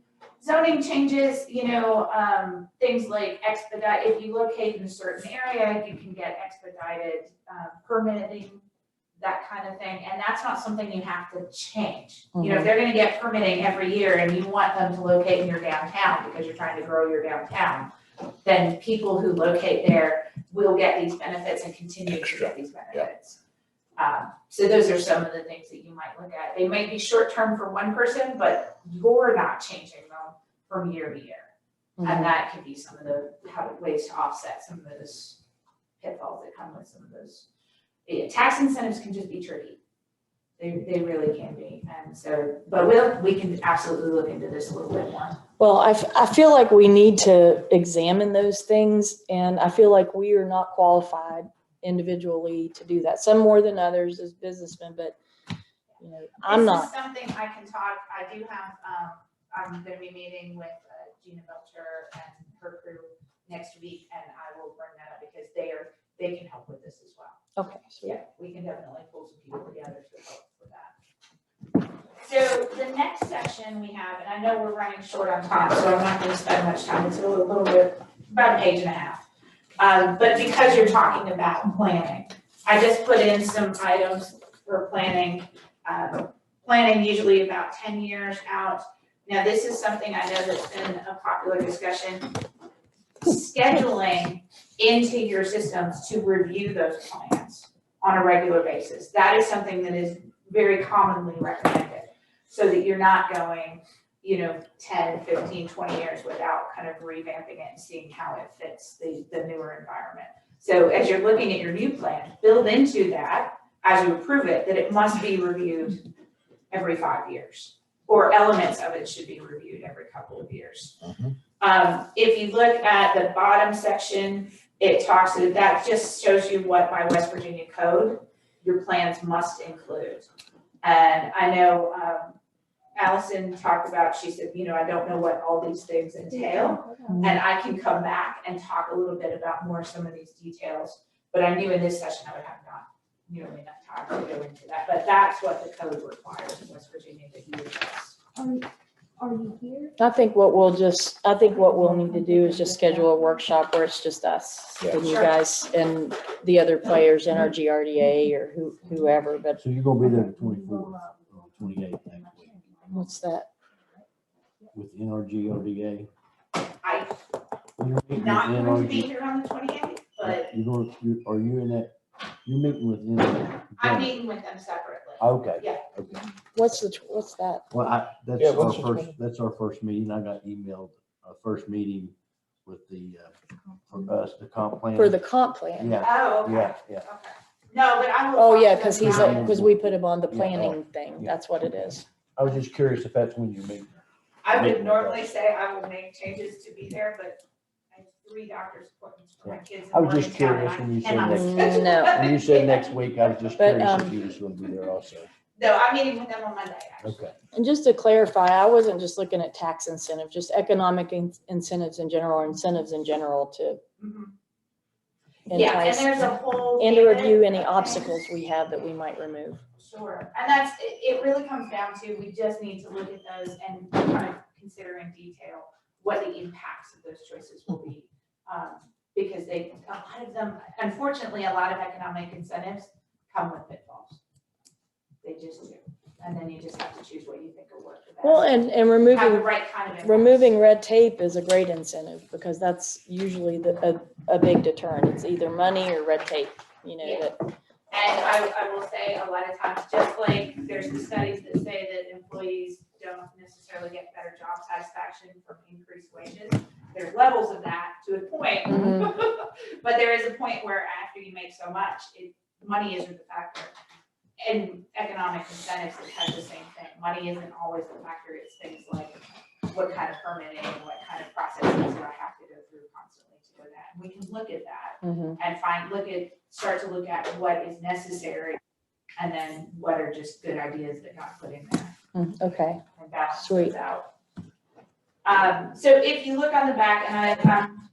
Zoning changes, you know, things like if you locate in a certain area, you can get expedited permitting, that kind of thing. And that's not something you have to change. You know, if they're gonna get permitting every year and you want them to locate in your downtown because you're trying to grow your downtown, then people who locate there will get these benefits and continue to get these benefits. So those are some of the things that you might look at. They might be short-term for one person, but you're not changing them from year to year. And that could be some of the ways to offset some of those pitfalls that come with some of those. Tax incentives can just be tricky. They really can be. And so, but we can absolutely look into this a little bit more. Well, I feel like we need to examine those things, and I feel like we are not qualified individually to do that. Some more than others as businessmen, but you know, I'm not. This is something I can talk. I do have. I'm going to be meeting with Gina Belcher and her crew next week, and I will bring that up because they can help with this as well. Okay. So yeah, we can definitely pull some people together to help with that. So the next section we have, and I know we're running short on time, so I'm not going to spend much time. It's a little bit, about a page and a half. But because you're talking about planning, I just put in some items for planning. Planning usually about 10 years out. Now, this is something I know that's been a popular discussion. Scheduling into your systems to review those plans on a regular basis. That is something that is very commonly recommended, so that you're not going, you know, 10, 15, 20 years without kind of revamping it and seeing how it fits the newer environment. So as you're looking at your new plan, build into that, as you approve it, that it must be reviewed every 5 years, or elements of it should be reviewed every couple of years. If you look at the bottom section, it talks, that just shows you what by West Virginia code your plans must include. And I know Allison talked about, she said, you know, I don't know what all these things entail. And I can come back and talk a little bit about more some of these details. But I knew in this session I would have not nearly enough time to go into that. But that's what the code requires in West Virginia that you address. Are you here? I think what we'll need to do is just schedule a workshop where it's just us and you guys and the other players, NRGRDA or whoever, but. So you're gonna be there the 24th or 28th next week What's that? with NRGRDA? I'm not going to be here on the 28th, but Are you in that, you're meeting with them? I'm meeting with them separately. Okay. Yeah. Okay. What's that? Well, that's our first meeting. I got emailed a first meeting with for us, the comp plan. For the comp plan? Yeah. Oh, okay. Yeah. Okay. No, but I will. Oh, yeah, talk to them because about it. because we put him on the planning thing. That's what it is. I was just curious if that's when you meet. I would normally say I will make changes to be there, but 3 doctor's appointments for my kids. in I was just Morgantown, curious when you said and I'm next, scheduled. No. when you said next week, I was just But, curious if you was gonna be there also. No, I'm meeting with them on Monday, actually. Okay. And just to clarify, I wasn't just looking at tax incentive, just economic incentives in general, incentives in general to Mhm. Yeah, and entice there's a whole. and to gamut review any of obstacles things. we have that we might remove. Sure, and it really comes down to, we just need to look at those and kind of consider in detail what the impacts of those choices will be. Because a lot of them, unfortunately, a lot of economic incentives come with pitfalls. They just do, and then you just have to choose what you think will work the best. Well, and Have the removing, right kind of impacts. removing red tape is a great incentive because that's usually a big deterrent. It's either money or red tape, you know, Yeah. that. And I will say, a lot of times, just like there's the studies that say that employees don't necessarily get better job satisfaction from increased wages. There's levels of that to a point, but there is a point where after you make so much, money isn't the factor. And economic incentives have the same thing. Money isn't always the factor. It's things like what kind of permitting and what kind of processes do I have to go through constantly to do that. And we can look at that and start to look at what is necessary and then what are just good ideas that got put in there. Okay. And balance Sweet. those out. So if you look on the back, and I'm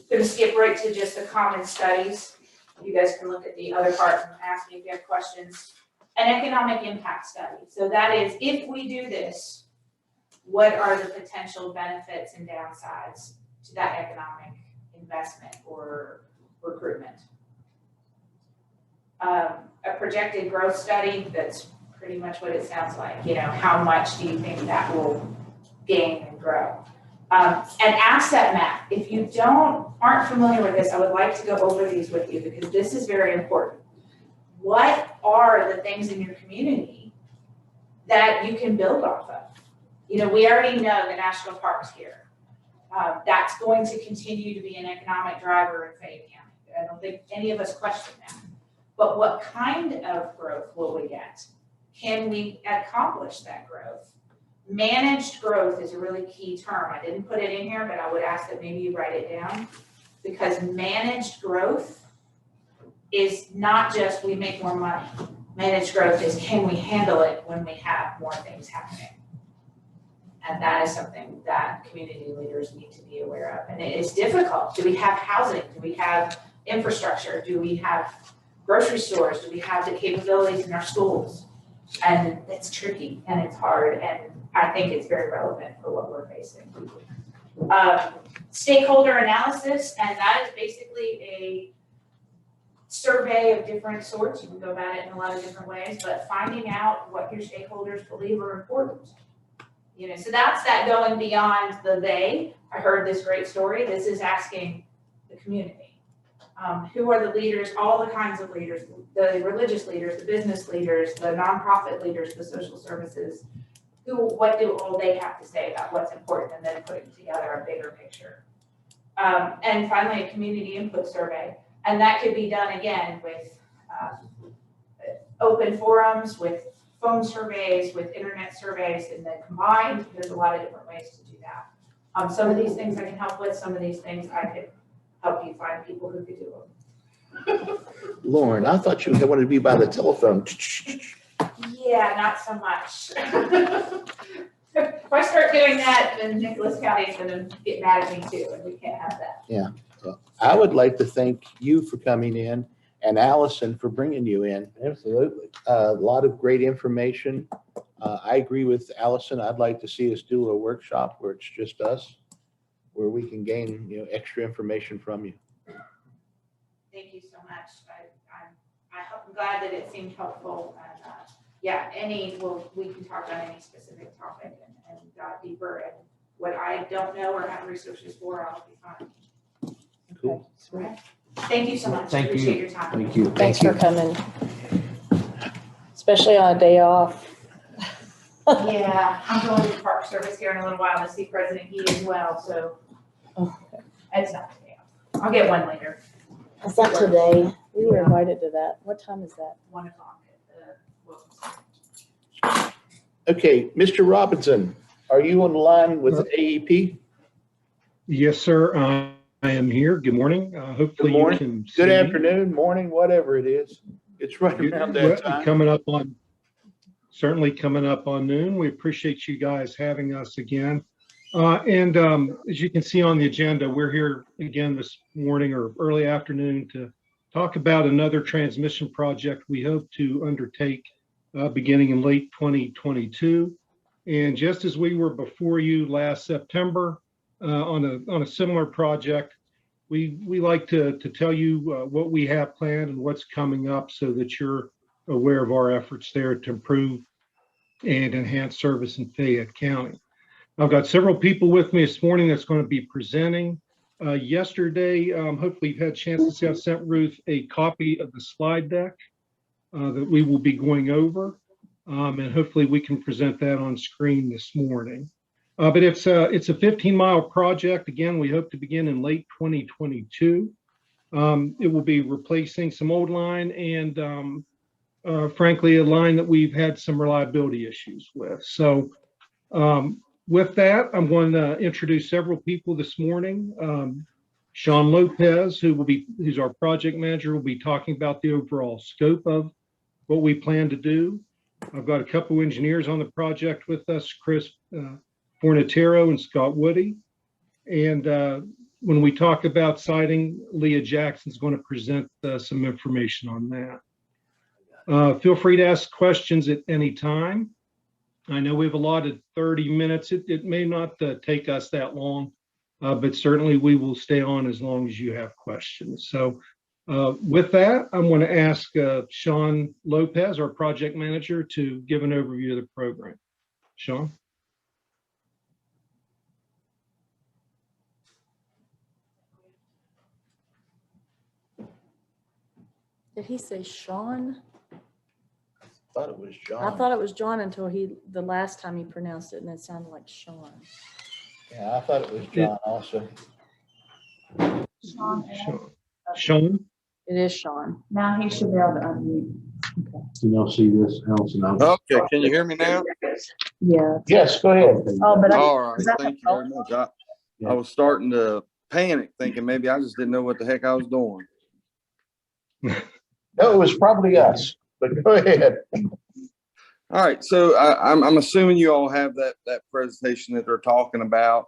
going to skip right to just the common studies. You guys can look at the other part and ask me if you have questions. An economic impact study. So that is, if we do this, what are the potential benefits and downsides to that economic investment or recruitment? A projected growth study, that's pretty much what it sounds like. You know, how much do you think that will gain and grow? An asset map. If you aren't familiar with this, I would like to go over these with you because this is very important. What are the things in your community that you can build off of? You know, we already know the national parks here. That's going to continue to be an economic driver in Fayette County. I don't think any of us question that. But what kind of growth will we get? Can we accomplish that growth? Managed growth is a really key term. I didn't put it in here, but I would ask that maybe you write it down. Because managed growth is not just we make more money. Managed growth is, can we handle it when we have more things happening? And that is something that community leaders need to be aware of. And it is difficult. Do we have housing? Do we have infrastructure? Do we have grocery stores? Do we have the capabilities in our schools? And it's tricky and it's hard. And I think it's very relevant for what we're facing. Stakeholder analysis, and that is basically a survey of different sorts. You can go about it in a lot of different ways, but finding out what your stakeholders believe are important. You know, so that's that going beyond the they. I heard this great story. This is asking the community. Who are the leaders, all the kinds of leaders, the religious leaders, the business leaders, the nonprofit leaders, the social services, what do all they have to say about what's important, and then putting together a bigger picture. And finally, a community input survey. And that could be done again with open forums, with phone surveys, with internet surveys, and then combined. There's a lot of different ways to do that. Some of these things I can help with, some of these things I could help you find people who could do them. Lauren, I thought you wanted to be by the telephone. Yeah, not so much. If I start doing that, then Nicholas County is gonna get mad at me too, and we can't have that. Yeah, well, I would like to thank you for coming in and Allison for bringing you in. Absolutely. A lot of great information. I agree with Allison. I'd like to see us do a workshop where it's just us, where we can gain, extra information from you. Thank you so much. I'm glad that it seemed helpful, and yeah, we can talk on any specific topic and dive deeper, and what I don't know or have resources for, I'll be fine. Cool. Right. Thank you so much. Thank you. Appreciate your time. Thank you. Thanks for coming. Especially on a day off. Yeah, I'm going to the Park Service here in a little while to see President He as well, so it's not today. I'll get one later. Is that today? We were invited to that. What time is that? 1 o'clock at the Wilson Center. Okay, Mr. Robinson, are you on the line with AEP? Yes, sir. I am here. Good morning. Hopefully Good you morning, can see good me. afternoon, morning, whatever it is. It's right around that time. Coming up on, certainly coming up on noon. We appreciate you guys having us again. As you can see on the agenda, we're here again this morning or early afternoon to talk about another transmission project we hope to undertake beginning in late 2022. And just as we were before you last September on a similar project, we like to tell you what we have planned and what's coming up so that you're aware of our efforts there to improve and enhance service in Fayette County. I've got several people with me this morning that's going to be presenting. Yesterday, hopefully you've had a chance to see, I sent Ruth a copy of the slide deck that we will be going over. And hopefully we can present that on screen this morning. But it's a 15-mile project. Again, we hope to begin in late 2022. It will be replacing some old line and frankly, a line that we've had some reliability issues with. So with that, I'm going to introduce several people this morning. Sean Lopez, who's our project manager, will be talking about the overall scope of what we plan to do. I've got a couple engineers on the project with us, Chris Fornatero and Scott Woody. And when we talk about siting, Leah Jackson's going to present some information on that. Feel free to ask questions at any time. I know we've allotted 30 minutes. It may not take us that long, but certainly we will stay on as long as you have questions. So with that, I'm going to ask Sean Lopez, our project manager, to give an overview of the program. Sean? Did he say Sean? I thought it was John. I thought it was John until the last time he pronounced it, and it sounded like Sean. Yeah, I thought it was John also. Sean? It is Sean. Now he should be able to unmute. Can y'all see this, Allison? Okay, can you hear me now? Yeah. Yes, go ahead. Oh, but All right, thank you very much. I was starting to panic, thinking maybe I just didn't know what the heck I was doing. No, it was probably us, but go ahead. All right, so I'm assuming you all have that presentation that they're talking about,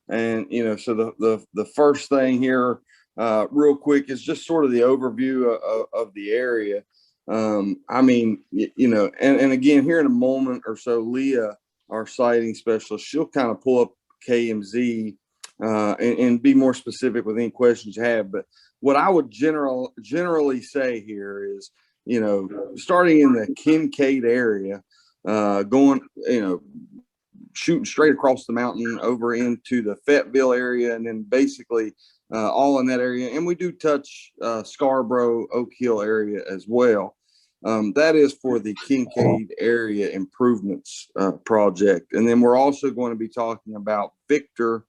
and so the first thing here, real quick, is just sort of the overview of the area. I mean, and again, here in a moment or so, Leah, our siting specialist, she'll kind of pull up KMZ and be more specific with any questions you have. But what I would generally say here is, starting in the Kincaid area, going, shooting straight across the mountain over into the Fayetteville area, and then basically all in that area. And we do touch Scarborough, Oak Hill area as well. That is for the Kincaid area improvements project. And then we're also going to be talking about Victor,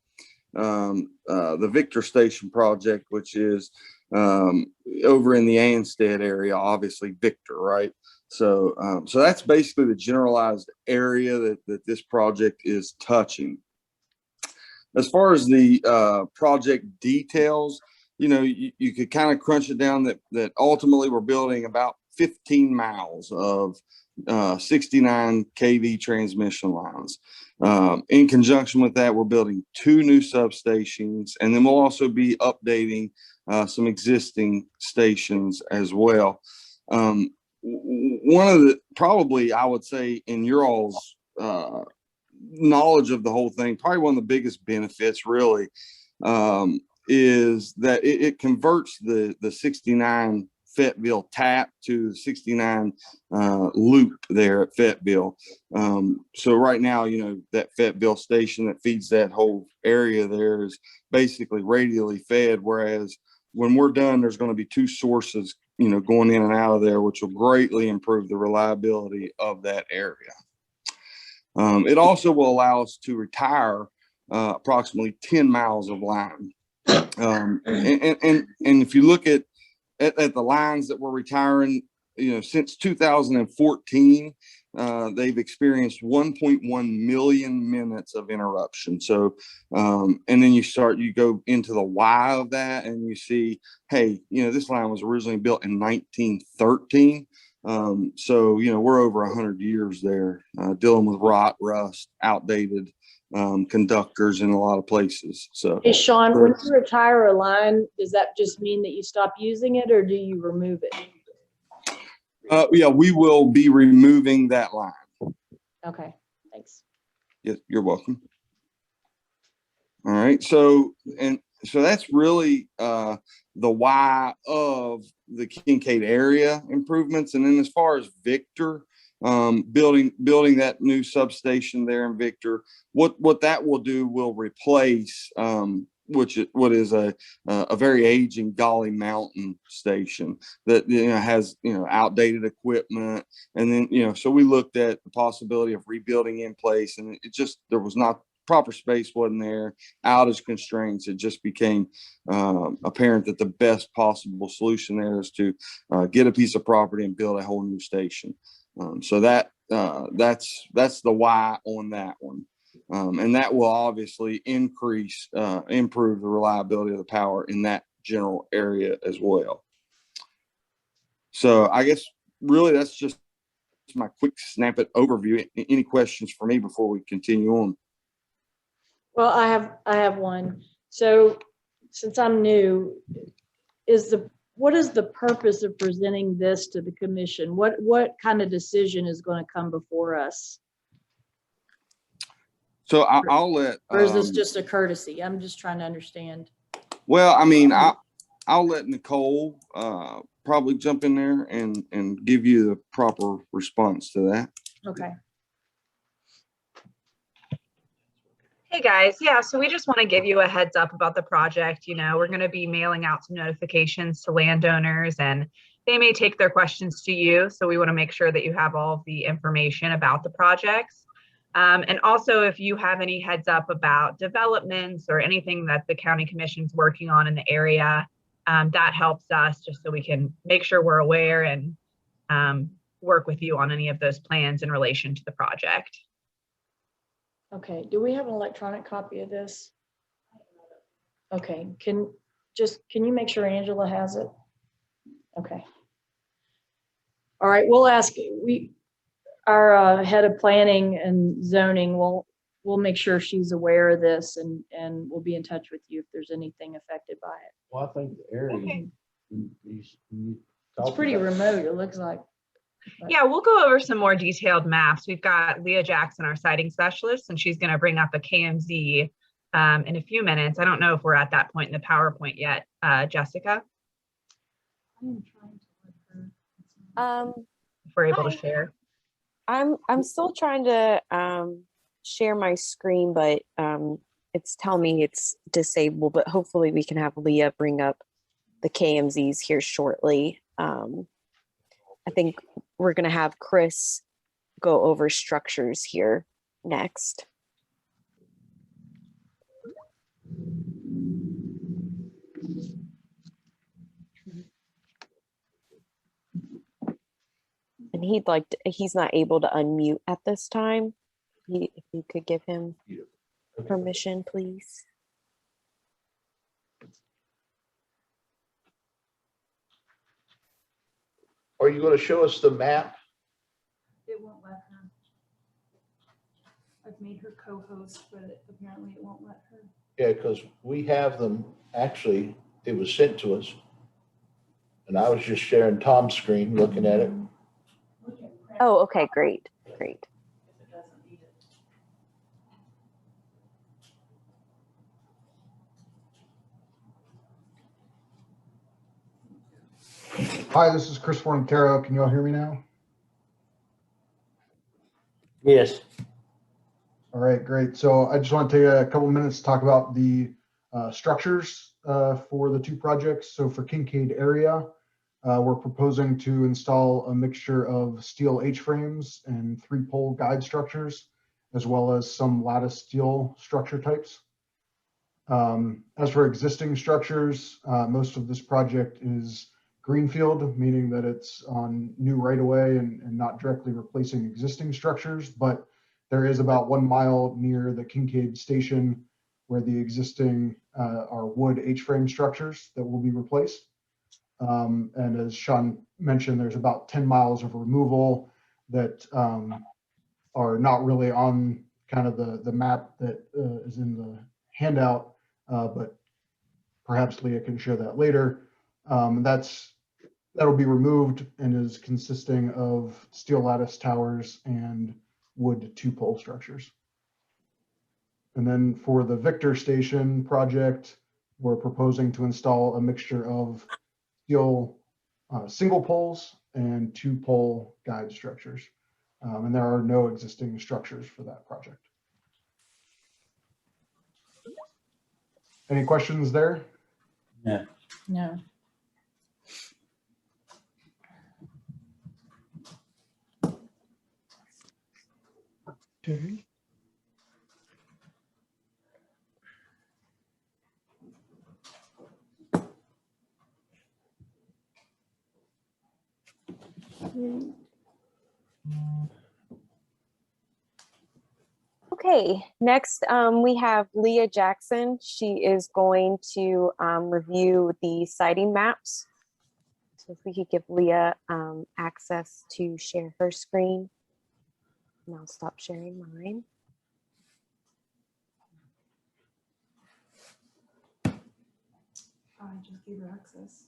the Victor Station project, which is over in the Anstead area, obviously Victor, right? So that's basically the generalized area that this project is touching. As far as the project details, you could kind of crunch it down that ultimately we're building about 15 miles of 69 kV transmission lines. In conjunction with that, we're building 2 new substations, and then we'll also be updating some existing stations as well. One of the, probably I would say in your all's knowledge of the whole thing, probably one of the biggest benefits really is that it converts the 69 Fayetteville tap to the 69 loop there at Fayetteville. So right now, that Fayetteville station that feeds that whole area there is basically radially fed, whereas when we're done, there's going to be 2 sources, going in and out of there, which will greatly improve the reliability of that area. It also will allow us to retire approximately 10 miles of line. And if you look at the lines that we're retiring, since 2014, they've experienced 1.1 million minutes of interruption. So, and then you go into the why of that, and you see, hey, this line was originally built in 1913. So, we're over 100 years there, dealing with rot, rust, outdated conductors in a lot of places. So, Hey, Sean, when you retire a line, does that just mean that you stop using it, or do you remove it? yeah, we will be removing that line. Okay, thanks. Yes, you're welcome. All right. So that's really the why of the Kincaid area improvements. And then as far as Victor, building that new substation there in Victor, what that will do will replace what is a very aging Golly Mountain station that has outdated equipment. And then so we looked at the possibility of rebuilding in place, and there was not proper space, wasn't there, outage constraints. It just became apparent that the best possible solution there is to get a piece of property and build a whole new station. So that's the why on that one. And that will obviously improve the reliability of the power in that general area as well. So I guess really that's just my quick snap it overview. Any questions for me before we continue on? Well, I have one. So since I'm new, what is the purpose of presenting this to the commission? What kind of decision is going to come before us? So I'll let. Or is this just a courtesy? I'm just trying to understand. Well, I mean, I'll let Nicole probably jump in there and give you the proper response to that. Okay. Hey guys, yeah, so we just want to give you a heads up about the project. We're going to be mailing out some notifications to landowners, and they may take their questions to you. So we want to make sure that you have all of the information about the projects. And also, if you have any heads up about developments or anything that the county commission's working on in the area, that helps us just so we can make sure we're aware and work with you on any of those plans in relation to the project. Okay, do we have an electronic copy of this? Okay, can you make sure Angela has it? Okay. All right, we'll ask, our head of planning and zoning, we'll make sure she's aware of this, and we'll be in touch with you if there's anything affected by it. Well, I think the area. Okay. It's pretty remote, it looks like. Yeah, we'll go over some more detailed maps. We've got Leah Jackson, our siting specialist, and she's going to bring up a KMZ in a few minutes. I don't know if we're at that point in the PowerPoint yet. Jessica? I'm trying to let her. If we're able to share. I'm still trying to share my screen, but it's telling me it's disabled, but hopefully we can have Leah bring up the KMZs here shortly. I think we're going to have Chris go over structures here next. And he's not able to unmute at this time. If you could give him permission, please. Are you going to show us the map? It won't let her. I've made her co-host, but apparently it won't let her. Yeah, because we have them, actually, it was sent to us. And I was just sharing Tom's screen, looking at it. Oh, okay, great, great. Hi, this is Chris Forntero. Can you all hear me now? Yes. All right, great. So I just want to take a couple minutes to talk about the structures for the two projects. So for Kincaid area, we're proposing to install a mixture of steel H-frames and 3-pole guide structures, as well as some lattice steel structure types. As for existing structures, most of this project is greenfield, meaning that it's on new right of way and not directly replacing existing structures, but there is about 1 mile near the Kincaid station where the existing are wood H-frame structures that will be replaced. And as Sean mentioned, there's about 10 miles of removal that are not really on kind of the map that is in the handout, but perhaps Leah can share that later. That'll be removed and is consisting of steel lattice towers and wood 2-pole structures. And then for the Victor Station project, we're proposing to install a mixture of steel single poles and 2-pole guide structures. And there are no existing structures for that project. Any questions there? Yeah. No. Okay. Okay, next we have Leah Jackson. She is going to review the siting maps. So if we could give Leah access to share her screen. And I'll stop sharing mine. I just gave her access.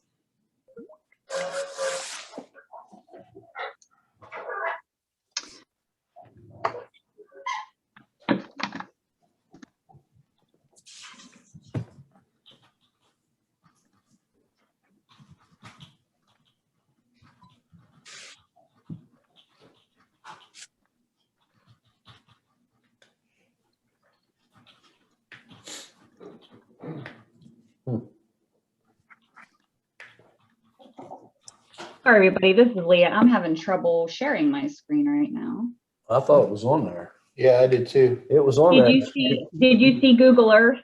Sorry, everybody. This is Leah. I'm having trouble sharing my screen right now. I thought it was on there. Yeah, I did too. It was on Did there. you see Google Earth?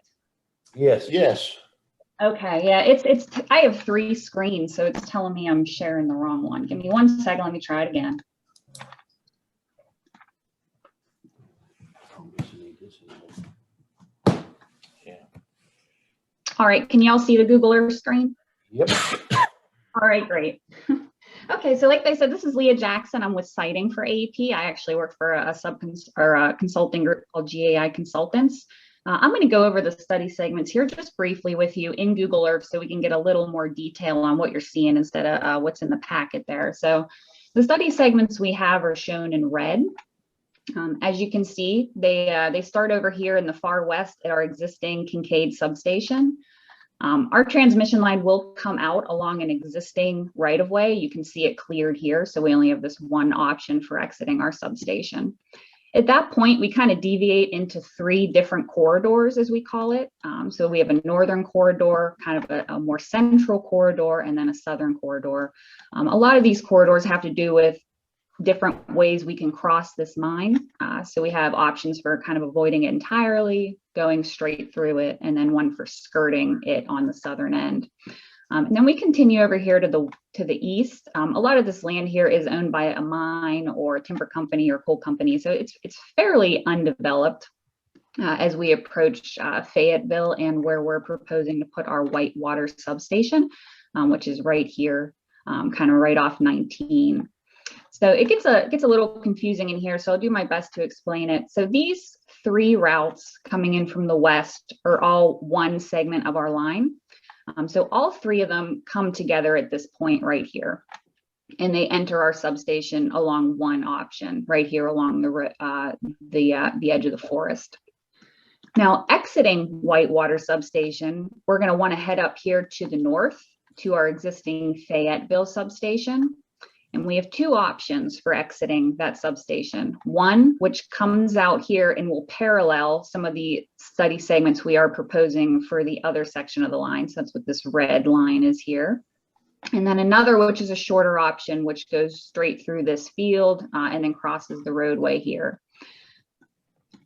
Yes. Yes. Okay, yeah. I have 3 screens, so it's telling me I'm sharing the wrong one. Give me 1 second. Let me try it again. All right. Can y'all see the Google Earth screen? Yep. All right, great. Okay, so like I said, this is Leah Jackson. I'm with Siting for AEP. I actually work for a consulting group called GAI Consultants. I'm going to go over the study segments here just briefly with you in Google Earth so we can get a little more detail on what you're seeing instead of what's in the packet there. So the study segments we have are shown in red. As you can see, they start over here in the far west at our existing Kincaid substation. Our transmission line will come out along an existing right-of-way. You can see it cleared here, so we only have this one option for exiting our substation. At that point, we kind of deviate into 3 different corridors, as we call it. So we have a northern corridor, kind of a more central corridor, and then a southern corridor. A lot of these corridors have to do with different ways we can cross this mine. So we have options for kind of avoiding it entirely, going straight through it, and then one for skirting it on the southern end. And then we continue over here to the east. A lot of this land here is owned by a mine or a timber company or coal company, so it's fairly undeveloped as we approach Fayetteville and where we're proposing to put our Whitewater substation, which is right here, kind of right off 19. So it gets a little confusing in here, so I'll do my best to explain it. So these 3 routes coming in from the west are all one segment of our line. So all 3 of them come together at this point right here, and they enter our substation along one option right here along the edge of the forest. Now, exiting Whitewater substation, we're going to want to head up here to the north to our existing Fayetteville substation. And we have 2 options for exiting that substation. One, which comes out here and will parallel some of the study segments we are proposing for the other section of the line. So that's what this red line is here. And then another, which is a shorter option, which goes straight through this field and then crosses the roadway here.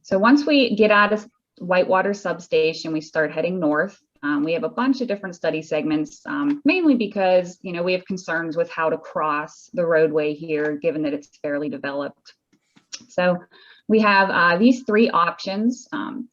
So once we get out of Whitewater substation, we start heading north. We have a bunch of different study segments, mainly because, you know, we have concerns with how to cross the roadway here, given that it's fairly developed. So we have these three options.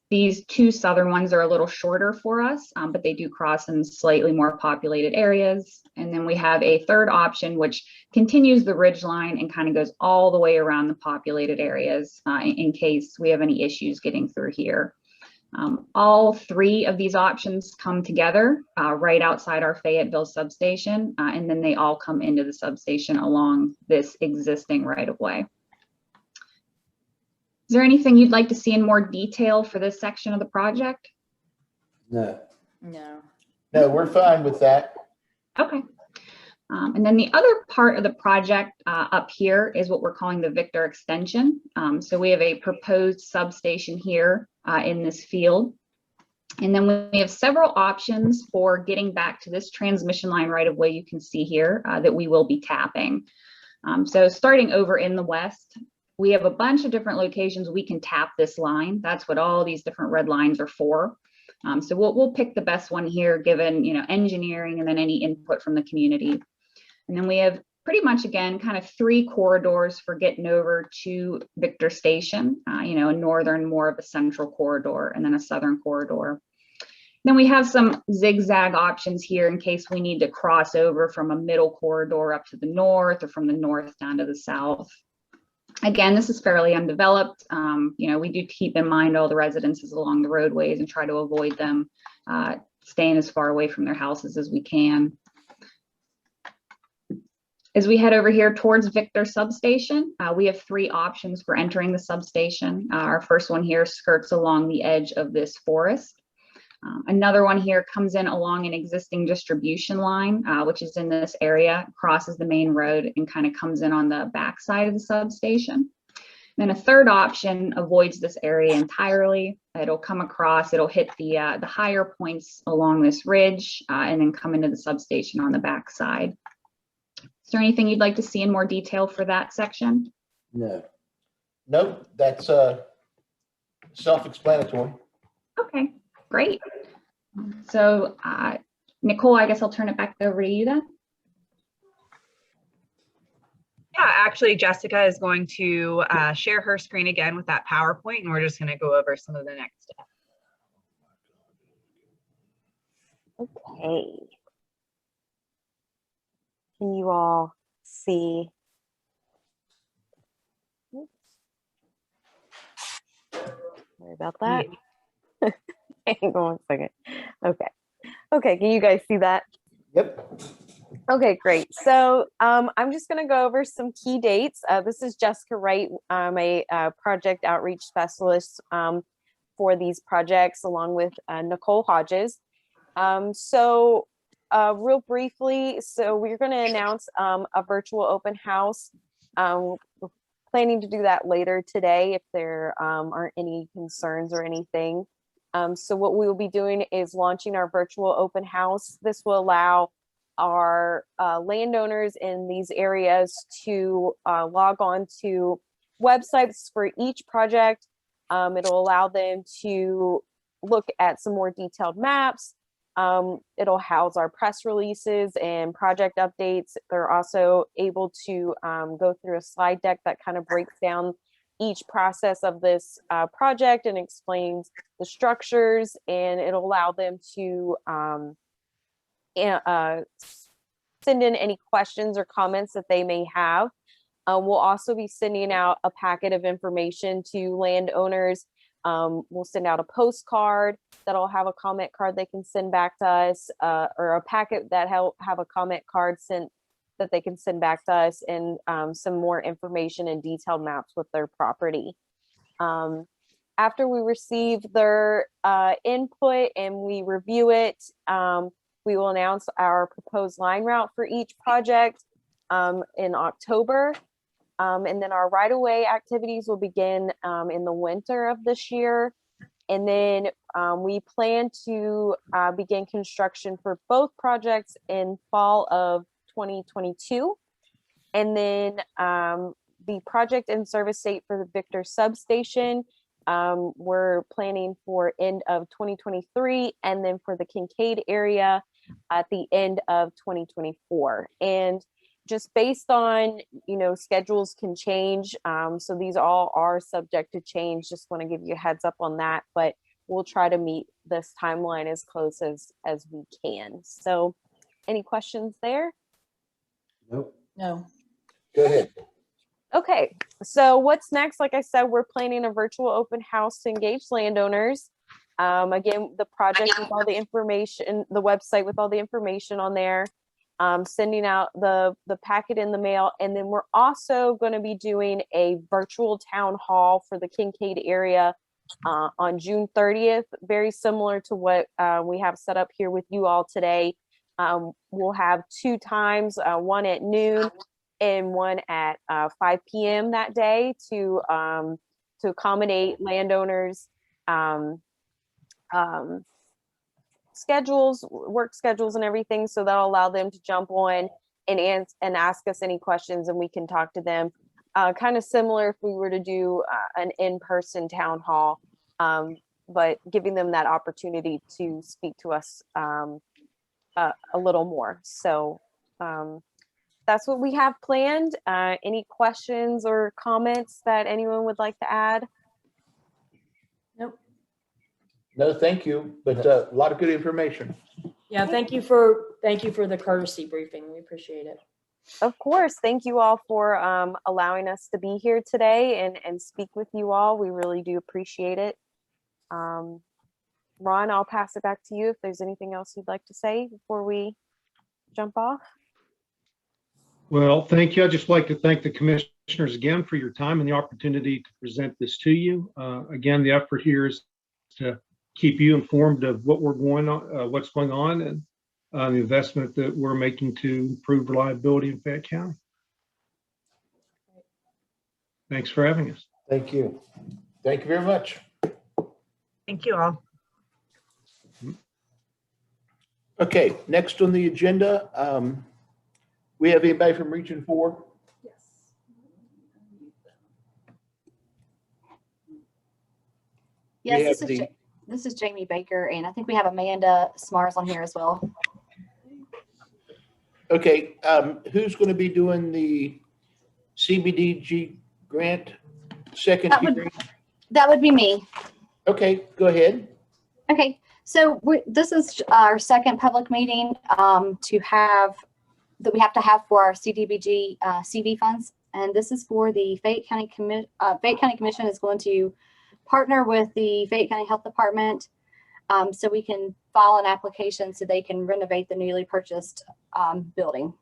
These two southern ones are a little shorter for us, but they do cross in slightly more populated areas. And then we have a third option, which continues the ridge line and kind of goes all the way around the populated areas in case we have any issues getting through here. All three of these options come together right outside our Fayetteville substation, and then they all come into the substation along this existing right-of-way. Is there anything you'd like to see in more detail for this section of the project? No. No. No, we're fine with that. Okay. And then the other part of the project up here is what we're calling the Victor extension. So we have a proposed substation here in this field. And then we have several options for getting back to this transmission line right of way you can see here that we will be tapping. So starting over in the west, we have a bunch of different locations we can tap this line. That's what all these different red lines are for. So we'll pick the best one here, given, you know, engineering and then any input from the community. And then we have pretty much, again, kind of three corridors for getting over to Victor Station, you know, a northern, more of a central corridor, and then a southern corridor. Then we have some zigzag options here in case we need to cross over from a middle corridor up to the north or from the north down to the south. Again, this is fairly undeveloped. You know, we do keep in mind all the residences along the roadways and try to avoid them staying as far away from their houses as we can. As we head over here towards Victor Substation, we have three options for entering the substation. Our first one here skirts along the edge of this forest. Another one here comes in along an existing distribution line, which is in this area, crosses the main road and kind of comes in on the back side of the substation. Then a third option avoids this area entirely. It'll come across, it'll hit the higher points along this ridge and then come into the substation on the back side. Is there anything you'd like to see in more detail for that section? No. Nope, that's self-explanatory. Okay, great. So Nicole, I guess I'll turn it back over to you then. Yeah, actually, Jessica is going to share her screen again with that PowerPoint, and we're just going to go over some of the next steps. Okay. Can you all see? Oops. Sorry about that. Hang on 1 second. Okay. Okay, can you guys see that? Yep. Okay, great. So I'm just going to go over some key dates. This is Jessica Wright. I'm a project outreach specialist for these projects, along with Nicole Hodges. Real briefly, so we're going to announce a virtual open house. We're planning to do that later today if there aren't any concerns or anything. So what we will be doing is launching our virtual open house. This will allow our landowners in these areas to log on to websites for each project. It'll allow them to look at some more detailed maps. It'll house our press releases and project updates. They're also able to go through a slide deck that kind of breaks down each process of this project and explains the structures, and it'll allow them to send in any questions or comments that they may have. We'll also be sending out a packet of information to landowners. We'll send out a postcard that'll have a comment card they can send back to us, or a packet that have a comment card sent that they can send back to us, and some more information and detailed maps with their property. After we receive their input and we review it, we will announce our proposed line route for each project in October. And then our right-of-way activities will begin in the winter of this year. And then we plan to begin construction for both projects in fall of 2022. And then the project in service date for the Victor substation we're planning for end of 2023, and then for the Kincaid area at the end of 2024. And just based on, schedules can change. So these all are subject to change. Just want to give you a heads up on that, but we'll try to meet this timeline as close as we can. So any questions there? Nope. No. Go ahead. Okay, so what's next? Like I said, we're planning a virtual open house to engage landowners. Again, the project with all the information, the website with all the information on there, sending out the packet in the mail. And then we're also going to be doing a virtual town hall for the Kincaid area on June 30th, very similar to what we have set up here with you all today. We'll have 2 times, one at noon and one at 5 p.m. that day to accommodate landowners' schedules, work schedules and everything. So that'll allow them to jump on and ask us any questions, and we can talk to them. Kind of similar if we were to do an in-person town hall, but giving them that opportunity to speak to us a little more. So that's what we have planned. Any questions or comments that anyone would like to add? Nope. No, thank you, but a lot of good information. Yeah, thank you for the courtesy briefing. We appreciate it. Of course. Thank you all for allowing us to be here today and speak with you all. We really do appreciate it. Ron, I'll pass it back to you if there's anything else you'd like to say before we jump off. Well, thank you. I'd just like to thank the commissioners again for your time and the opportunity to present this to you. Again, the effort here is to keep you informed of what we're going on, what's going on, and the investment that we're making to improve reliability in Fayette County. Thanks for having us. Thank you. Thank you very much. Thank you all. Okay, next on the agenda, we have anybody from Region 4? Yes, this is Jamie Baker, and I think we have Amanda Smars on here as well. Okay, who's going to be doing the CDBG grant second hearing? That would be me. Okay, go ahead. Okay, so this is our second public meeting that we have to have for our CDBG CD funds, and this is for the Fayette County Commission is going to partner with the Fayette County Health Department so we can file an application so they can renovate the newly purchased building.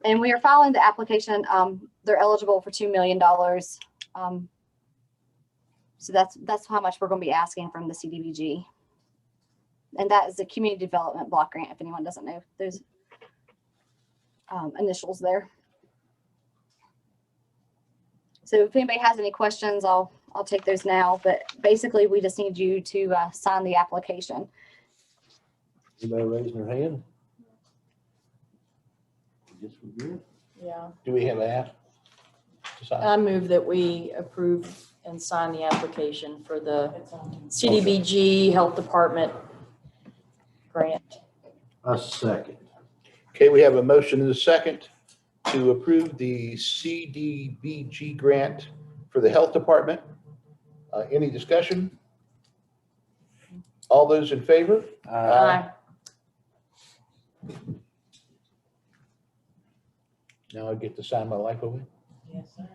And we are filing the application. They're eligible for $2 million. So that's how much we're going to be asking from the CDBG. And that is the community development block grant. If anyone doesn't know, there's initials there. So if anybody has any questions, I'll take those now. But basically, we just need you to sign the application. Anybody raising their hand? I guess we're good. Yeah. Do we have an app to sign? I move that we approve and sign the application for the CDBG Health Department grant. A second. Okay, we have a motion and a second to approve the CDBG grant for the health department. Any discussion? All those in favor? Aye. Now I get to sign my life away. Yes, sir.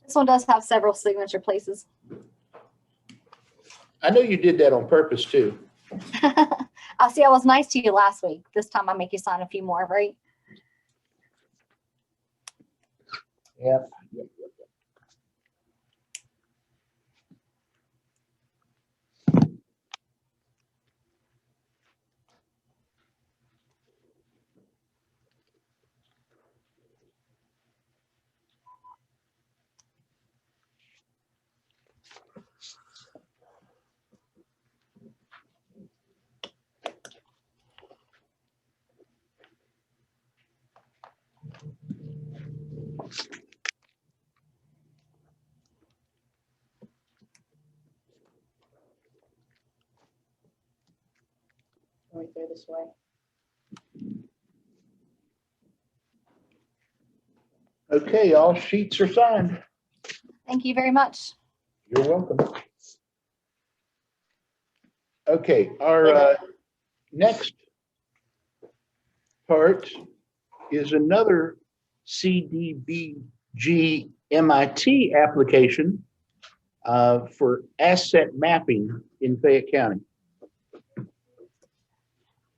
This one does have several signature places. I know you did that on purpose too. I see. I was nice to you last week. This time I make you sign a few more, right? Yep. we go this way? Okay, all sheets are signed. Thank you very much. You're welcome. Okay, our next part is another CDBG-MIT application for asset mapping in Fayette County.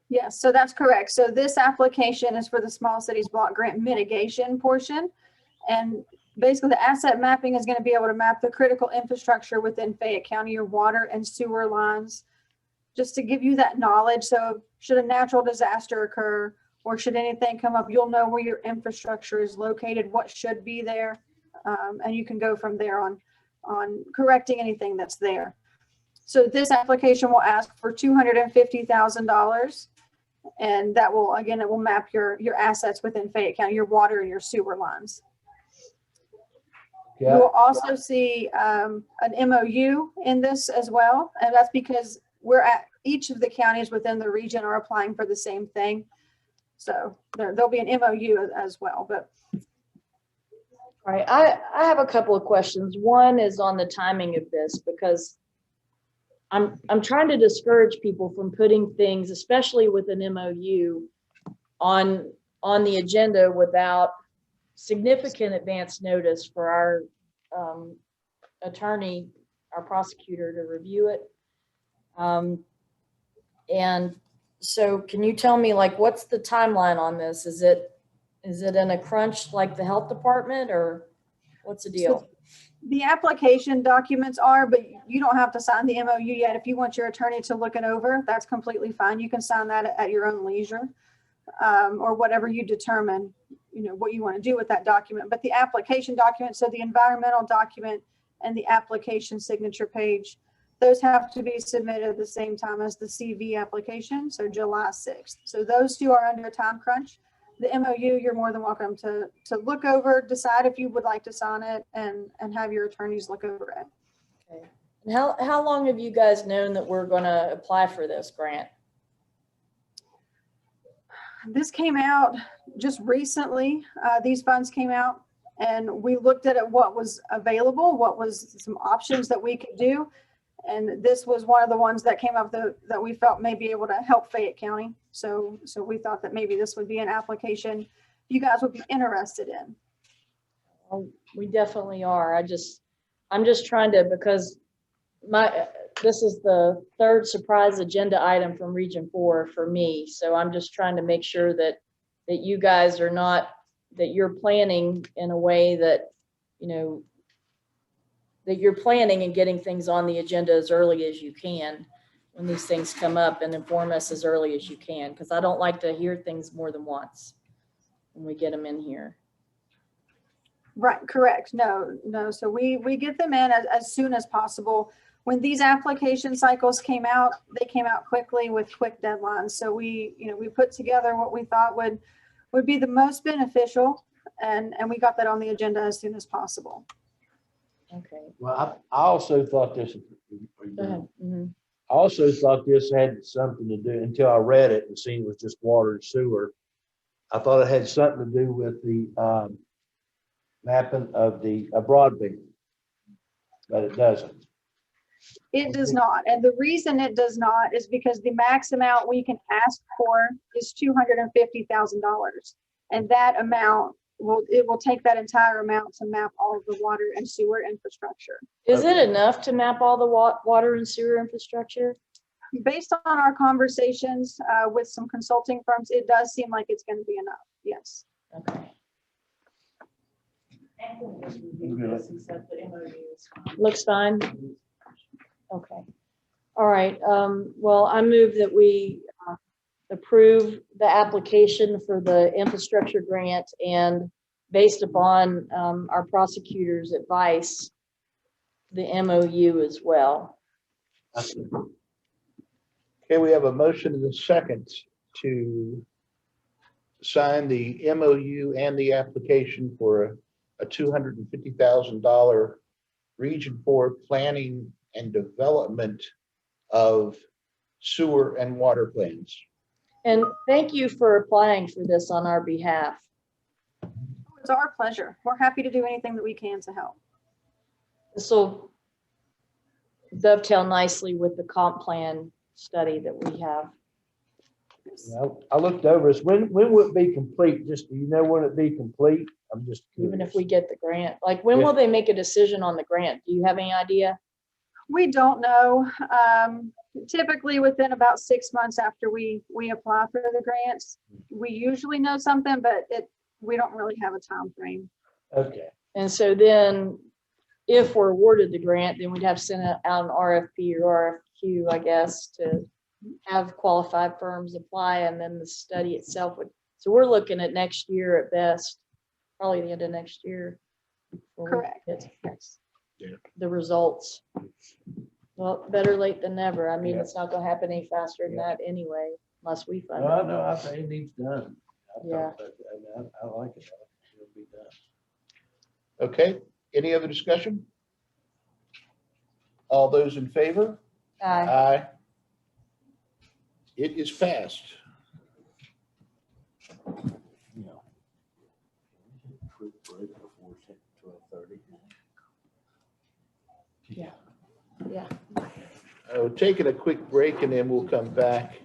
Yes, so that's correct. So this application is for the small cities block grant mitigation portion. And basically the asset mapping is going to be able to map the critical infrastructure within Fayette County, your water and sewer lines, just to give you that knowledge. So should a natural disaster occur or should anything come up, you'll know where your infrastructure is located, what should be there. And you can go from there on correcting anything that's there. So this application will ask for $250,000. And that will, again, it will map your assets within Fayette County, your water and your sewer lines. Yeah. You'll also see an MOU in this as well. And that's because we're at each of the counties within the region are applying for the same thing. So there'll be an MOU as well. But All right, I have a couple of questions. One is on the timing of this, because I'm trying to discourage people from putting things, especially with an MOU, on the agenda without significant advance notice for our attorney, our prosecutor, to review it. And so can you tell me, like, what's the timeline on this? Is it in a crunch like the health department, or what's the deal? So the application documents are, but you don't have to sign the MOU yet. If you want your attorney to look it over, that's completely fine. You can sign that at your own leisure, or whatever you determine, you know, what you want to do with that document. But the application document, so the environmental document and the application signature page, those have to be submitted at the same time as the CV application, so July 6th. So those two are under a time crunch. The MOU, you're more than welcome to look over, decide if you would like to sign it, and have your attorneys look over it. Okay. And how long have you guys known that we're going to apply for this grant? This came out just recently. These funds came out, and we looked at what was available, what was some options that we could do. And this was one of the ones that came up that we felt may be able to help Fayette County. So we thought that maybe this would be an application you guys would be interested in. Well, we definitely are. I'm just trying to, because this is the third surprise agenda item from Region 4 for me. So I'm just trying to make sure that you guys are not, that you're planning in a way that, you know, that you're planning and getting things on the agenda as early as you can when these things come up, and inform us as early as you can, because I don't like to hear things more than once when we get them in here. Right, correct. No. So we get them in as soon as possible. When these application cycles came out, they came out quickly with quick deadlines. So we put together what we thought would be the most beneficial, and we got that on the agenda as soon as possible. Okay. Well, I also thought this, Go ahead. Mm-hmm. I also thought this had something to do, until I read it and seen it was just water and sewer. I thought it had something to do with the mapping of the broadband, but it doesn't. It does not. And the reason it does not is because the max amount we can ask for is $250,000. And that amount will take that entire amount to map all of the water and sewer infrastructure. Is it enough to map all the water and sewer infrastructure? Based on our conversations with some consulting firms, it does seem like it's going to be enough. Yes. Okay. Looks fine. Okay. All right. Well, I move that we approve the application for the infrastructure grant, and based upon our prosecutor's advice, the MOU as well. Okay, we have a motion and a second to sign the MOU and the application for a $250,000 Region 4 planning and development of sewer and water plans. And thank you for applying for this on our behalf. It's our pleasure. We're happy to do anything that we can to help. This will dovetail nicely with the comp plan study that we have. I looked over this. When will it be complete? Just, do you know when it be complete? I'm just curious. Even if we get the grant, like when will they make a decision on the grant? Do you have any idea? We don't know. Typically within about 6 months after we apply for the grants, we usually know something, but we don't really have a time frame. Okay. And so then if we're awarded the grant, then we'd have to send out an RFP or RFQ, I guess, to have qualified firms apply, and then the study itself would, so we're looking at next year at best, probably the end of next year. Correct. The results. Well, better late than never. I mean, it's not gonna happen any faster than that anyway, unless we fund it. No, I think it needs done. Yeah. I like it. It'll be done. Okay, any other discussion? All those in favor? Aye. Aye. It is passed. Quick break before 12:30. Yeah. We're taking a quick break and then we'll come back.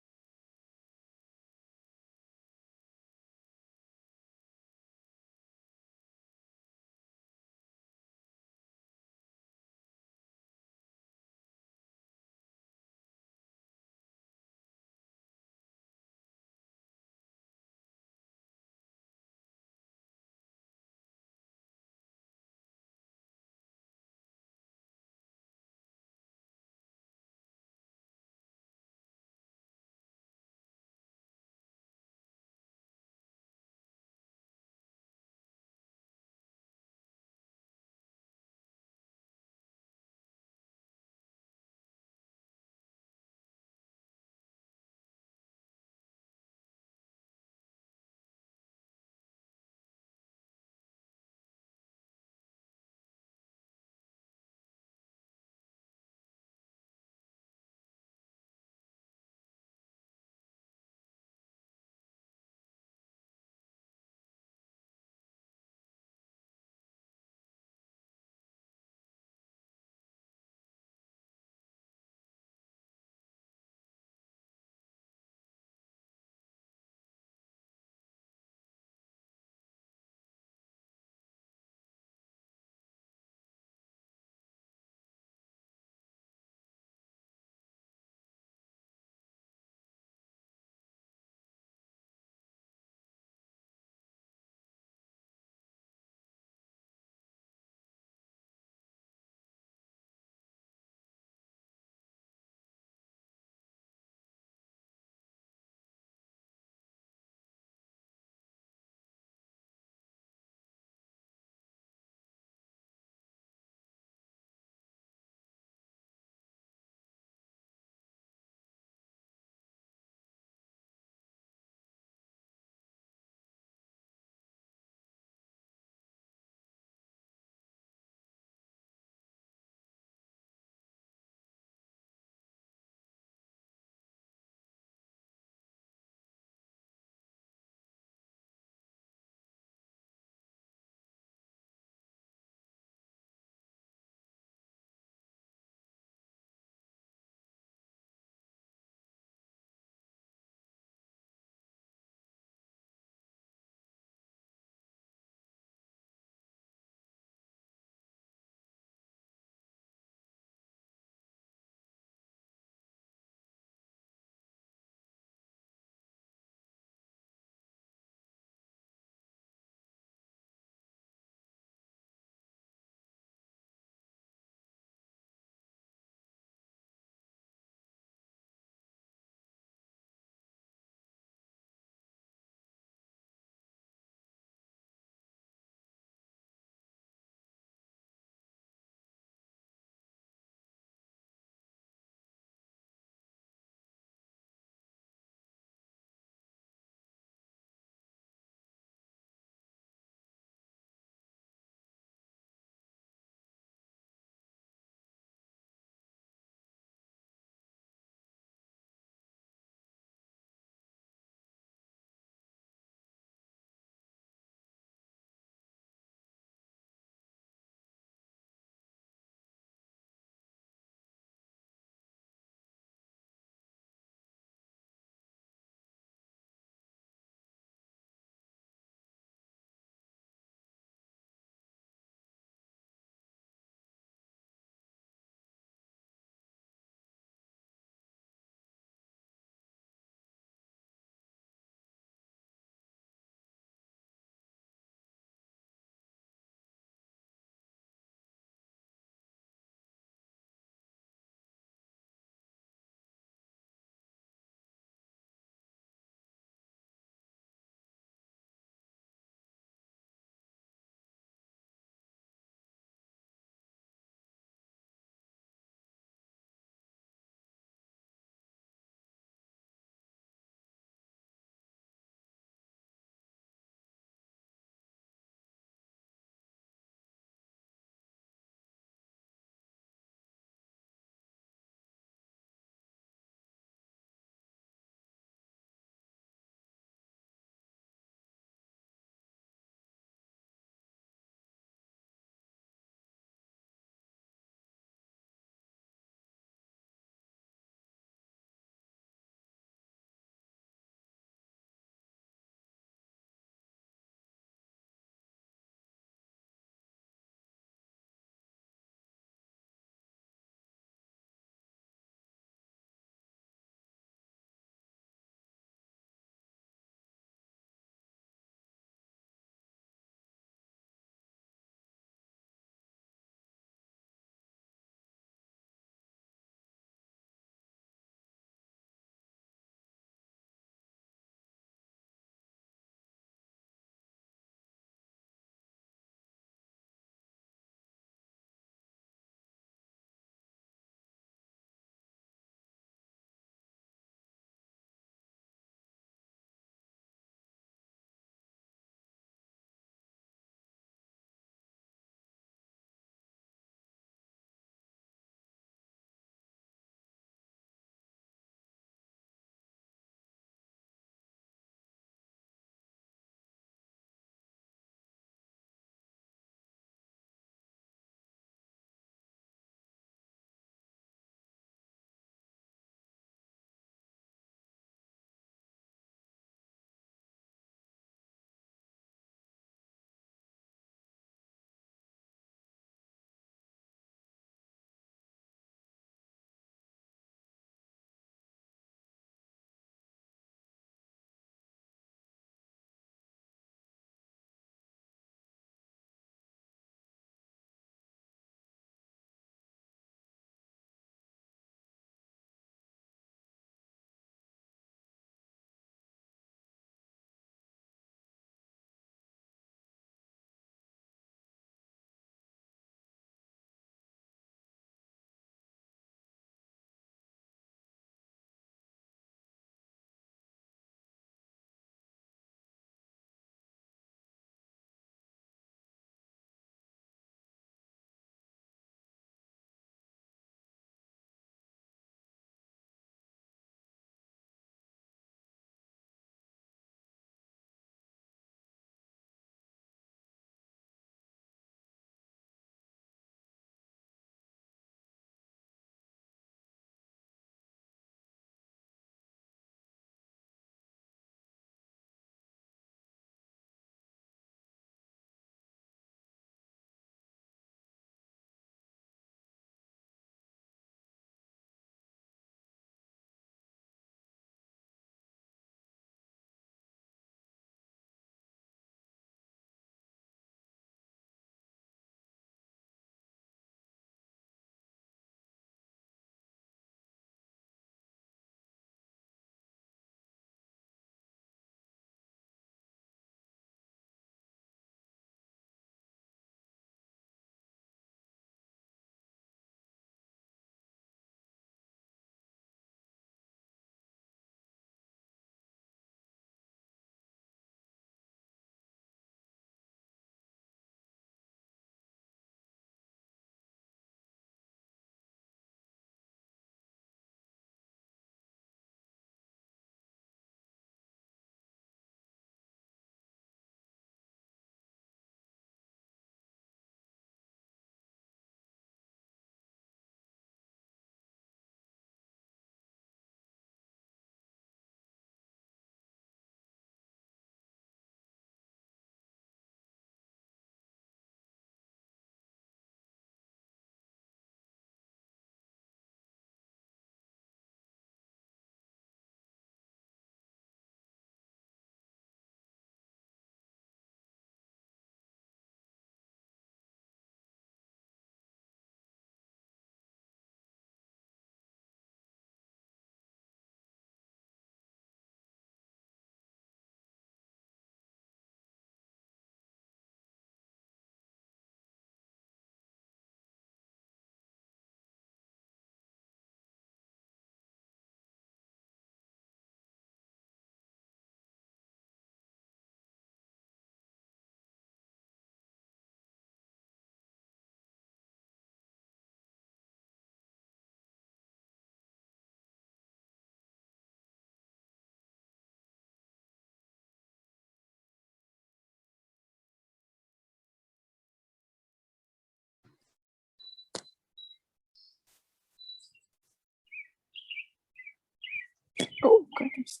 Oh, goodness.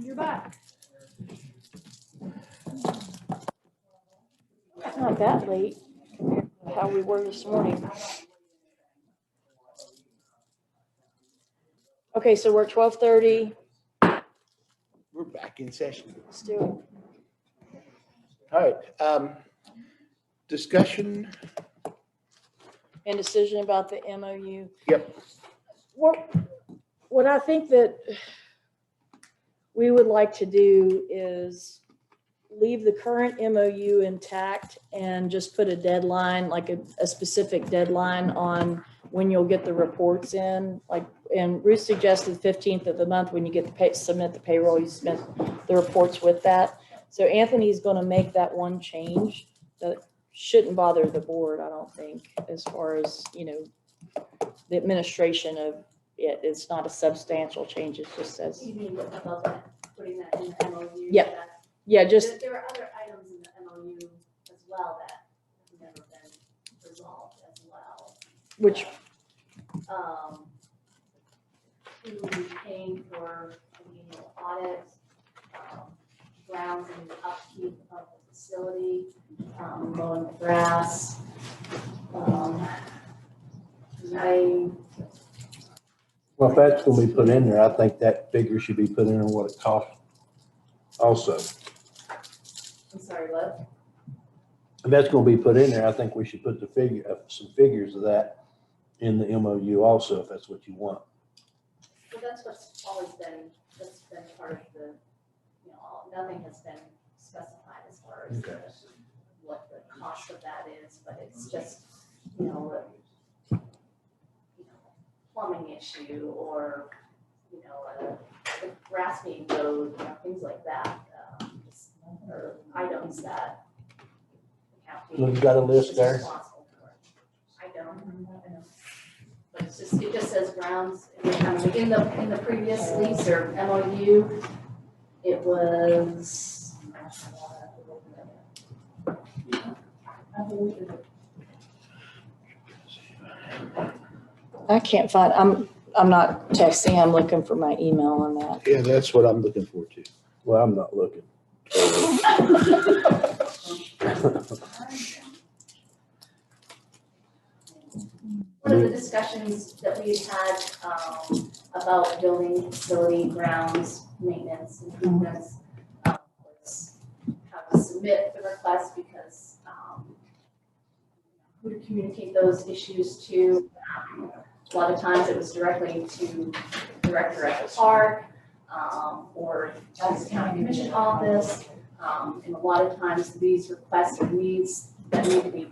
You're back. It's not that late compared to how we were this morning. Okay, so we're at 12:30. We're back in session. Let's do it. All right, discussion. And decision about the MOU. Yep. What I think that we would like to do is leave the current MOU intact and just put a deadline, like a specific deadline on when you'll get the reports in. Like, and Ruth suggested 15th of the month when you get the submit the payroll, you submit the reports with that. So Anthony's going to make that one change that shouldn't bother the board, I don't think, as far as, you know, the administration of it. It's not a substantial change. It just says. You mean about that, putting that in the MOU? Yep. Yeah, just. There are other items in the MOU as well that have never been resolved as well. Which? We will be paying for an annual audit, grounds and upkeep of the facility, mowing the grass. Well, if that's gonna be put in there, I think that figure should be put in on what it costs also. I'm sorry, what? If that's gonna be put in there, I think we should put the figure, some figures of that in the MOU also, if that's what you want. Well, that's what's always been, that's been part of the, you know, nothing has been specified as far as what the cost of that is, but it's just, you know, plumbing issue or, you know, the grass being mowed, you know, things like that, or items that. You've got a list there? I don't. But it's just, it just says grounds, in the previous lease or MOU, it was. I can't find, I'm not texting, I'm looking for my email on that. Yeah, that's what I'm looking for too. Well, I'm not looking. One of the discussions that we had about building facility grounds, maintenance, improvements, was how to submit the request because who to communicate those issues to. A lot of times it was directly to the director at the park or to the county commission office. And a lot of times these requests or needs that need to be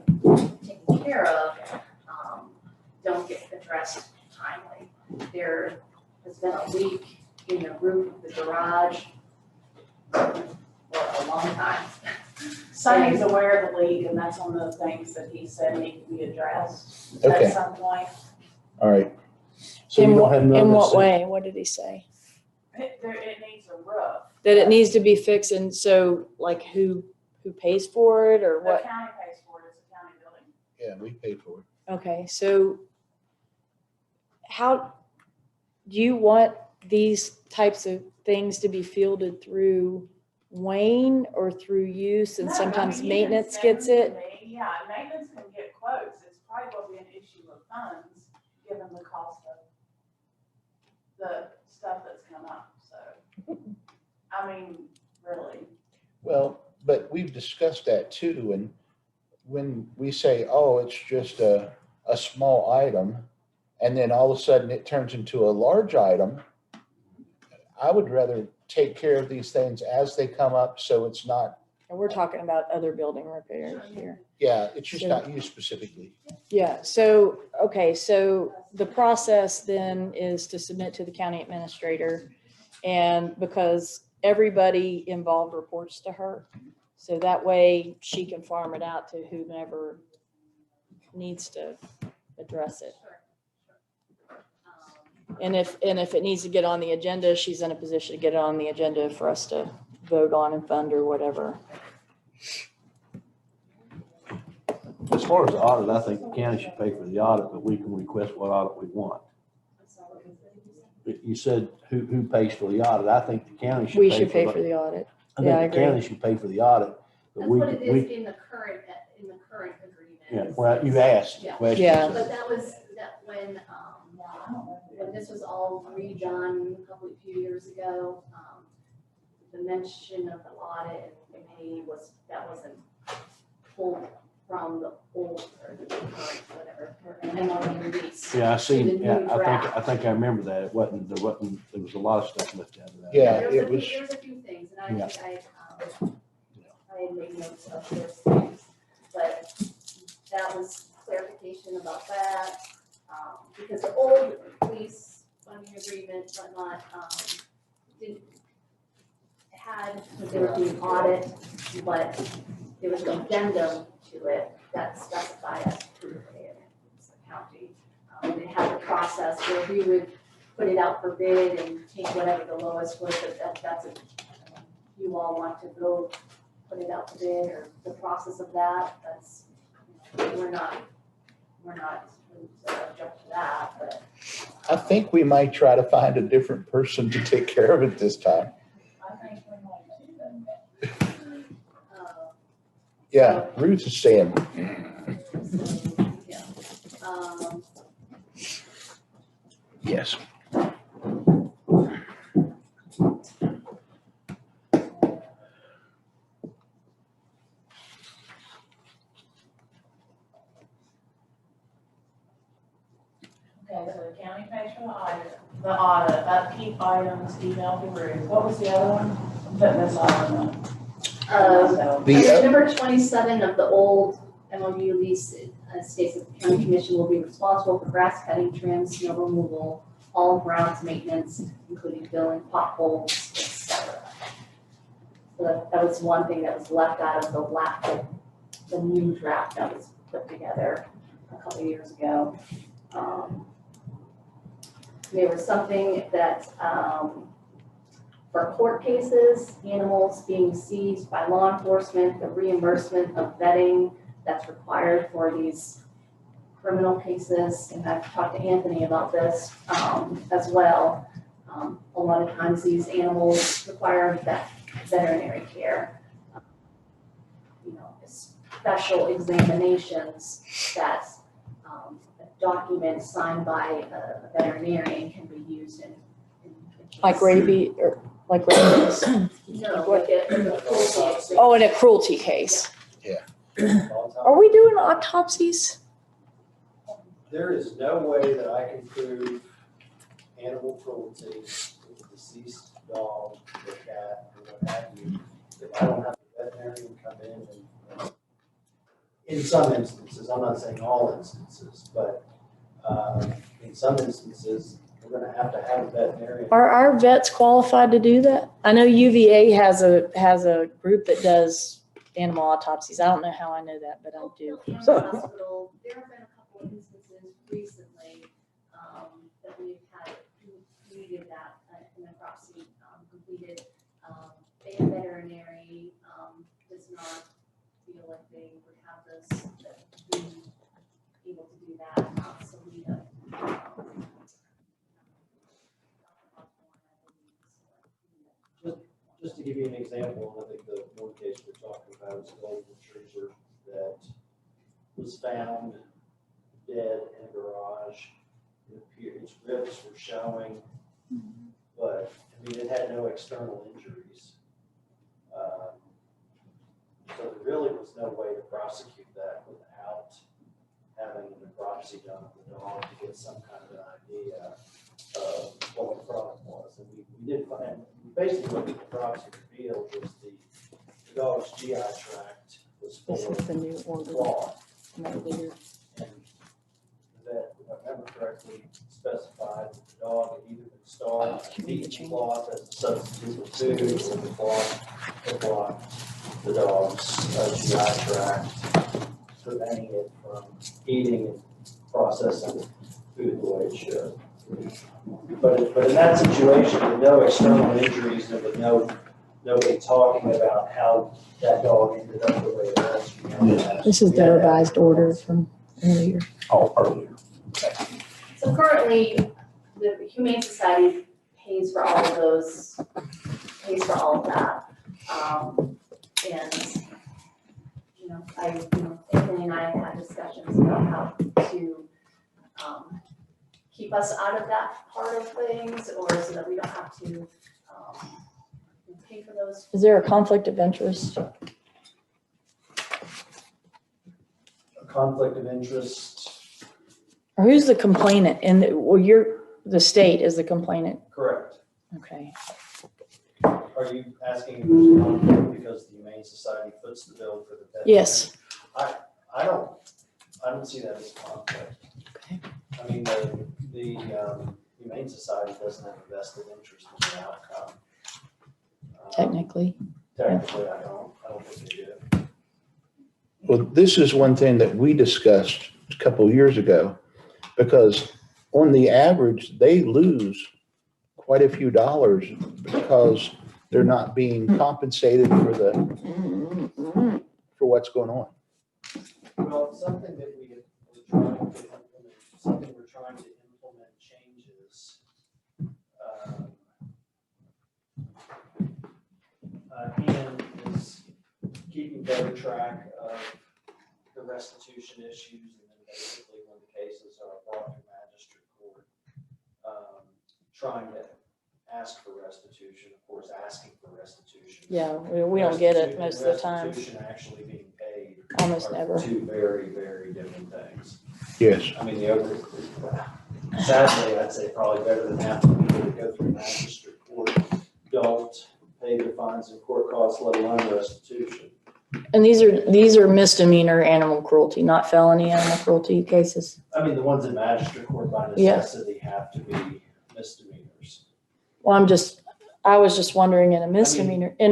taken care of don't get addressed timely. There has been a leak in the roof of the garage for a long time. Sonny's aware of the leak, and that's one of the things that he said need to be addressed Okay. at some point. All right. So you don't have In what notice. way? What did he say? It needs a roof. That it needs to be fixed, and so like who pays for it or The what? county pays for it, it's a county building. Yeah, we paid for it. Okay, so how, do you want these types of things to be fielded through Wayne or through you, since No, sometimes I mean, you can maintenance send gets them to it? me. Yeah, maintenance can get quotes, it's probably will be an issue of funds, given the cost of the stuff that's come up, so. I mean, really. Well, but we've discussed that too, and when we say, oh, it's just a small item, and then all of a sudden it turns into a large item, I would rather take care of these things as they come up, so it's not. And we're talking about other building repairs here. Yeah, it's just So- not you specifically. Yeah, so, okay, so the process then is to submit to the county administrator, and because everybody involved reports to her, so that way she can farm it out to whomever needs to address it. And if it needs to get on the agenda, she's in a position to get it on the agenda for us to vote on and fund or whatever. As far as the audit, I think the county should pay for the audit, but we can request what audit we want. you said who pays for the audit? I think the county should. We should pay for the audit. Yeah, I think the agree. county should pay for the audit. But That's what it is in the current agreement. Yeah, well, you asked Yeah. questions. Yeah. But that was, when this was all redone few years ago, the mention of the audit and pay that wasn't pulled from the old or the current, whatever, MOU lease. Yeah, I The seen, new yeah, draft. I think I remember that. There was a lot of stuff left out of that. Yeah, There it was. There's a few things, and I had made notes of those things, but that was clarification about that. Because the old lease funding agreement, whatnot, they were doing audit, but there was an addendum to it that specified as proof in the county. They had the process where we would put it out for bid and take whatever the lowest was, but that's if you all want to go put it out for bid or the process of that, that's, we're not object to that, but. I think we might try to find a different person to take care of it this time. I think we might too. Yeah, Ruth is saying. Yeah. Yes. Okay, so the county pays for the audit, upkeep items, email to Ruth. What was the other one? I'm putting this on. The, Number 27 of the old MOU lease states that the county commission will be responsible for grass cutting, trim, snow removal, all grounds maintenance, including filling potholes, etc. So that was one thing that was left out of the new draft that was put together a couple of years ago. There was something that for court cases, animals being seized by law enforcement, the reimbursement of vetting that's required for these criminal cases. And I've talked to Anthony about this as well. A lot of times these animals require veterinary care. Special examinations that a document signed by a veterinarian can be used in Like rabies or like rabies. No, like a cruelty. Oh, in a cruelty case. Yeah. Are we doing autopsies? There is no way that I can prove animal cruelty with a deceased dog or cat or what have you, if I don't have a veterinarian come in some instances, I'm not saying all instances, but in some instances, we're gonna have a veterinarian. Are our vets qualified to do that? I know UVA has a group that does animal autopsies. I don't know how I know that, but I do. Hospital, there have been a couple of instances recently that we've had who needed that an autopsy completed. The veterinary does not feel like they would have this be able to do that. So we have Just to give you an example, I think the one case we're talking about is a golden retriever that was found dead in a garage. Its ribs were showing, but I mean, it had no external injuries. So there really was no way to prosecute that without having an necropsy done of the dog to get some kind of an idea of what the problem was. And we did find, basically what the necropsy revealed was the dog's GI tract was full This is the new of order. claw. No, later. And that, if I remember correctly, specified that the dog had either been starved, eaten cloth as a substitute for food, or the cloth had blocked the dog's GI tract, preventing it from eating and processing food the way it should. But in that situation, with no external injuries and with nobody talking about how that dog ended up the way it was. This is the revised order from earlier. Oh, earlier. So currently, the Humane Society pays for all of those, pays for all of that. And, you know, Anthony and I have had discussions about how to, keep us out of that part of things, or so that we don't have to, pay for those. Is there a conflict of interest? A conflict of interest, Or who's the complainant? And, well, the state is the complainant. correct. Okay. Are you asking if there's a conflict because the Humane Society foots the bill for the vet? Yes. I don't see that as a conflict. Okay. I mean, the Humane Society doesn't have a vested interest in the outcome. Technically. Technically, I don't think they do. Well, this is one thing that we discussed a couple of years ago, because on the average, they lose quite a few dollars because they're not being compensated for what's going on. Well, something that we're trying to implement changes. And is keeping better track of the restitution issues, and then basically when the cases are brought to magistrate court, trying to ask for restitution, of course, asking for restitution. Yeah, we don't get it most of the time. Restitution actually being paid. Almost are never. Two very, very different things. Yes. I mean, sadly, I'd say probably better than half the people that go through magistrate court don't pay their fines and court costs, let alone restitution. And these are misdemeanor animal cruelty, not felony animal cruelty cases. I mean, the ones in magistrate court by necessity have to be misdemeanors. Well, I was just wondering, in a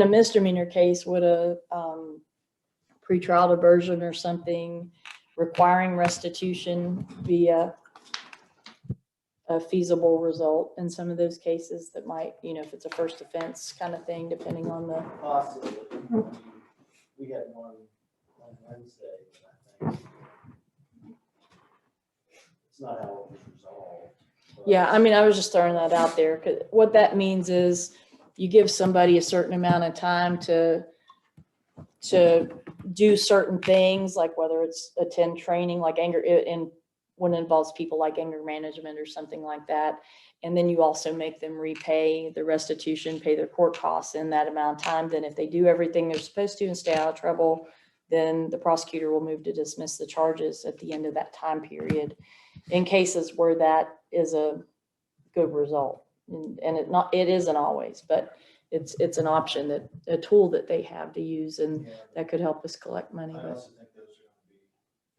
misdemeanor case, would a pretrial diversion or something requiring restitution be a feasible result in some of those cases that might, if it's a first offense kind of thing, depending on the. Possibly. We had one on Wednesday, I think. It's not how it was resolved. Yeah, I mean, I was just throwing that out there, because what that means is you give somebody a certain amount of time to do certain things, like whether it's attend training, like when it involves people like anger management or something like that. And then you also make them repay the restitution, pay their court costs in that amount of time. Then if they do everything they're supposed to and stay out of trouble, then the prosecutor will move to dismiss the charges at the end of that time period, in cases where that is a good result. And it isn't always, but it's an option, a tool that they have to use, and that could help us collect money. I But also think those are going to be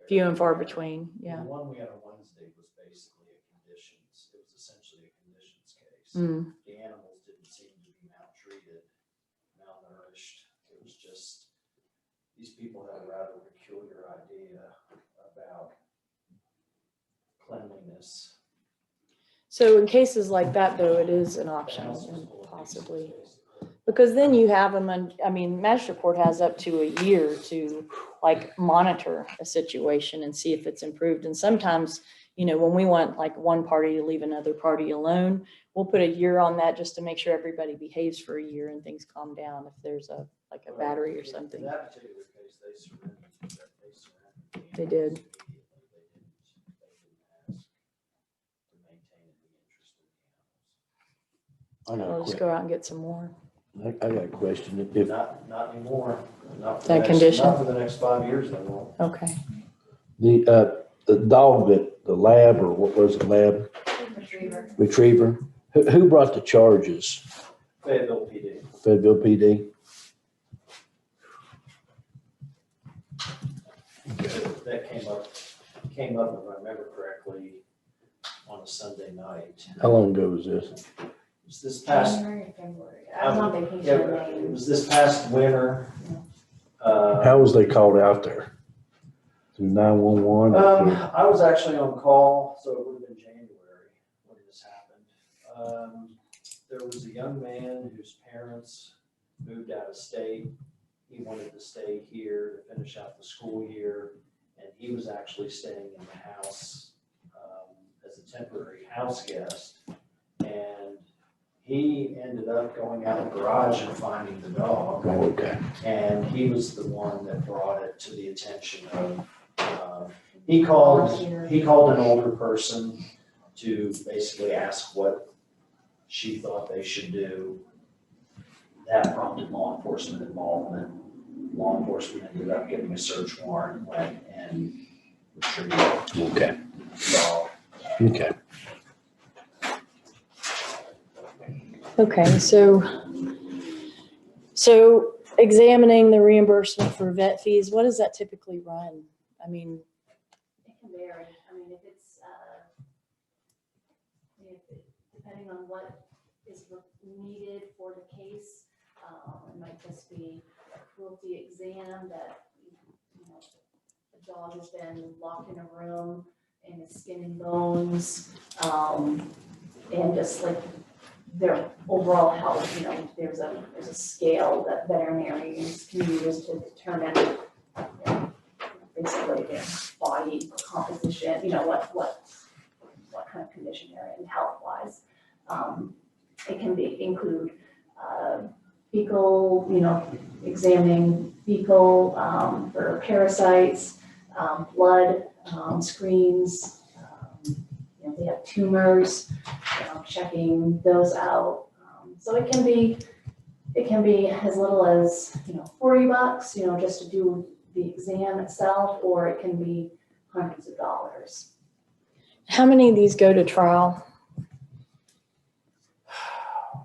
few and far between, yeah. The one we had on Wednesday was basically a conditions. It was essentially a conditions case. Mm. The animals didn't seem to be maltreated, malnourished. It was just, these people had a rather peculiar idea about cleanliness. So in cases like that, though, it is an option, and possibly. Because then you have them, magistrate court has up to a year to monitor a situation and see if it's improved. And sometimes, when we want one party to leave another party alone, we'll put a year on that just to make sure everybody behaves for a year and things calm down if there's a battery or something. In that particular case, they surrendered. They did. I'll just go out and get some more. I got a question. Not anymore. Not for That condition? Not for the next 5 years, they won't. Okay. The dog the lab, or what was it, lab? Retriever. Who brought the charges? Fayetteville PD. Fayetteville PD. That came up, if I remember correctly, on a Sunday night. How long ago was this? It was this past. January, February. I was on vacation. Yeah, it was this past winter. How was they called out there? Through 911? I was actually on call, so it would have been January when this happened. There was a young man whose parents moved out of state. He wanted to stay here to finish out the school year, and he was actually staying in the house as a temporary house guest And he ended up going out in the garage and finding the dog. Oh, okay. And he was the one that brought it to the attention of, he called an older person to basically ask what she thought they should do. That prompted law enforcement involvement. Law enforcement ended up getting a search warrant, went and retrieved Okay. the dog. Okay. Okay, so examining the reimbursement for vet fees, what does that typically run? I mean, It can vary. I mean, if it's, depending on what is needed for the case, it might just be a cruelty exam that, you know, the dog has been locked in a room and is skin and bones, and just like their overall health, you know, there's a scale that veterinarians can use to determine, you know, basically their body composition, you know, what kind of condition they're in health-wise. It can include fecal, you know, examining fecal for parasites, blood screens, you know, they have tumors, checking those out. So it can be as little as, you know, $40, you know, just to do the exam itself, or it can be hundreds of dollars. how many of these go to trial,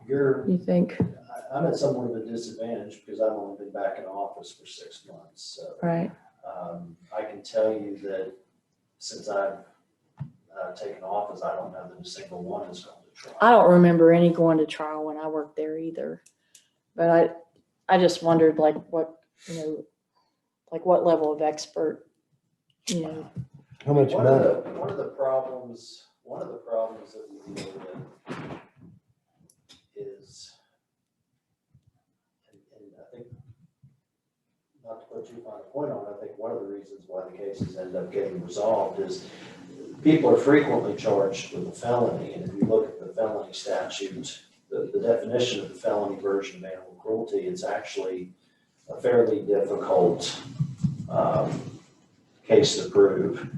You think? I'm at somewhat of a disadvantage because I've only been back in office for 6 months. So Right. I can tell you that since I've taken office, I don't know that a single one has gone to trial. I don't remember any going to trial when I worked there either. But I just wondered like what, you know, like what level of expert, you know. How much One money? of the problems that we deal with is, and I think, not to put too fine a point on it, I think one of the reasons why the cases end up getting resolved is people are frequently charged with a felony, and if you look at the felony statute, the definition of the felony version of animal cruelty, it's actually a fairly difficult case to prove.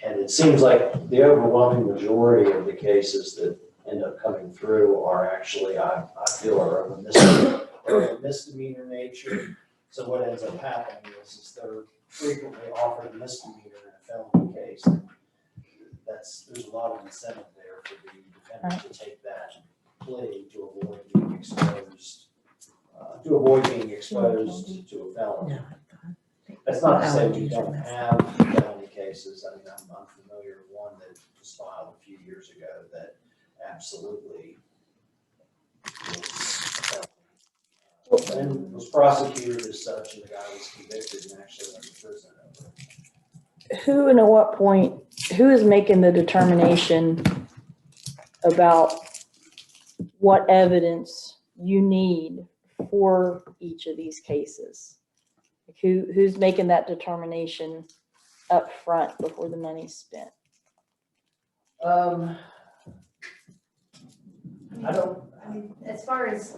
And it seems like the overwhelming majority of the cases that end up coming through are actually, I feel, are of a misdemeanor nature. So what ends up happening is they're frequently offered a misdemeanor in a felony case. There's a lot of incentive there for the defendant to take that plea to avoid being exposed to a felony. That's not to say we don't have felony cases. I mean, I'm familiar with one that was filed a few years ago that absolutely was, and was prosecuted as such, and the guy was convicted and actually went to prison over it. Who and at what point, who is making the determination about what evidence you need for each of these cases? Who's making that determination up front before the money's spent? I mean, as far as,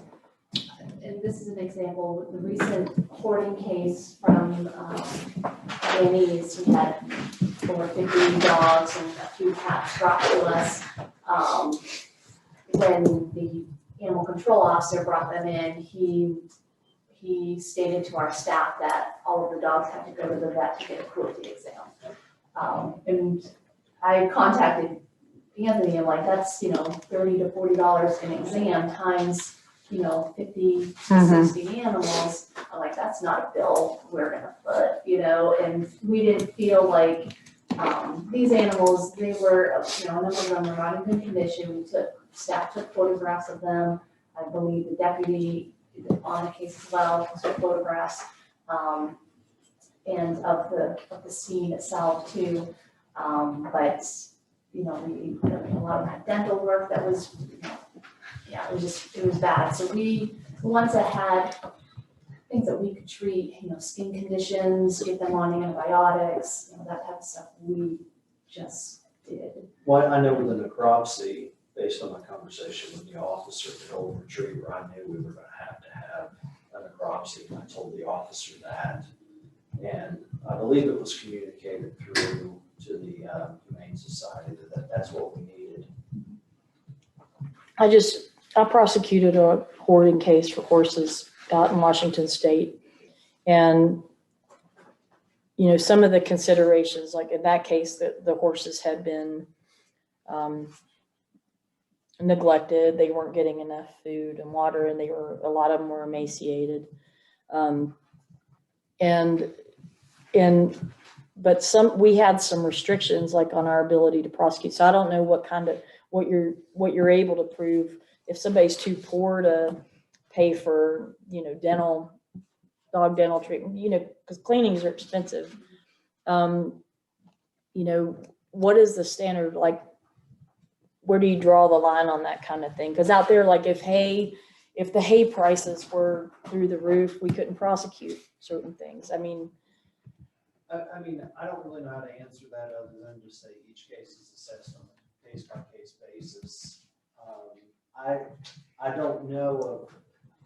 and this is an example, the recent hoarding case from Lease, we had over 50 dogs and a few cats dropped to us. When the animal control officer brought them in, he stated to our staff that all of the dogs had to go to the vet to get a cruelty exam. And I contacted Anthony, I'm like, that's, you know, $30 to $40 an exam times, you know, 50 to 60 animals. I'm like, that's not a bill we're gonna foot, you know, and we didn't feel like these animals, they were, you know, a number of them were not in good condition. Staff took photographs of them. I believe the deputy on the case as well took photographs, and of the scene itself too. But you know, a lot of them had dental work that was, you know, yeah, it was bad. So the ones that had things that we could treat, you know, skin conditions, get them on antibiotics, you know, that type of stuff, we just did. Well, I know with the necropsy, based on my conversation with the officer at the Old Retriever, I knew we were gonna have a necropsy, and I told the officer that. And I believe it was communicated through to the Humane Society that that's what we needed. I prosecuted a hoarding case for horses out in Washington State. And, you know, some of the considerations, like in that case, that the horses had been neglected. They weren't getting enough food and water, and a lot of them were emaciated. But we had some restrictions like on our ability to prosecute. So I don't know what you're able to prove. If somebody's too poor to pay for, you know, dog dental treatment, you know, because cleanings are expensive. You know, what is the standard? Like, where do you draw the line on that kind of thing? Because out there, like if the hay prices were through the roof, we couldn't prosecute certain things. I mean, I don't really know how to answer that other than just say each case is assessed on a case-by-case basis. I don't know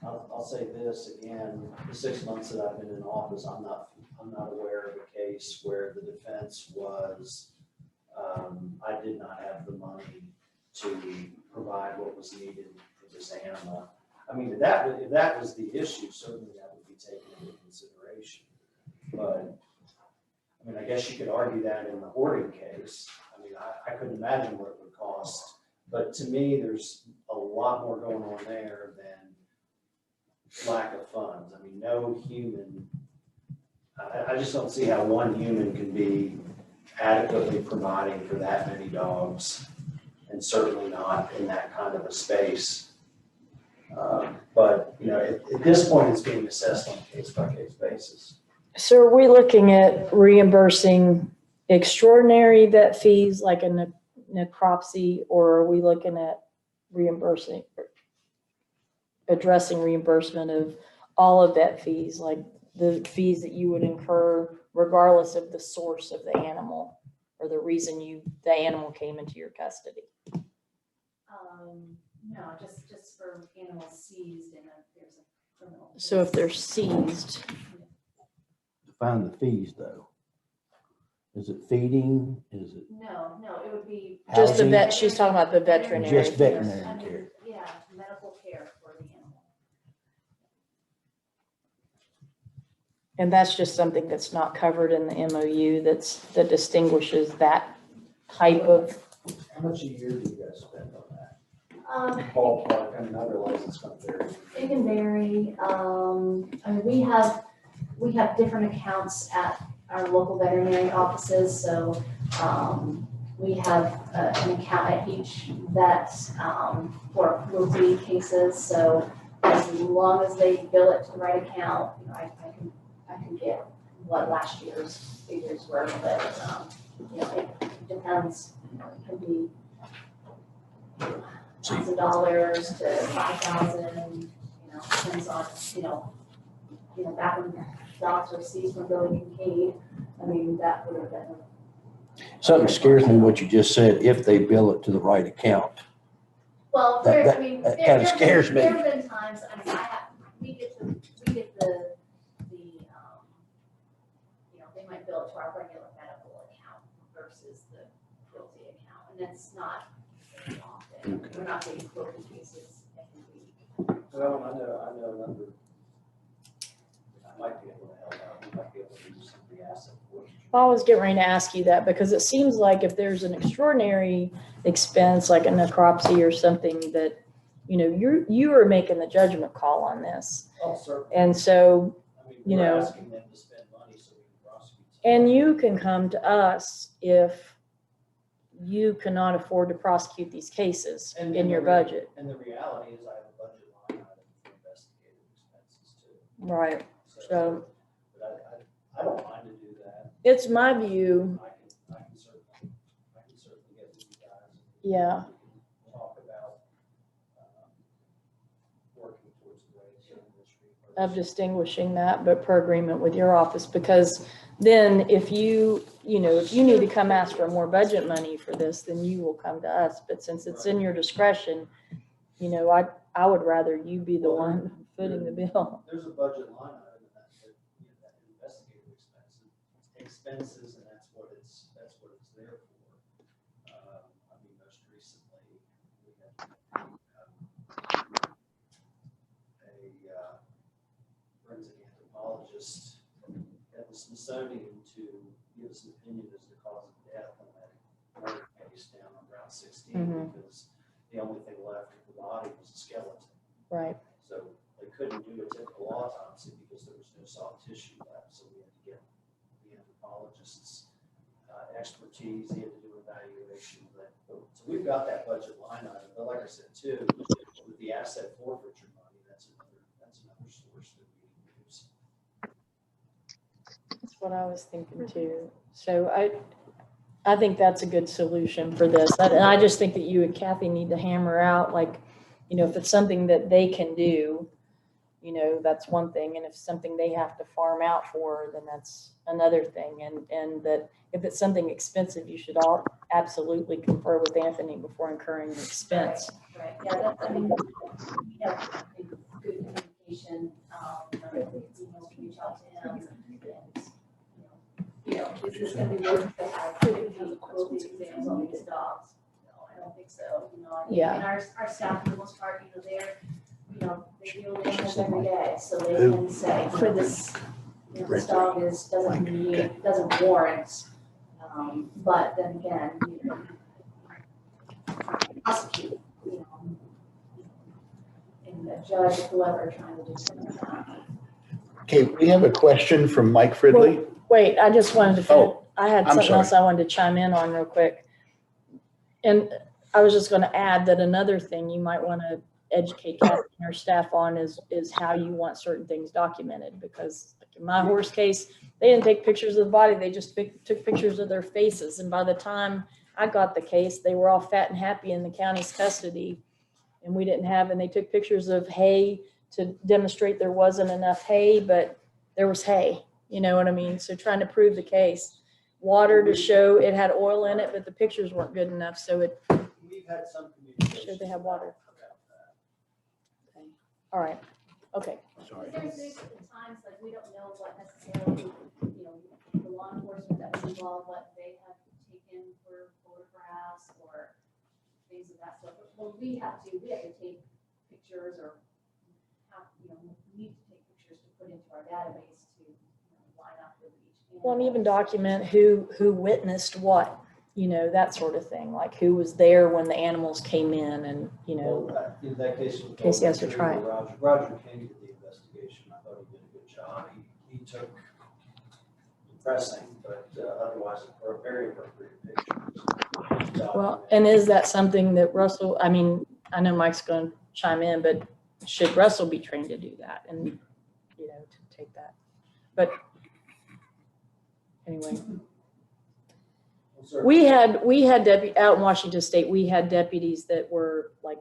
I'll say this again, the 6 months that I've been in office, I'm not aware of a case where the defense was, I did not have the money to provide what was needed for this animal. I mean, if that was the issue, certainly that would be taken into consideration. But I mean, I guess you could argue that in the hoarding case. I mean, I couldn't imagine what it would cost. But to me, there's a lot more going on there than lack of funds. I mean, no human, I just don't see how one human can be adequately providing for that many dogs, and certainly not in that kind of a space. But, you know, at this point, it's being assessed on a case-by-case basis. So are we looking at reimbursing extraordinary vet fees like a necropsy, or are we looking at addressing reimbursement of all of vet fees, like the fees that you would incur regardless of the source of the animal or the reason the animal came into your custody? No, just for animals seized and there's a criminal. So if they're seized. Define the fees though. Is it feeding? Is it? No, it would be. Just the vet, she's talking about the veterinary. Just veterinary care. Yeah, medical care for the animal. And that's just something that's not covered in the MOU that distinguishes that type of. How much a year do you guys spend on that? Ballpark, I mean, I realize it's going to vary. It can vary. I mean, we have different accounts at our local veterinary offices. So we have an account at each vet for cruelty cases. So as long as they bill it to the right account, you know, I can get what last year's figures were, but you know, it depends. You know, it can be $1,000 to $5,000. You know, depends on back when dogs were seized from Billy Kincaid. I mean, that would have been. Something scares me what you just said, if they bill it to the right account. Well, That kind of scares me. There have been times, I mean, we get the they might bill it to our regular medical account versus the cruelty account, and that's not very often. Okay. We're not getting cruelty cases every week. Well, I know a number. I might be able to help out. We might be able to use some of the asset. I was getting ready to ask you that because it seems like if there's an extraordinary expense like a necropsy or something that, you know, you are making the judgment call on this. Oh, certainly. And so, I mean, you we're know, asking them to spend money so we can prosecute. and you can come to us if you cannot afford to prosecute these cases in your budget. And the reality is I have a budget line item for investigative expenses too. Right. So But I don't mind to do that. it's my view. I can certainly get with you guys. Yeah. Talk about working towards the way of distinguishing that, but per agreement with your office, because then if you need to come ask for more budget money for this, then you will come to us. But since it's in your discretion, I would rather you be the one footing the bill. There's a budget line item that investigative expenses, and that's what it's there for. I mean, most recently, we had a forensic anthropologist at the Smithsonian to give us an opinion as to cause of death on that murder case down on Route 16, because the only thing left of the body was a skeleton. Right. So they couldn't do a typical autopsy because there was no soft tissue left. So we had to get the anthropologist's expertise. He had to do an evaluation of that. So we've got that budget line item. But like I said, too, with the asset forfeiture money, that's another source that we can use. That's what I was thinking too. So I think that's a good solution for this. And I just think that you and Kathy need to hammer out, like, if it's something that they can do, that's one thing. And if it's something they have to farm out for, then that's another thing. And that if it's something expensive, you should all absolutely confer with Anthony before incurring the expense. Right, yeah, I mean, we have good communication, reach out to him, and, is this gonna be worth the will be exams on these dogs? No, I don't think so, Yeah. And our staff, for the most part, they deal with animals every day, so they can say, for this, this dog doesn't warrant, but then again, prosecute, and the judge, whoever trying to do something like that. Okay, we have a question from Mike Fridley. Well, wait, I just wanted to, I had I'm something else sorry. I wanted to chime in on real quick. And I was just going to add that another thing you might want to educate Kathy and her staff on is how you want certain things documented. Because like in my horse case, they didn't take pictures of the body, they just took pictures of their faces. And by the time I got the case, they were all fat and happy in the county's custody. And we didn't have, and they took pictures of hay to demonstrate there wasn't enough hay, but there was hay. You know what I mean? So trying to prove the case. Water to show it had oil in it, but the pictures weren't good enough. So We've had some communication. showed they had water. Okay. All right. Okay. Sorry. There's times like we don't know what necessarily, the law enforcement that was involved, what they have taken for photographs or things of that sort. Well, we have to take pictures or we need to take pictures to put into our database to line up with each animal. Well, and even document who witnessed what, that sort of thing, like who was there when the animals came in and, Well, in that case, in case he has to try it. Roger King did the investigation. I thought he did a good job. He took depressing, but otherwise very appropriate pictures. Well, and is that something that Russell, I mean, I know Mike's going to chime in, but should Russell be trained to do that and, to take that? But anyway. We had out in Washington State, we had deputies that were like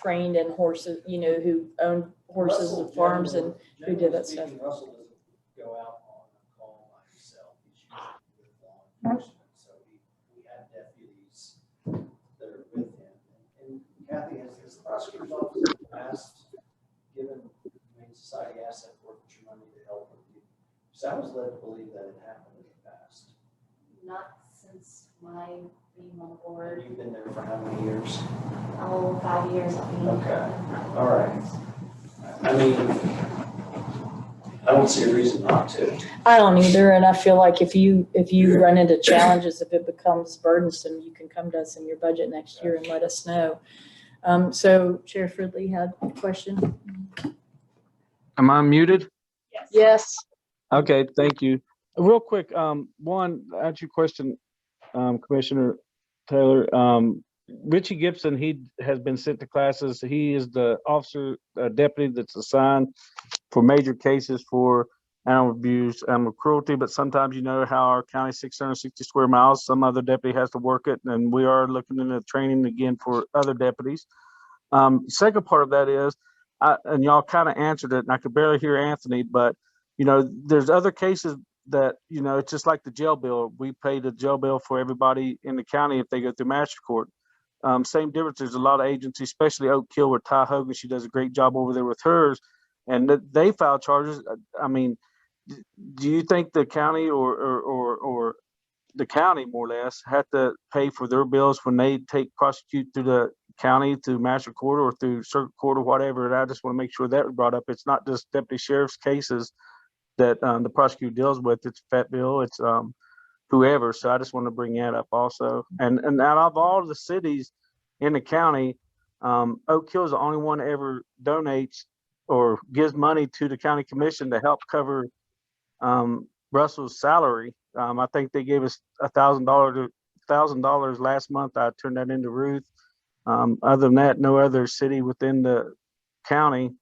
trained in horses, who owned horses and farms and who did that stuff. Russell doesn't go out on a call by himself. He's usually with law enforcement. So we have deputies that are with him. And Kathy, has the prosecutor's office in the past given Humane Society asset forfeiture money to help with you? So I was led to believe that it happened in the past. Not since my being on the board. You've been there for how many years? 5 years. Okay, all right. I mean, I don't see a reason not to. I don't either, and I feel like if you run into challenges, if it becomes burdensome, you can come to us in your budget next year and let us know. So Chair Fridley had a question. Am I muted? Yes. Okay, thank you. Real quick, one, answer your question, Commissioner Taylor. Richie Gibson, he has been sent to classes. He is the officer, deputy that's assigned for major cases for animal abuse, animal cruelty. But sometimes how our county 660 square miles, some other deputy has to work it, and we are looking into training again for other deputies. Second part of that is and y'all kind of answered it, and I could barely hear Anthony, but there's other cases that, it's just like the jail bill. We pay the jail bill for everybody in the county if they go through master court. Same difference. There's a lot of agencies, especially Oak Hill with Ty Hogan. She does a great job over there with hers, and they file charges. I mean, do you think the county or the county more or less have to pay for their bills when they prosecute through the county through master court or through circuit court or whatever? And I just want to make sure that was brought up. It's not just deputy sheriff's cases that the prosecutor deals with. It's Fayetteville, it's whoever. So I just want to bring that up also. And out of all the cities in the county, Oak Hill is the only one that ever donates or gives money to the county commission to help cover Russell's salary. I think they gave us $1,000 last month. I turned that into Ruth. Other than that, no other city within the county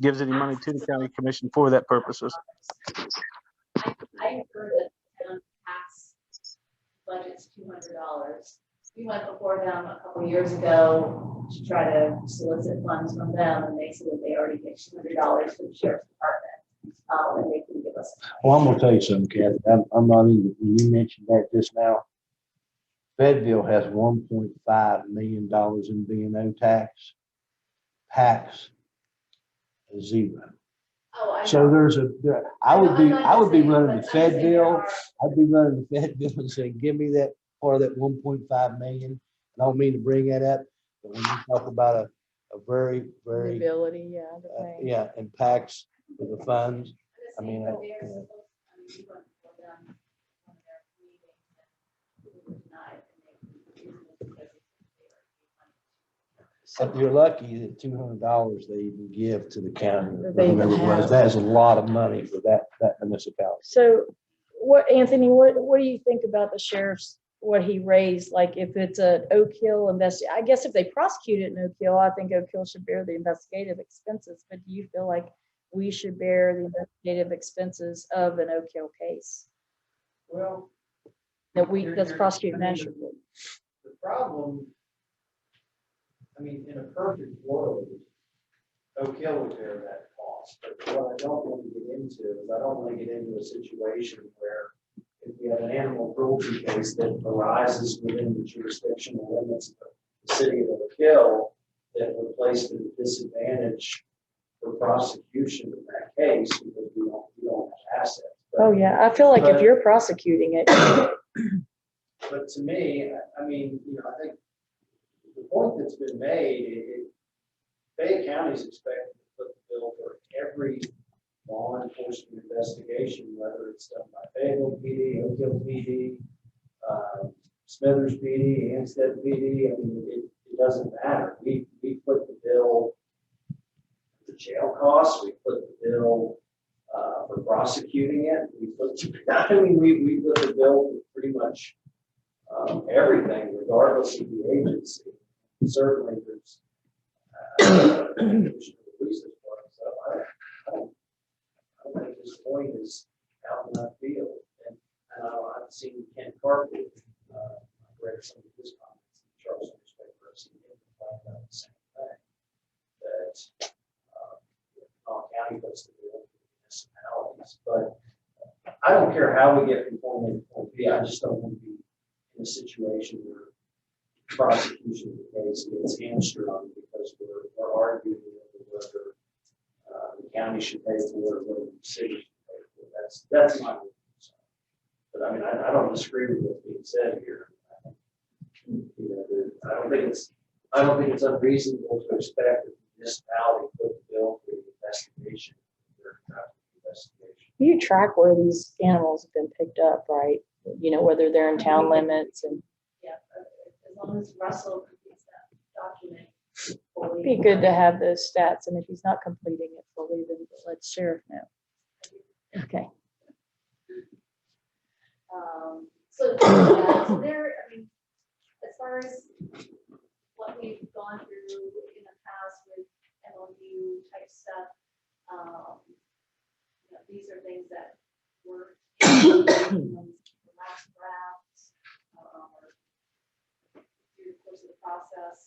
gives any money to the county commission for that purposes. I heard that town tax budget's $200. We went before them a couple of years ago to try to solicit funds from them, and they said that they already get $200 from the sheriff's department. And they can give us. Well, I'm gonna tell you something, Kathy. I'm not even, when you mentioned that just now, Fayetteville has $1.5 million in B&O tax. Tax is zero. Oh, I So know. I would be running to Fayetteville. I'd be running to Fayetteville and saying, give me that part of that 1.5 million. I don't mean to bring that up, but when you talk about a very, very Ability, impacts to the funds. I mean, you're lucky that $200 they even give to the county. Whatever it was, that is a lot of money for that municipality. So Anthony, what do you think about the sheriff's, what he raised? Like if it's an Oak Hill I guess if they prosecute it in Oak Hill, I think Oak Hill should bear the investigative expenses, but do you feel like we should bear the investigative expenses of an Oak Hill case? Well, That's prosecuted nationally. The problem, I mean, in a perfect world, Oak Hill would bear that cost. But what I don't want to get into is I don't want to get into a situation where if we have an animal cruelty case that arises within the jurisdictional limits of the city of Oak Hill, that we're placed at a disadvantage for prosecution in that case because we don't have assets. Oh yeah, I feel like if you're prosecuting it. But to me, I mean, I think the point that's been made, Fayette County is expected to put the bill for every law enforcement investigation, whether it's done by Fayetteville PD, Oak Hill PD, Smithers PD, Hampstead PD. I mean, it doesn't matter. We put the bill for jail costs. We put the bill for prosecuting it. We put the bill for pretty much everything, regardless of the agency. Certainly, there's I don't think this point is out in that field. And I've seen Ken Carpenter, I've read some of his comments in the Charles newspaper. I've seen him talk about the same thing. That county puts the bill for municipalities. But I don't care how we get from point A to point B. I just don't want to be in a situation where prosecution of the case gets hamstrung because we're arguing whether the county should pay for it or whether the city should pay for it. That's my concern. But I mean, I don't disagree with what's being said here. I don't think it's unreasonable to expect that the municipality put the bill for the investigation. You track where these animals have been picked up, right? Whether they're in town limits and. Yeah, as long as Russell completes that document. It'd be good to have those stats, and if he's not completing it fully, then let sheriff know. Okay. So there, I mean, as far as what we've gone through in the past with MOU type stuff, these are things that were in the last drafts or through the course of the process.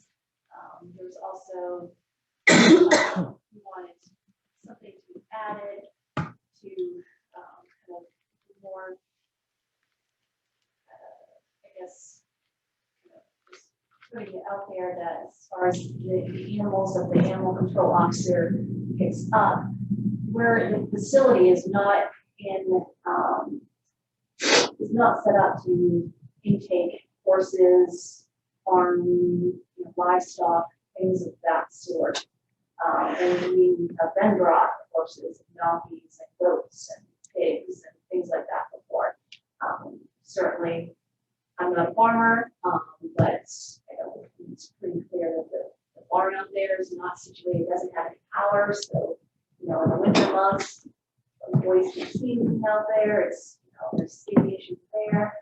There's also wanted something to be added to kind of more, I guess, just putting it out there that as far as the animals that the animal control officer picks up, where the facility is not is not set up to intake horses, farm, livestock, things of that sort. And we have been brought horses, and donkeys, and goats, and pigs, and things like that before. Certainly, I'm not a farmer, but it's pretty clear that the barn out there is not situated, doesn't have any power. So, in the winter months, the boys can see them out there. It's, there's safety issues there.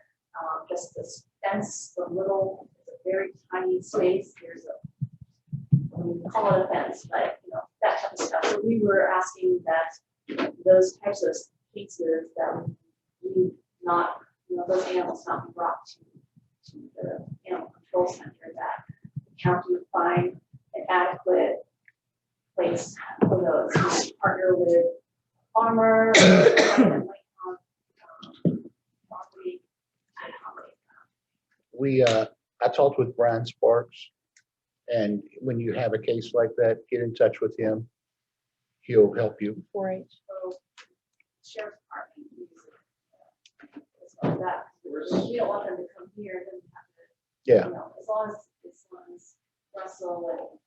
Just this fence, it's a very tiny space. There's we call it a fence, but that type of stuff. So we were asking that those types of cases that we not, those animals not be brought to the animal control center, that the county would find an adequate place for those. We partner with a farmer that might have property. I talked with Brian Sparks, and when you have a case like that, get in touch with him. He'll help you. 4-H. So sheriff's department uses it. That. We don't want them to come here and have to. Yeah. As long as Russell and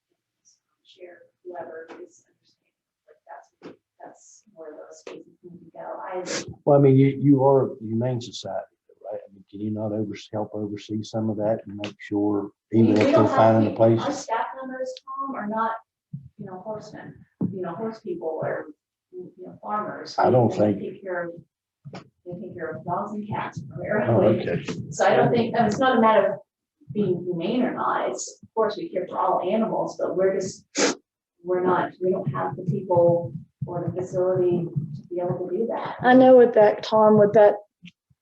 sheriff, whoever is understanding, that's where those cases need to go. Well, I mean, you are a humane society, right? I mean, can you not help oversee some of that and make sure, even if they're finding a place? Our staff members, Tom, are not, horsemen, horse people or, farmers. I don't They think. take care of dogs and cats Oh, primarily. okay. So I don't think, it's not a matter of being humane or not. It's, of course, we care for all animals, but we don't have the people or the facility to be able to do that. I know with that, Tom, with that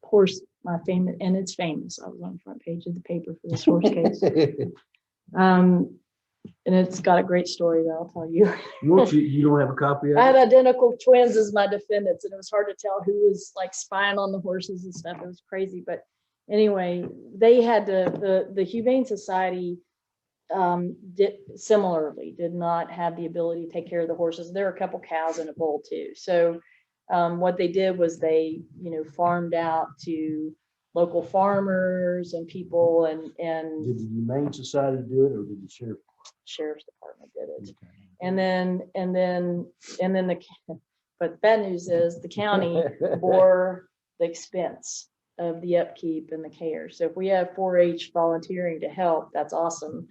horse, my famous, and it's famous. I was on the front page of the paper for this horse case. And it's got a great story that I'll tell you. You don't have a copy of I had it? identical twins as my defendants, and it was hard to tell who was like spying on the horses and stuff. It was crazy. But anyway, they had the Humane Society did not have the ability to take care of the horses. There were a couple cows and a bull too. So what they did was they, farmed out to local farmers and people and Did the Humane Society do it, or did the sheriff's department did it. Okay. And then but the bad news is the county bore the expense of the upkeep and the care. So if we have 4-H volunteering to help, that's awesome.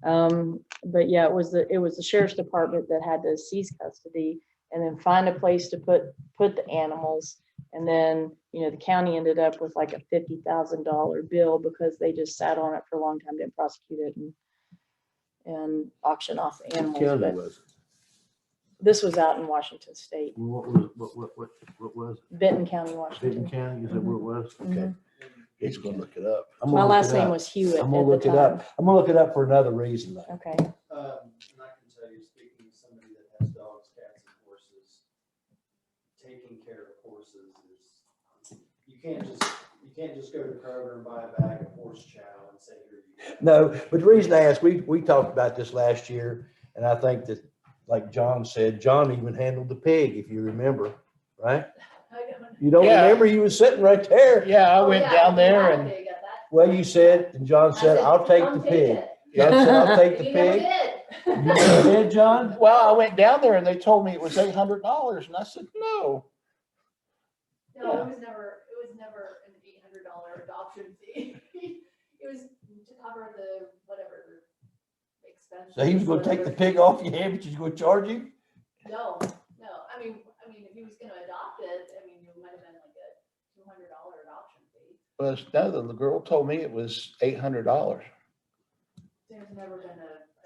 But yeah, it was the sheriff's department that had to seize custody and then find a place to put the animals. And then, the county ended up with like a $50,000 bill because they just sat on it for a long time, didn't prosecute it and auction off the animals. What county But was it? this was out in Washington State. What was it? Benton County, Washington. Benton County, is that where it was? Okay. Mhm. He's gonna look it up. My last name was Hewitt. I'm gonna at look the it time. up. I'm gonna look it up for another reason though. Okay. And I can tell you, speaking to somebody that has dogs, cats, and horses, taking care of horses is, you can't just go to Kroger and buy a bag of horse chow and say, here you go. No, but the reason I asked, we talked about this last year, and I think that, like John said, John even handled the pig, if you remember, right? You don't Yeah. remember? You was sitting right there. Yeah, I went down there and Well, you said, and John said, I'll take the pig. John said, I'll take the pig. You never did, John? well, I went down there and they told me it was $800, and I said, no. No, it was never an $800 adoption fee. It was to cover the whatever expense. So he was gonna take the pig off your hand, but you're gonna charge him? No. I mean, if he was gonna adopt it, it might have been like a $200 adoption fee. Well, no, the girl told me it was $800. There's never been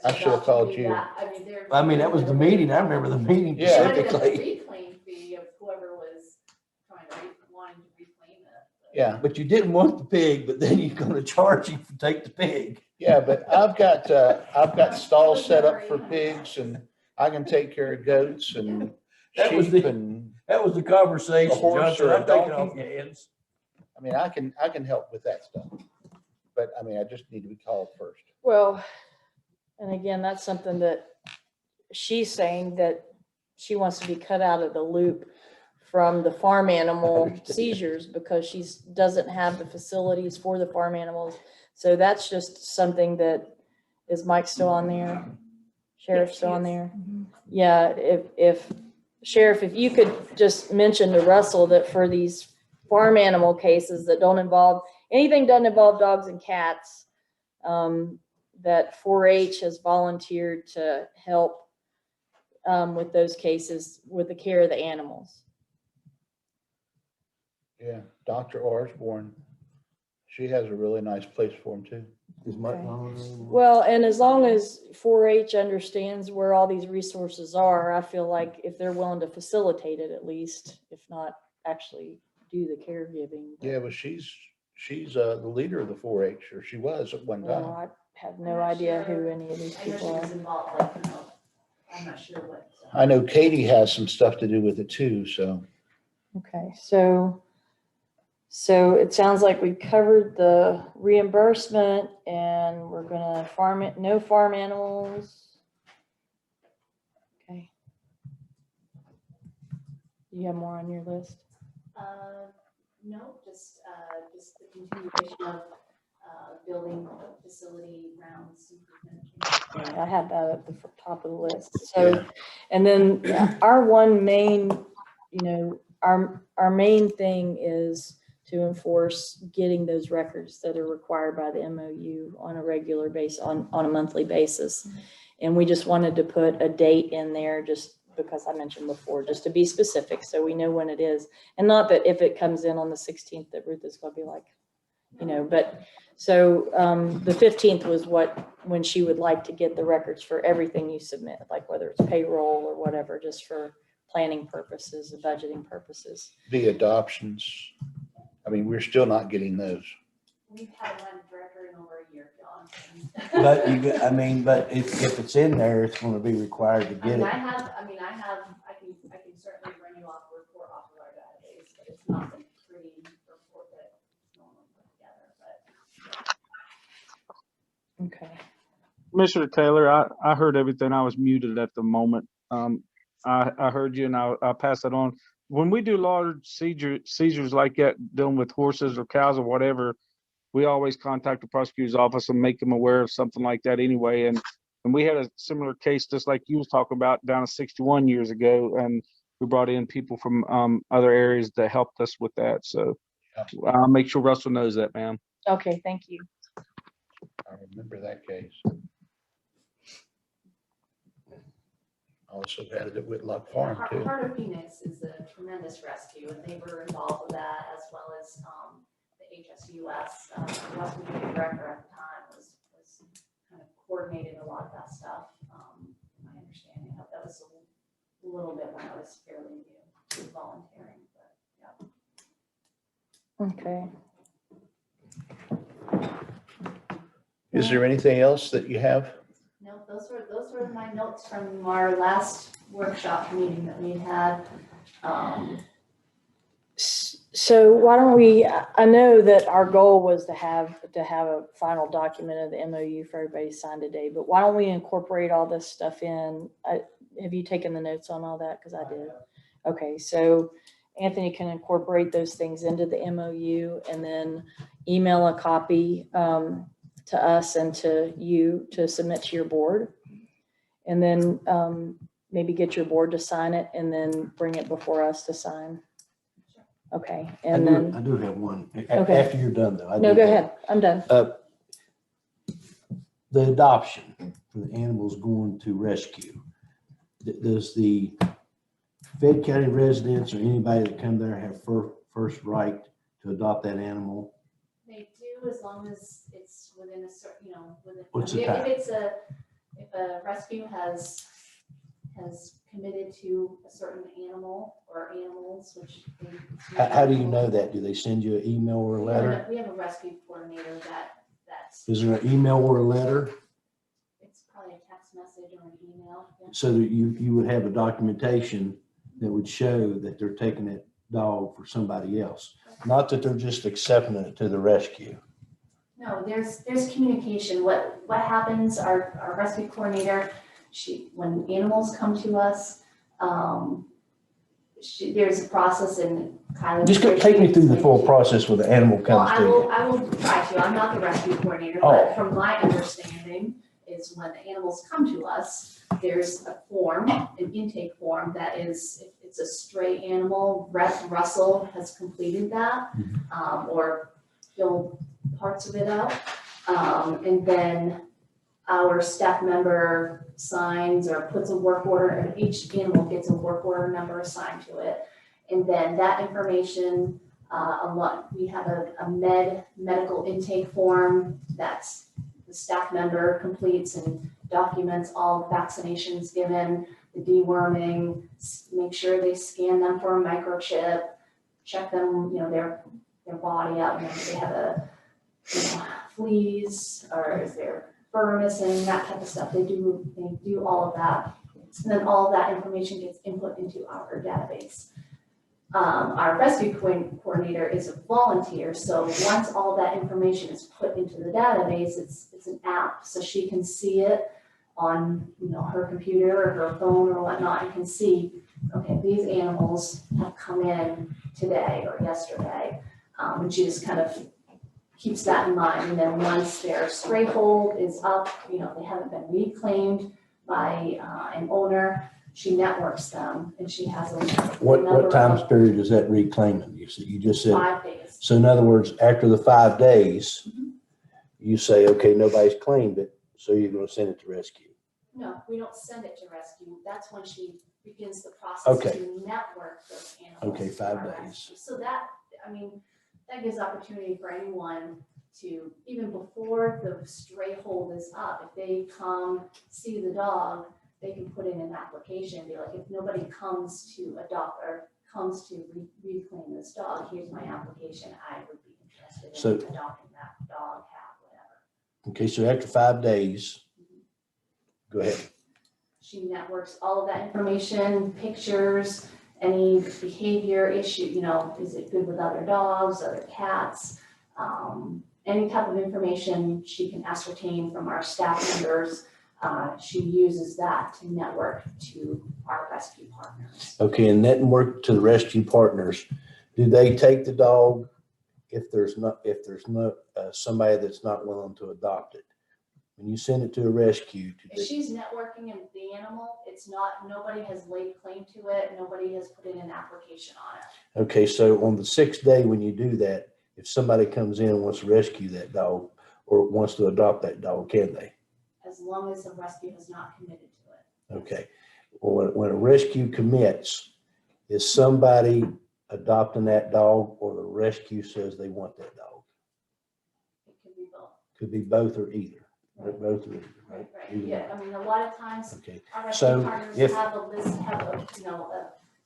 I should have called you. That was the meeting. I remember the meeting Yeah. specifically. Reclaim fee of whoever was wanting to reclaim it. Yeah. But you didn't want the pig, but then you're gonna charge him to take the pig. Yeah, but I've got stalls set up for pigs, and I can take care of goats and That was sheep the- and That was the conversation, A horse Johnson. or a I'm taking donkey? off your hands. I mean, I can help with that stuff. But I mean, I just need to be called first. Well, and again, that's something that she's saying that she wants to be cut out of the loop from the farm animal seizures because doesn't have the facilities for the farm animals. So that's just something that, is Mike still on there? Sheriff still on there? Yeah, if Sheriff, if you could just mention to Russell that for these farm animal cases that don't involve, anything doesn't involve dogs and cats, that 4-H has volunteered to help with those cases with the care of the animals. Yeah, Dr. Osborne, she has a really nice place for them too. Is Mike Okay. on? Well, and as long as 4-H understands where all these resources are, I feel like if they're willing to facilitate it at least, if not actually do the caregiving. Yeah, but she's the leader of the 4-H, or she was at one Well, time. I have no idea who any of these I know she people was are. involved, like, I'm not sure what. I know Katie has some stuff to do with it too, so. Okay, so it sounds like we covered the reimbursement and we're gonna farm it, no farm animals. Okay. You have more on your list? No, just the continuation of building facility grounds improvement. I had that at the top of the list. So, and then our one main, our main thing is to enforce getting those records that are required by the MOU on a regular basis, on a monthly basis. And we just wanted to put a date in there just because I mentioned before, just to be specific so we know when it is. And not that if it comes in on the 16th that Ruth is going to be like, but so the 15th was when she would like to get the records for everything you submit, like whether it's payroll or whatever, just for planning purposes and budgeting purposes. The adoptions, I mean, we're still not getting those. We've had one director in over a year, John. But if it's in there, it's going to be required to get it. I can certainly bring you off a report off of our database, but it's not the pretty report that is normally put together, but. Okay. Commissioner Taylor, I heard everything. I was muted at the moment. I heard you and I'll pass it on. When we do large seizures like that, dealing with horses or cows or whatever, we always contact the prosecutor's office and make them aware of something like that anyway. And we had a similar case, just like you was talking about, down to 61 years ago. And we brought in people from other areas that helped us with that. So I'll make sure Russell knows that, ma'am. Okay, thank you. I remember that case. Also had it at Whitlock Farm too. Heart of Phoenix is a tremendous rescue, and they were involved with that, as well as the HSUS. The West Virginia director at the time was kind of coordinating a lot of that stuff. My understanding of that was a little bit when I was fairly new to volunteering, but yeah. Okay. Is there anything else that you have? No, those were my notes from our last workshop meeting that we had. So why don't we, I know that our goal was to have a final document of the MOU for everybody to sign today, but why don't we incorporate all this stuff in? Have you taken the notes on all that? Because I did. Okay, so Anthony can incorporate those things into the MOU and then email a copy to us and to you to submit to your board. And then maybe get your board to sign it and then bring it before us to sign. Okay, and I do have one. Okay. After you're done, though. No, go ahead. I'm done. The adoption for the animals going to rescue. Does the Fayette County residents or anybody that come there have first right to adopt that animal? They do, as long as it's within a certain, within. What's the time? If a rescue has committed to a certain animal or animals, which. How do you know that? Do they send you an email or a letter? We have a rescue coordinator that's. Is there an email or a letter? It's probably a text message or or an email. Yeah. So that you would have a documentation that would show that they're taking that dog for somebody else, not that they're just accepting it to the rescue. No, there's communication. What happens, our rescue coordinator, when animals come to us, there's a process, and Kylie. Just take me through the full process when the animal comes to you. I will try to. I'm not the rescue coordinator, but from my understanding is when the animals come to us, there's a form, an intake form that is, if it's a stray animal, Russell has completed that, or filled parts of it out. And then our staff member signs or puts a work order, and each animal gets a work order number assigned to it. And then that information, we have a medical intake form that's the staff member completes and documents all vaccinations given, the deworming, make sure they scan them for a microchip, check them, their body out, if they have fleas or is there fur missing, that type of stuff. They do all of that. And then all of that information gets input into our database. Our rescue coordinator is a volunteer, so once all that information is put into the database, it's an app, so she can see it on her computer or her phone or whatnot, and can see, okay, these animals have come in today or yesterday, and she just kind of keeps that in mind. And then once their stray hold is up, they haven't been reclaimed by an owner, she networks them, and she has a What time period is that reclaiming? You just said 5 days. So in other words, after the 5 days, you say, okay, nobody's claimed it, so you're going to send it to rescue. No, we don't send it to rescue. That's when she begins the process to network those animals. Okay, 5 days. So that gives opportunity for anyone to, even before the stray hold is up, if they come see the dog, they can put in an application, be like, if nobody comes to adopt or comes to reclaim this dog, here's my application, I would be interested in adopting that dog, cat, whatever. Okay, so after 5 days, go ahead. She networks all of that information, pictures, any behavior issue, is it good with other dogs, other cats, any type of information she can ascertain from our staff members. She uses that to network to our rescue partners. Okay, and network to the rescue partners. Do they take the dog if there's not somebody that's not willing to adopt it? When you send it to a rescue, if she's networking the animal, it's not, nobody has laid claim to it, nobody has put in an application on it. okay, so on the 6th day when you do that, if somebody comes in and wants to rescue that dog or wants to adopt that dog, can they? As long as the rescue has not committed to it. Okay. Well, when a rescue commits, is somebody adopting that dog or the rescue says they want that dog? It could be both. Could be both or either. Right. Both or either, right? Right. Yeah, a lot of times our rescue So partners if have a list,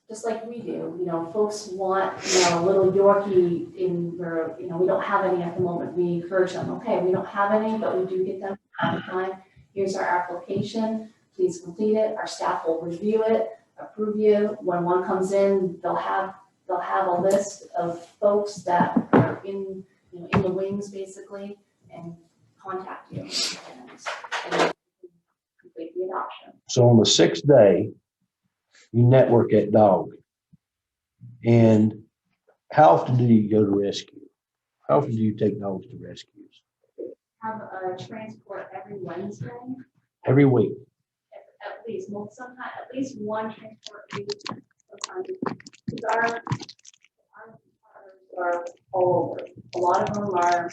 just like we do, folks want, a little Yorkie where, we don't have any at the moment. We encourage them, okay, we don't have any, but we do get them all the time. Here's our application, please complete it. Our staff will review it, approve you. When one comes in, they'll have a list of folks that are in the wings basically, and contact you and complete the adoption. So on the 6th day, you network that dog. And how often do you go to rescue? How often do you take dogs to rescues? Have a transport every Wednesday. Every week. At least, sometimes at least one transport a week. Sometimes our are all over. A lot of them are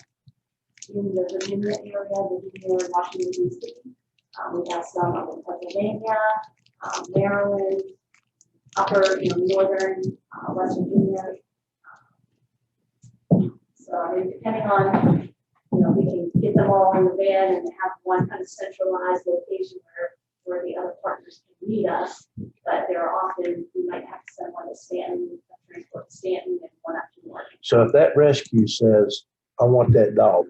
in the Virginia area, Virginia, Washington D.C. We have some up in Pennsylvania, Maryland, upper, northern West Virginia. So depending on, we can get them all in the van and have one kind of centralized location where the other partners can meet us. But there are often, we might have to send one to Stanton, transport to Stanton, and one up to Morgan. So if that rescue says, I want that dog,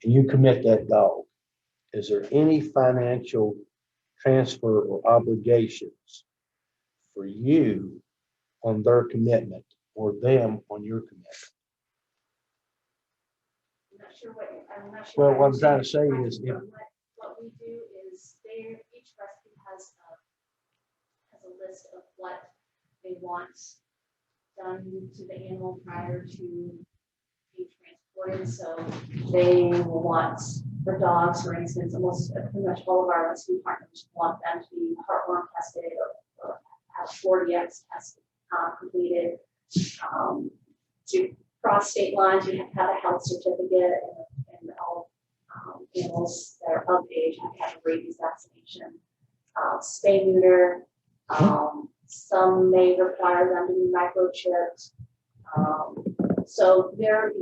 and you commit that dog, is there any financial transfer or obligations for you on their commitment or them on your commitment? I'm not sure. Well, what I'm trying to say is if, What we do is each rescue has a list of what they want done to the animal prior to being transported. So they will want, for dogs, for instance, almost pretty much all of our rescue partners want them to be heartworm tested or have 40X tests completed. To cross state lines, you have to have a health certificate, and all animals that are of age have to have a rabies vaccination. Spay neuter. Some may require them to be microchipped. So they're,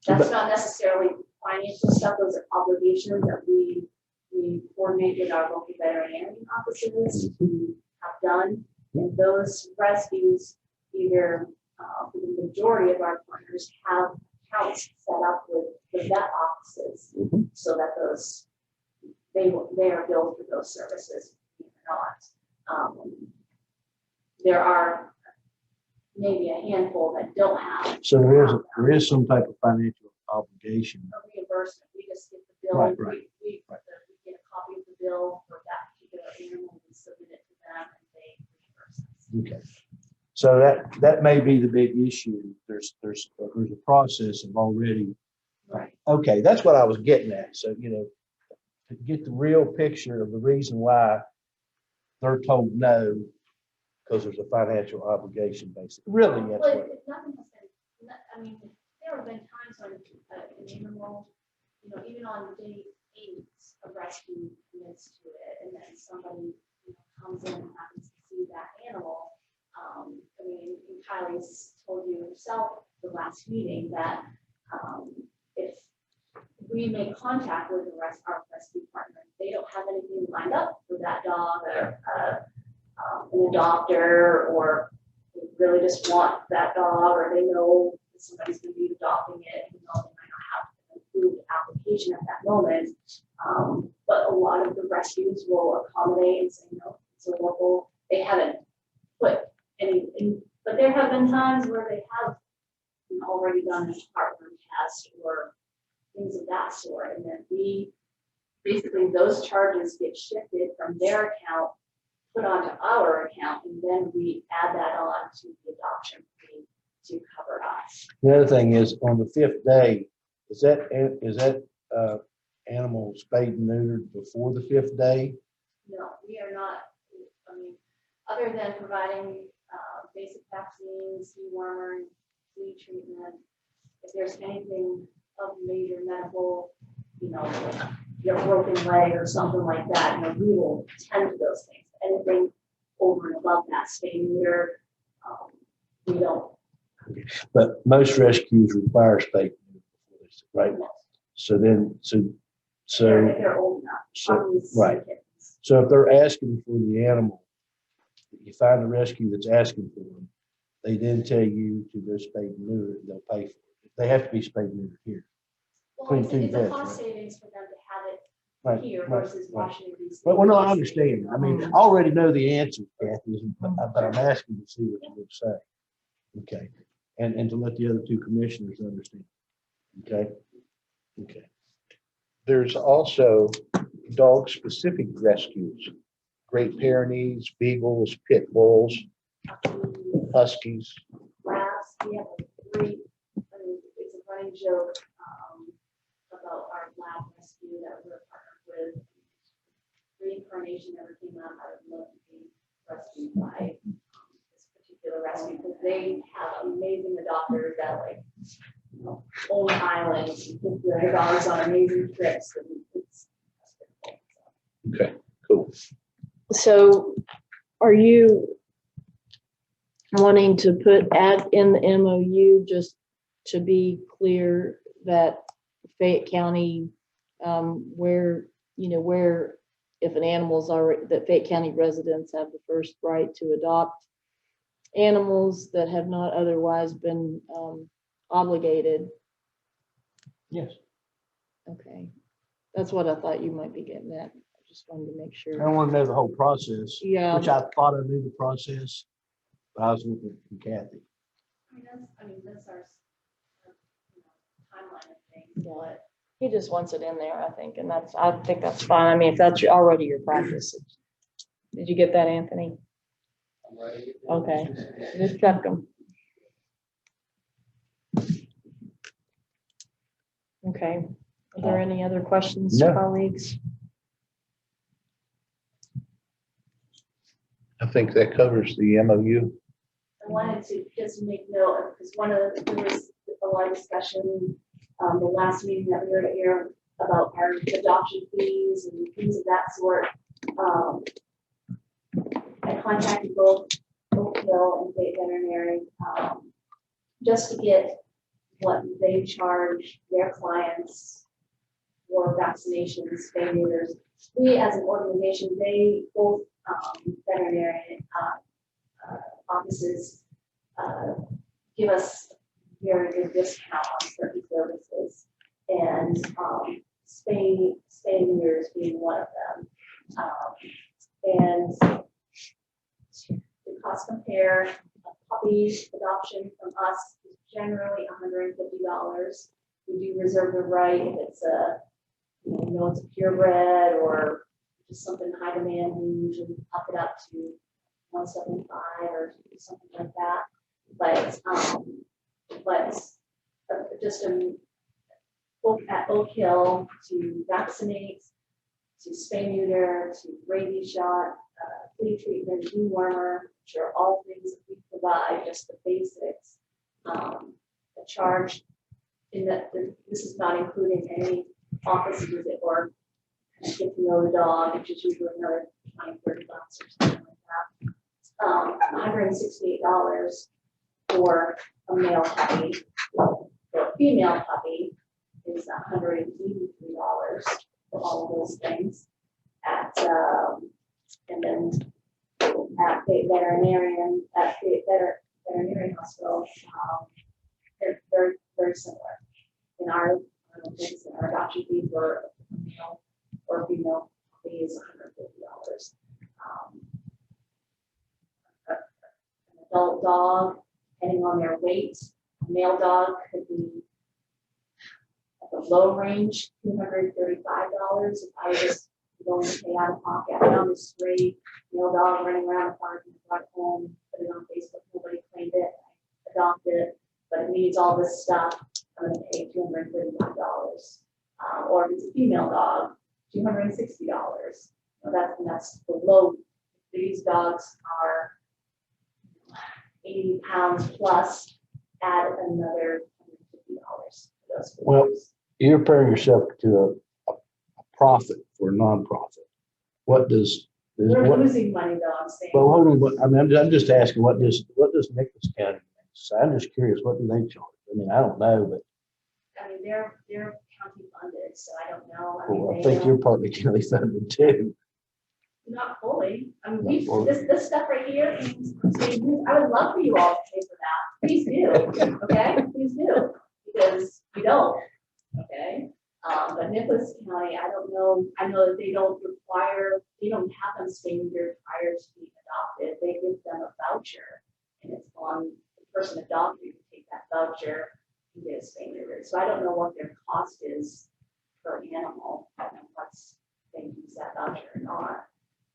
that's not necessarily financial stuff. Those are obligations that we coordinate with our local veterinarian offices to have done. And those rescues, either for the majority of our partners, have accounts set up with the vet offices so that they are billed for those services or not. There are maybe a handful that don't have. so there is some type of financial obligation. A reimbursement. We just get the bill. Right. We get a copy of the bill for that particular animal, we submit it to them, and they reimburse us. Okay. So that may be the big issue. There's a process of already. Right. Okay, that's what I was getting at. So, to get the real picture of the reason why they're told no, because there's a financial obligation basically. Really, that's Well, what. nothing has been, I mean, there have been times when an animal, even on day 8, a rescue commits to it, and then somebody comes in and happens to see that animal. I mean, Kylie's told you herself the last meeting that if we make contact with our rescue partner, they don't have anything lined up for that dog or an adopter, or they really just want that dog, or they know that somebody's going to be adopting it, they might not have an approved application at that moment. But a lot of the rescues will accommodate and say, no, it's a local, they haven't put anything, but there have been times where they have already done a heartworm test or things of that sort, and then basically those charges get shifted from their account, put onto our account, and then we add that on to the adoption fee to cover us. The other thing is on the 5th day, is that animal spayed and neutered before the 5th day? No, we are not. I mean, other than providing basic vaccines, dewormer, flea treatment, if there's anything of major medical, your broken leg or something like that, we will tend to those things. Anything over and above that, spay neuter, we don't. But most rescues require spay, right? So then, They're old enough. Right. So if they're asking for the animal, you find a rescue that's asking for them, they then tell you to go spay and neuter, and they'll pay for it. They have to be spayed and neutered here. Well, it's a cost savings for them to have it here versus Washington DC. But well, no, I understand. I mean, I already know the answer, Kathy, but I'm asking to see what you would say. Okay. And to let the other 2 commissioners understand. Okay. Okay. There's also dog-specific rescues, Great Pyrenees, Beagles, Pit Bulls, Huskies. Labs, we have a great, it's a running joke about our lab rescue that we're partnered with. Reincarnation never came out of love being rescued by this particular rescue, because they have amazing adopters that own islands, take their dogs on amazing trips, and it's Okay, cool. So are you wanting to add in the MOU, just to be clear, that Fayette County, where if an animal's already, that Fayette County residents have the first right to adopt animals that have not otherwise been obligated? Yes. Okay. That's what I thought you might be getting at. I just wanted to make sure. I want to know the whole process. Yeah. Which I thought I knew the process. But I was looking from Kathy. That's our timeline of things, Yeah. but He just wants it in there, I think, and I think that's fine. I mean, if that's already your practice. Did you get that, Anthony? Okay, just check them. Okay, are there any other questions, No. colleagues? I think that covers the MOU. I wanted to just make note, because there was a lot of discussion, the last meeting that we were here about our adoption fees and things of that sort. I contacted both Oak Hill and Fayette Veterinary, just to get what they charge their clients for vaccinations, spay neuters. We as an organization, they both veterinary offices give us very good discount on certain services, and spay neuters being one of them. And to cost compare, a puppy adoption from us is generally $150. We do reserve the right if it's it's a purebred or just something high demand. We usually up it up to $175 or something like that. But just at Oak Hill to vaccinate, to spay neuter, to rabies shot, flea treatment, dewormer, which are all things that we provide, just the basics. A charge in that this is not including any office visit or get to know the dog, which is usually another $20-30 or something like that. $168 for a male puppy. For a female puppy is $183 for all of those things. And then at Fayette Veterinarian Hospital, they're very, very similar. In our adoption fee for a male or female puppy is $150. An adult dog, depending on their weight, a male dog could be at the low range, $235. If I was just going to pay out of pocket, I found this stray male dog running around the park and brought it home, put it on Facebook, nobody claimed it, I adopted it, but it needs all this stuff. I'm going to pay $235. Or if it's a female dog, $260. That's the low. These dogs are 80 pounds plus, add another $150 for those. Well, you're comparing yourself to a profit for a nonprofit. What does We're losing money though, I'm saying. Well, hold on. I'm just asking, what does Nicholas County make? So I'm just curious, what do they charge? I mean, I don't know, but I mean, they're county funded, so I don't know. I think you're partly county funded too. Not fully. I mean, this stuff right here, I would love for you all to pay for that. Please do, okay? Please do, because we don't, okay? But Nicholas County, I don't know. I know that they don't have them staying here prior to being adopted. They give them a voucher, and it's on the person adopted to take that voucher and get a spay neuter. So I don't know what their cost is per animal. I don't know what's they use that voucher or not.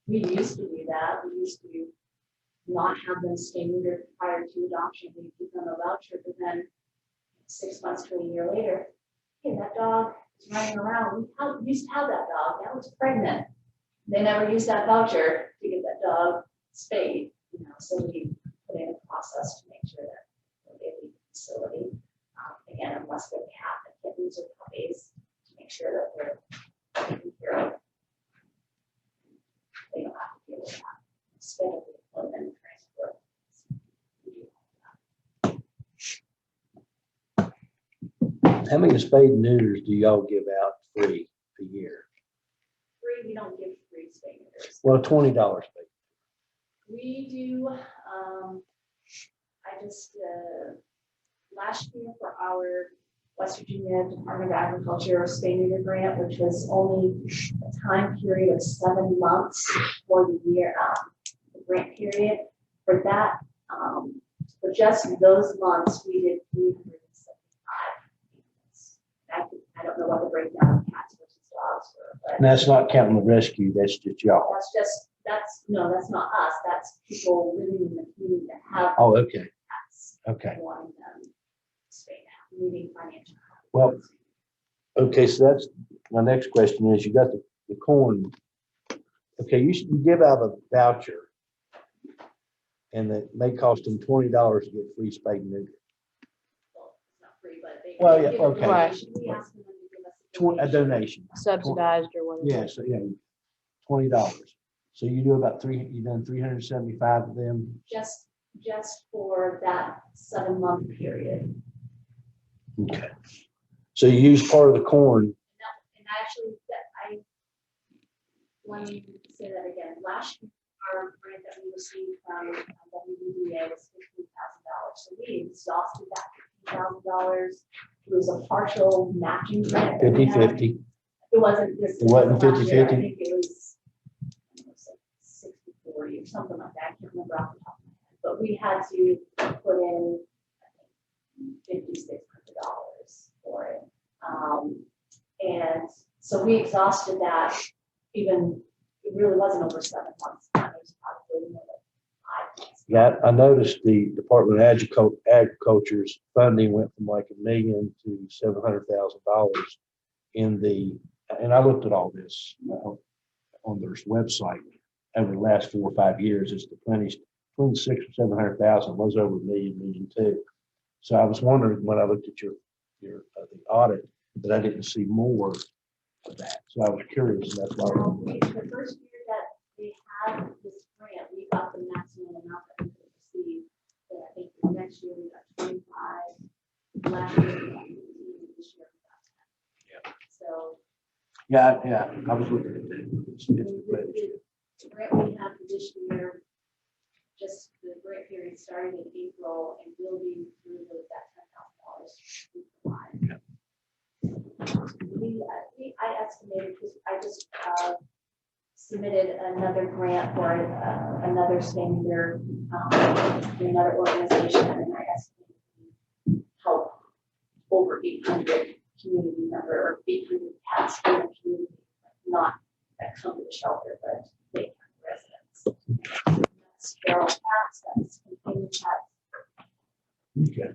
We used to do that. We used to not have them stay neutered prior to adoption. We give them a voucher, but then 6 months to a year later, hey, that dog is running around. We used to have that dog. Now it's pregnant. They never used that voucher to get that dog spayed. So we put in a process to make sure that they leave the facility. Again, unless they're cat and kittens or puppies, to make sure that they're taken care of. They don't have to deal with that. Instead of the and transport. How many spade and neuters do y'all give out free a year? Free, we don't give free spay neuters. Well, $20 spade. We do, I just, last year for our West Virginia Department of Agriculture Spay-Neuter grant, which was only a time period of 7 months for the year, the grant period. For that, for just those months, we did 375 payments. I don't know what the breakdown of cats versus dogs were, but. And that's not counting the rescue, that's just y'all. That's not us, that's people living in the community that have. Oh, okay. Cats. Okay. Wanting them spayed out, needing financial help. Well, okay, so that's, my next question is, you got the corn. Okay, you give out a voucher, and it may cost them $20 to get free spayed and neuter. Well, it's not free, but they. Well, they yeah, give a okay. donation. We ask them to give us A donation. Subsidized or whatever. Yeah, so yeah, $20. So you do about you done 375 of them. Just for that 7-month period. Okay. So you use part of the corn. And actually, let me say that again. Last year, our grant that we received from d.b.a was $15,000. So we exhausted that $15,000. It was a partial matching grant. 50-50. It wasn't this. It wasn't last year. 50-50? I think it was like 60-40 or something like that. I can't remember off the top of my head. But we had to put in $5,600 for it. And so we exhausted that. Even it really wasn't over 7 months. It was probably more like 5 months. Yeah, I noticed the Department of Agriculture's funding went from like $1 million to $700,000 in the, and I looked at all this on their website over the last 4 or 5 years. It's between 600,000 or 700,000 was over $1 million too. So I was wondering when I looked at your the audit that I didn't see more of that. So I was curious. And that's why. The first year that we had this grant, we got the maximum amount that we could receive. And I think the next year we got 25. Last year we got 15. This year we got 10. Yeah. So. Yeah, I was looking at that. It's the grant we have for this year, just the grant period starting in April and will be through that $10,000 we provide. I estimated, because I just submitted another grant for another standard, another organization, and I estimated we help over 800 community member or 800 cats in the community, not that come to the shelter, but they have residents. That's feral cats, that's companion cats. Okay.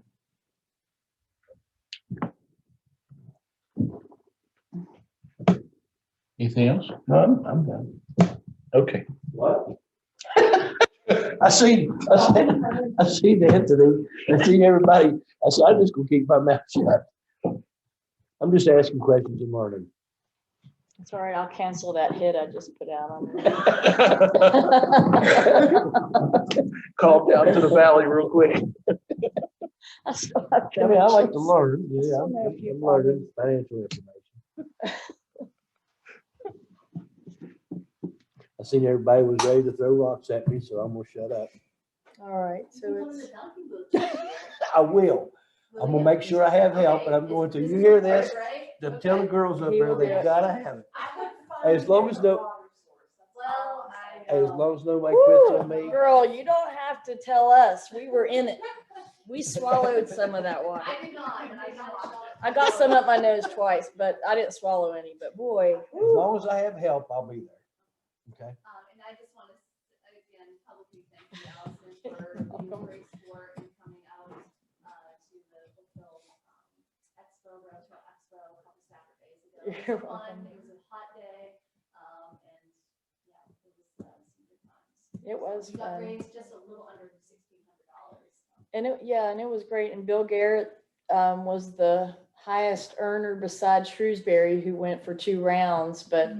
Anything else? No, I'm done. Okay. What? I see Anthony. I see everybody. I said, I'm just gonna keep my mouth shut. I'm just asking questions and learning. It's all right. I'll cancel that hit I just put out on there. Calm down to the valley real quick. I still have I mean, I like to learn. Yeah, I'm learning financial information. I seen everybody was ready to throw rocks at me, so I'm gonna shut up. All right, so it's. I will. I'm gonna make sure I have help, but I'm going to. You hear this? Tell the girls up there they gotta have it. As long as no. As long as nobody quits on me. Girl, you don't have to tell us. We were in it. We swallowed some of that water. I did not, and I got some up my nose twice, but I didn't swallow any. But boy, As long as I have help, I'll be there. Okay. And I just want to, again, publicly thank you, Allison, for your great support and coming out to the Fulfill Expo, Restaurant Expo, a couple Saturdays ago. It was fun. It was a hot day, and yeah, it was some good times. it was We got fun. raised just a little under $1,600. And it was great. And Bill Garrett was the highest earner besides Shrewsbury, who went for 2 rounds. But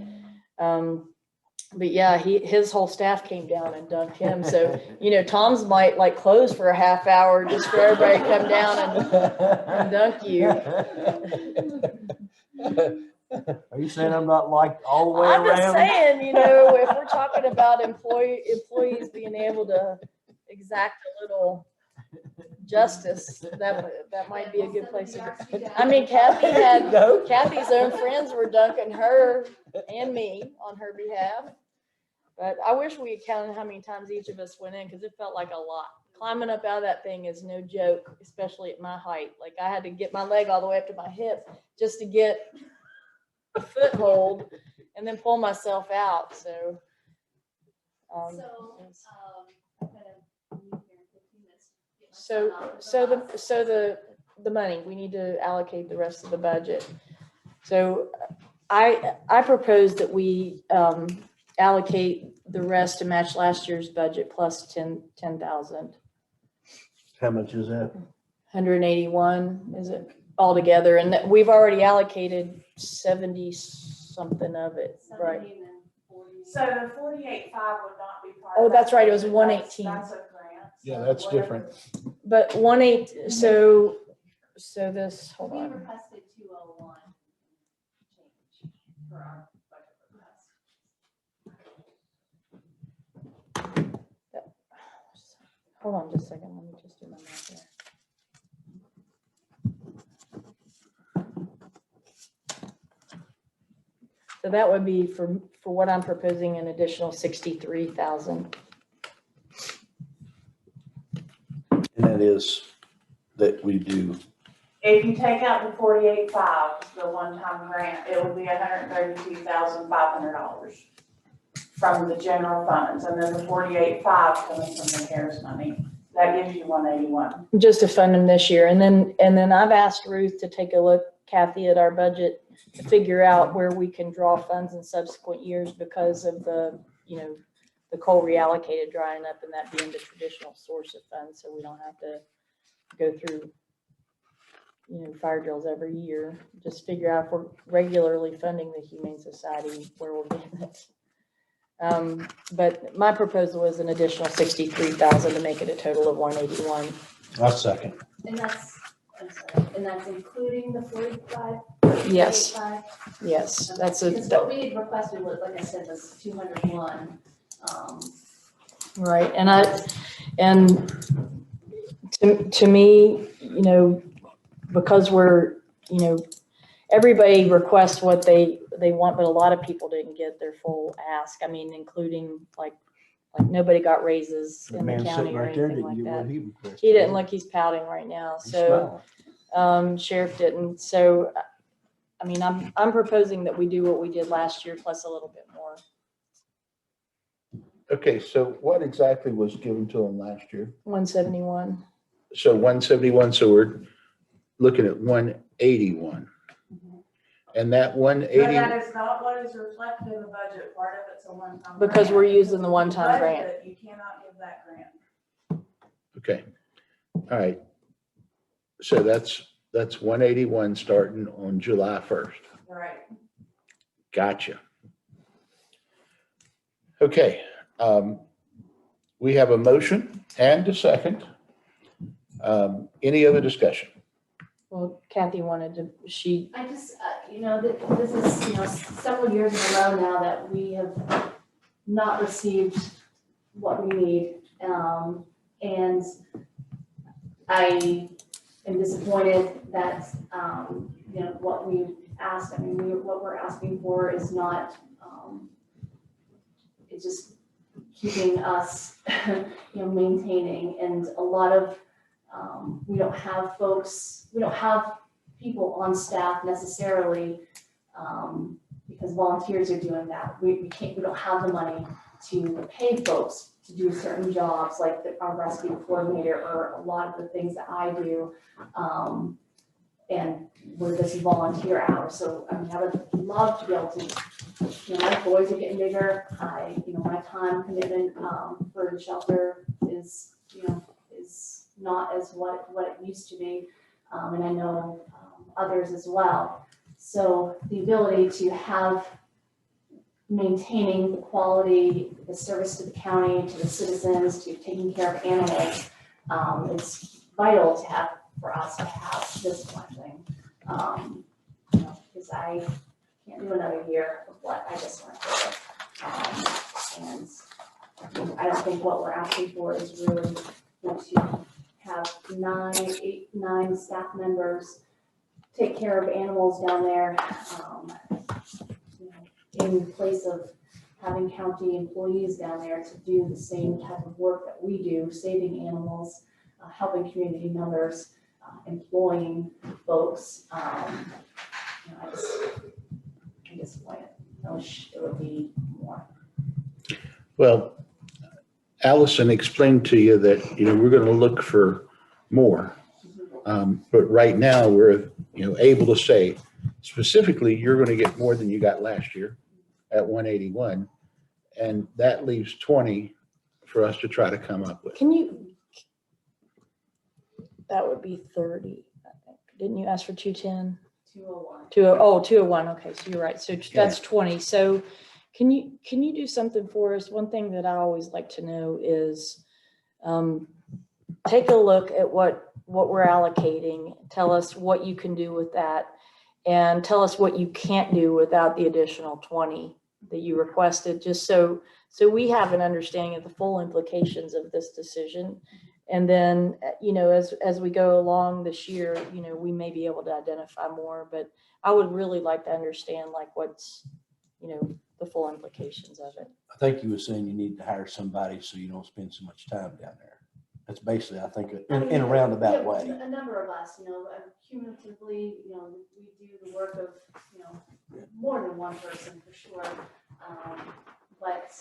yeah, his whole staff came down and dunked him. So, Tom's might like close for a half hour just for everybody to come down and dunk you. Are you saying I'm not liked all the way I'm around? just saying, if we're talking about employees being able to exact a little Justice, that might be a good place to go. I mean, Kathy's own friends were dunking her and me on her behalf. But I wish we had counted how many times each of us went in, because it felt like a lot. Climbing up out of that thing is no joke, especially at my height. Like I had to get my leg all the way up to my hip just to get a foothold and then pull myself out. So, the money, we need to allocate the rest of the budget. So I propose that we allocate the rest to match last year's budget plus 10,000. How much is that? 181 is it altogether, and that we've already allocated 70 something of it, right? So the 48.5 would not be part of. Oh, that's right. It was budget. 118. That's a grant. Yeah, So that's whatever- different. But 1.8. So this. Hold We on. requested 201 change for our budget request. Hold on just a second. Let me just do my math here. So that would be for what I'm proposing, an additional 63,000. And that is that we do. If you take out the 48.5, the one-time grant, it will be $132,500 from the general funds, and then the 48.5 coming from the CARES money. That gives you 181. Just to fund them this year. And then I've asked Ruth to take a look, Kathy, at our budget to figure out where we can draw funds in subsequent years because of the coal reallocated drying up and that being the traditional source of funds. So we don't have to go through, fire drills every year. Just figure out if we're regularly funding the Humane Society, where we're getting it. But my proposal is an additional 63,000 to make it a total of 181. I'll second. And that's, I'm sorry, and that's including the 45? Yes. 45? Yes, Okay. that's Because what we had requested was, like I said, was 201. Right, and to me, because we're, everybody requests what they want, but a lot of people didn't get their full ask. I mean, including like nobody got raises in the county or anything like that. He didn't look, he's pouting right now. So, Sheriff didn't. So, I mean, I'm proposing that we do what we did last year plus a little bit more. Okay, so what exactly was given to them last year? 171. So 171, so we're looking at 181. And that But 180, that is not what is reflected in the budget. Part of it's a one-time. Because grant. we're using the If you one-time budget grant. it, You cannot give that grant. okay. All right. So that's 181 starting on July 1st. Right. Gotcha. Okay. We have a motion and a second. Any other discussion? Well, Kathy wanted to, I just, this is, several years in a row now that we have not received what we need. And I am disappointed that, what we asked, what we're asking for is not, it's just keeping us, maintaining, and a lot of, we don't have people on staff necessarily, because volunteers are doing that. We don't have the money to pay folks to do certain jobs like our rescue coordinator or a lot of the things that I do. And with this volunteer hours. So, I would love to be able to, my boys are getting bigger. My time commitment, for the shelter is not as what it used to be. And I know, others as well. So the ability to have maintaining the quality, the service to the county, to the citizens, to taking care of animals, it's vital to have, for us to have this funding. Because I can't do another year of what I just went through. And I don't think what we're asking for is really going to have have 9 staff members take care of animals down there, in place of having county employees down there to do the same type of work that we do, saving animals, helping community members, employing folks. I'm disappointed. I wish it would be more. Well, Allison explained to you that, we're going to look for more. But right now we're, able to say specifically, you're going to get more than you got last year at 181. And that leaves 20 for us to try to come up with. That would be 30, I think. Didn't you ask for 210? 201. 201. Okay, so you're right. So that's 20. So can you do something for us? One thing that I always like to know is take a look at what we're allocating. Tell us what you can do with that, and tell us what you can't do without the additional 20 that you requested, just so we have an understanding of the full implications of this decision. And then, as we go along this year, we may be able to identify more, but I would really like to understand what's, the full implications of it. I think you were saying you need to hire somebody so you don't spend so much time down there. That's basically, I think, in a roundabout way. A number of us, cumulatively, we do the work of, more than one person for sure. But,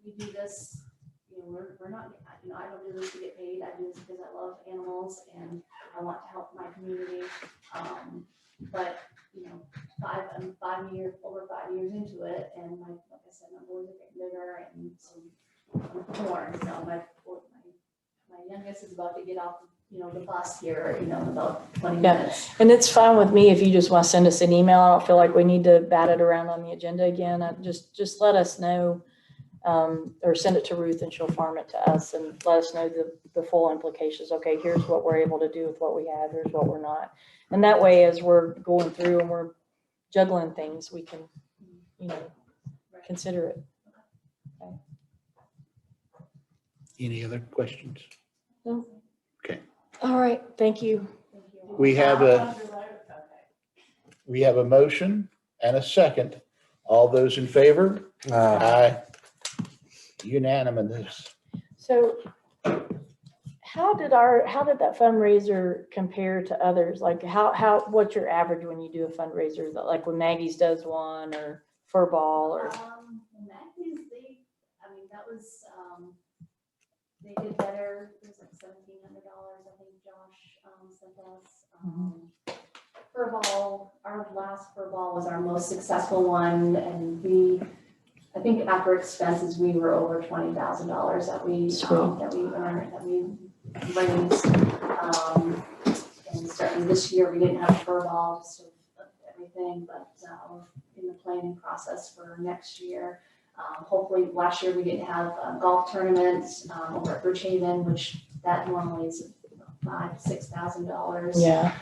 we do this, we're not, I don't do this to get paid. I do this because I love animals and I want to help my community. But, I'm over 5 years into it, and like I said, my boys are getting bigger, and so I'm torn. My youngest is about to get off, the bus here, in about 20 minutes. And it's fine with me if you just want to send us an email. I don't feel like we need to bat it around on the agenda again. Just let us know, or send it to Ruth and she'll farm it to us and let us know the full implications. Okay, here's what we're able to do with what we have. Here's what we're not. And that way, as we're going through and we're juggling things, we can, consider it. Okay. Any other questions? No. Okay. All right. Thank you. We have a motion and a second. All those in favor? Aye. Unanimous. So how did that fundraiser compare to others? Like what's your average when you do a fundraiser, like when Maggie's does one or Furball or? Maggie's, that was, they did better. It was like $1,700, I think Josh sent us. Furball, our last Furball was our most successful one, and I think after expenses, we were over $20,000 that we raised. And starting this year, we didn't have a Furball, just of everything, but in the planning process for next year. Hopefully, last year we didn't have a golf tournament over at Bridgehaven, which that normally is $5,000 to $6,000. Yeah.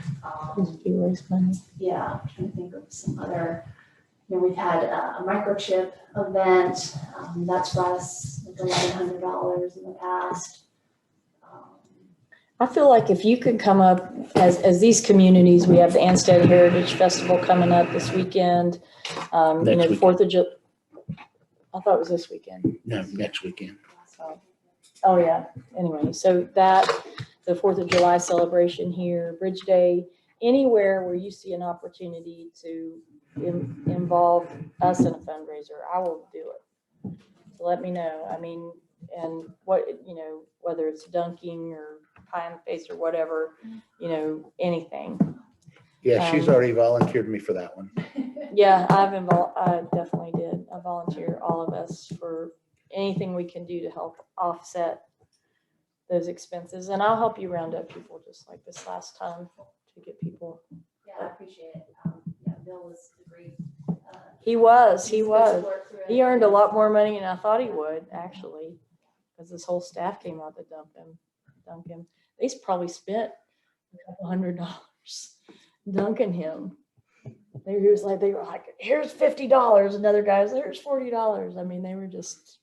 Money. Yeah, I'm trying to think of some other. We've had a microchip event that's brought us like $1,100 in the past. I feel like if you could come up as these communities, we have the Anstead Heritage Festival coming up this weekend. Next weekend. 4th of July. I thought it was this weekend. No, next weekend. Oh yeah. Anyway, so the 4th of July celebration here, Bridge Day, anywhere where you see an opportunity to involve us in a fundraiser, I will do it. So let me know. And what, whether it's dunking or pie in the face or whatever, anything. Yeah, she's already volunteered me for that one. Yeah, I definitely did. I volunteer all of us for anything we can do to help offset those expenses. And I'll help you round up people just like this last time to get people. Yeah, I appreciate it. Bill was great. He was. He earned a lot more money than I thought he would, actually, because this whole staff came out to dunk him. They probably spent $200 dunking him. They were like, here's $50. Another guy's, there's $40. They were just.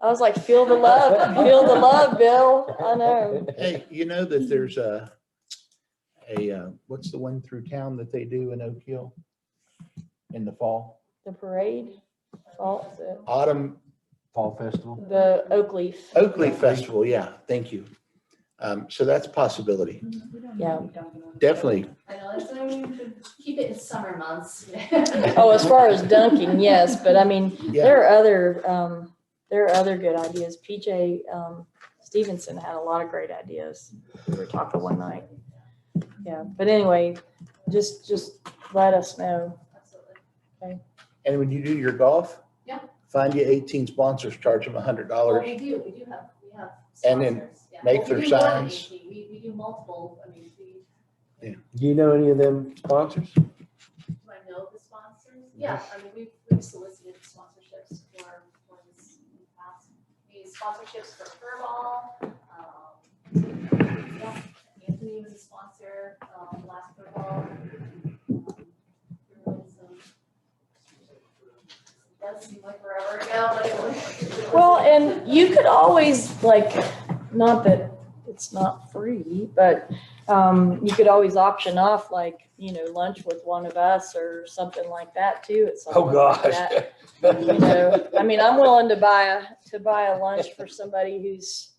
I was like, feel the love, Bill. I know. Hey, you know that there's what's the one through town that they do in Oak Hill in the fall? The parade, fall, Autumn. Fall festival. the Oak Leaf. Oak Leaf Festival, yeah, thank you. So that's a possibility. Yeah. Definitely. I know, that's why we should keep it in summer months. Oh, as far as dunking, yes, but I mean, Yeah. there are other good ideas. PJ Stevenson had a lot of great ideas. We were talking one night. Yeah, but anyway, just let us know. Absolutely. Okay. And when you do your golf, Yeah. find you 18 sponsors, charge them $100. Well, we do have And then sponsors, yeah. make Well, their we do more than signs. 18. We do multiple, I mean, Do you know any of them sponsors? do I know the sponsors? Yeah, I mean, we've solicited sponsorships for this in the past. These sponsorships for Furball. Yeah, Anthony was a sponsor, last Furball. Does seem like forever ago, but it was. Well, and you could always, like, not that it's not free, but you could always option off, like, lunch with one of us or something like that too. At some Oh, point like gosh. that. I mean, I'm willing to buy a lunch for somebody who's,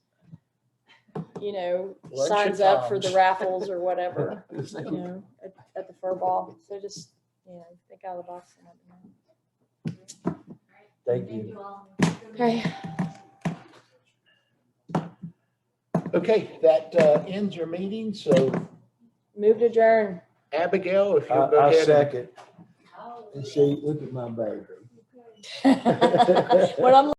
Lunch signs at up for the Tom's. raffles or whatever, at the fur ball. So just, think out of the box. And let me know. Thank you. Okay. Okay, that ends your meeting. So Move to adjourn. Abigail, if you'll go I ahead. and- second. And see, look at my baby. When I'm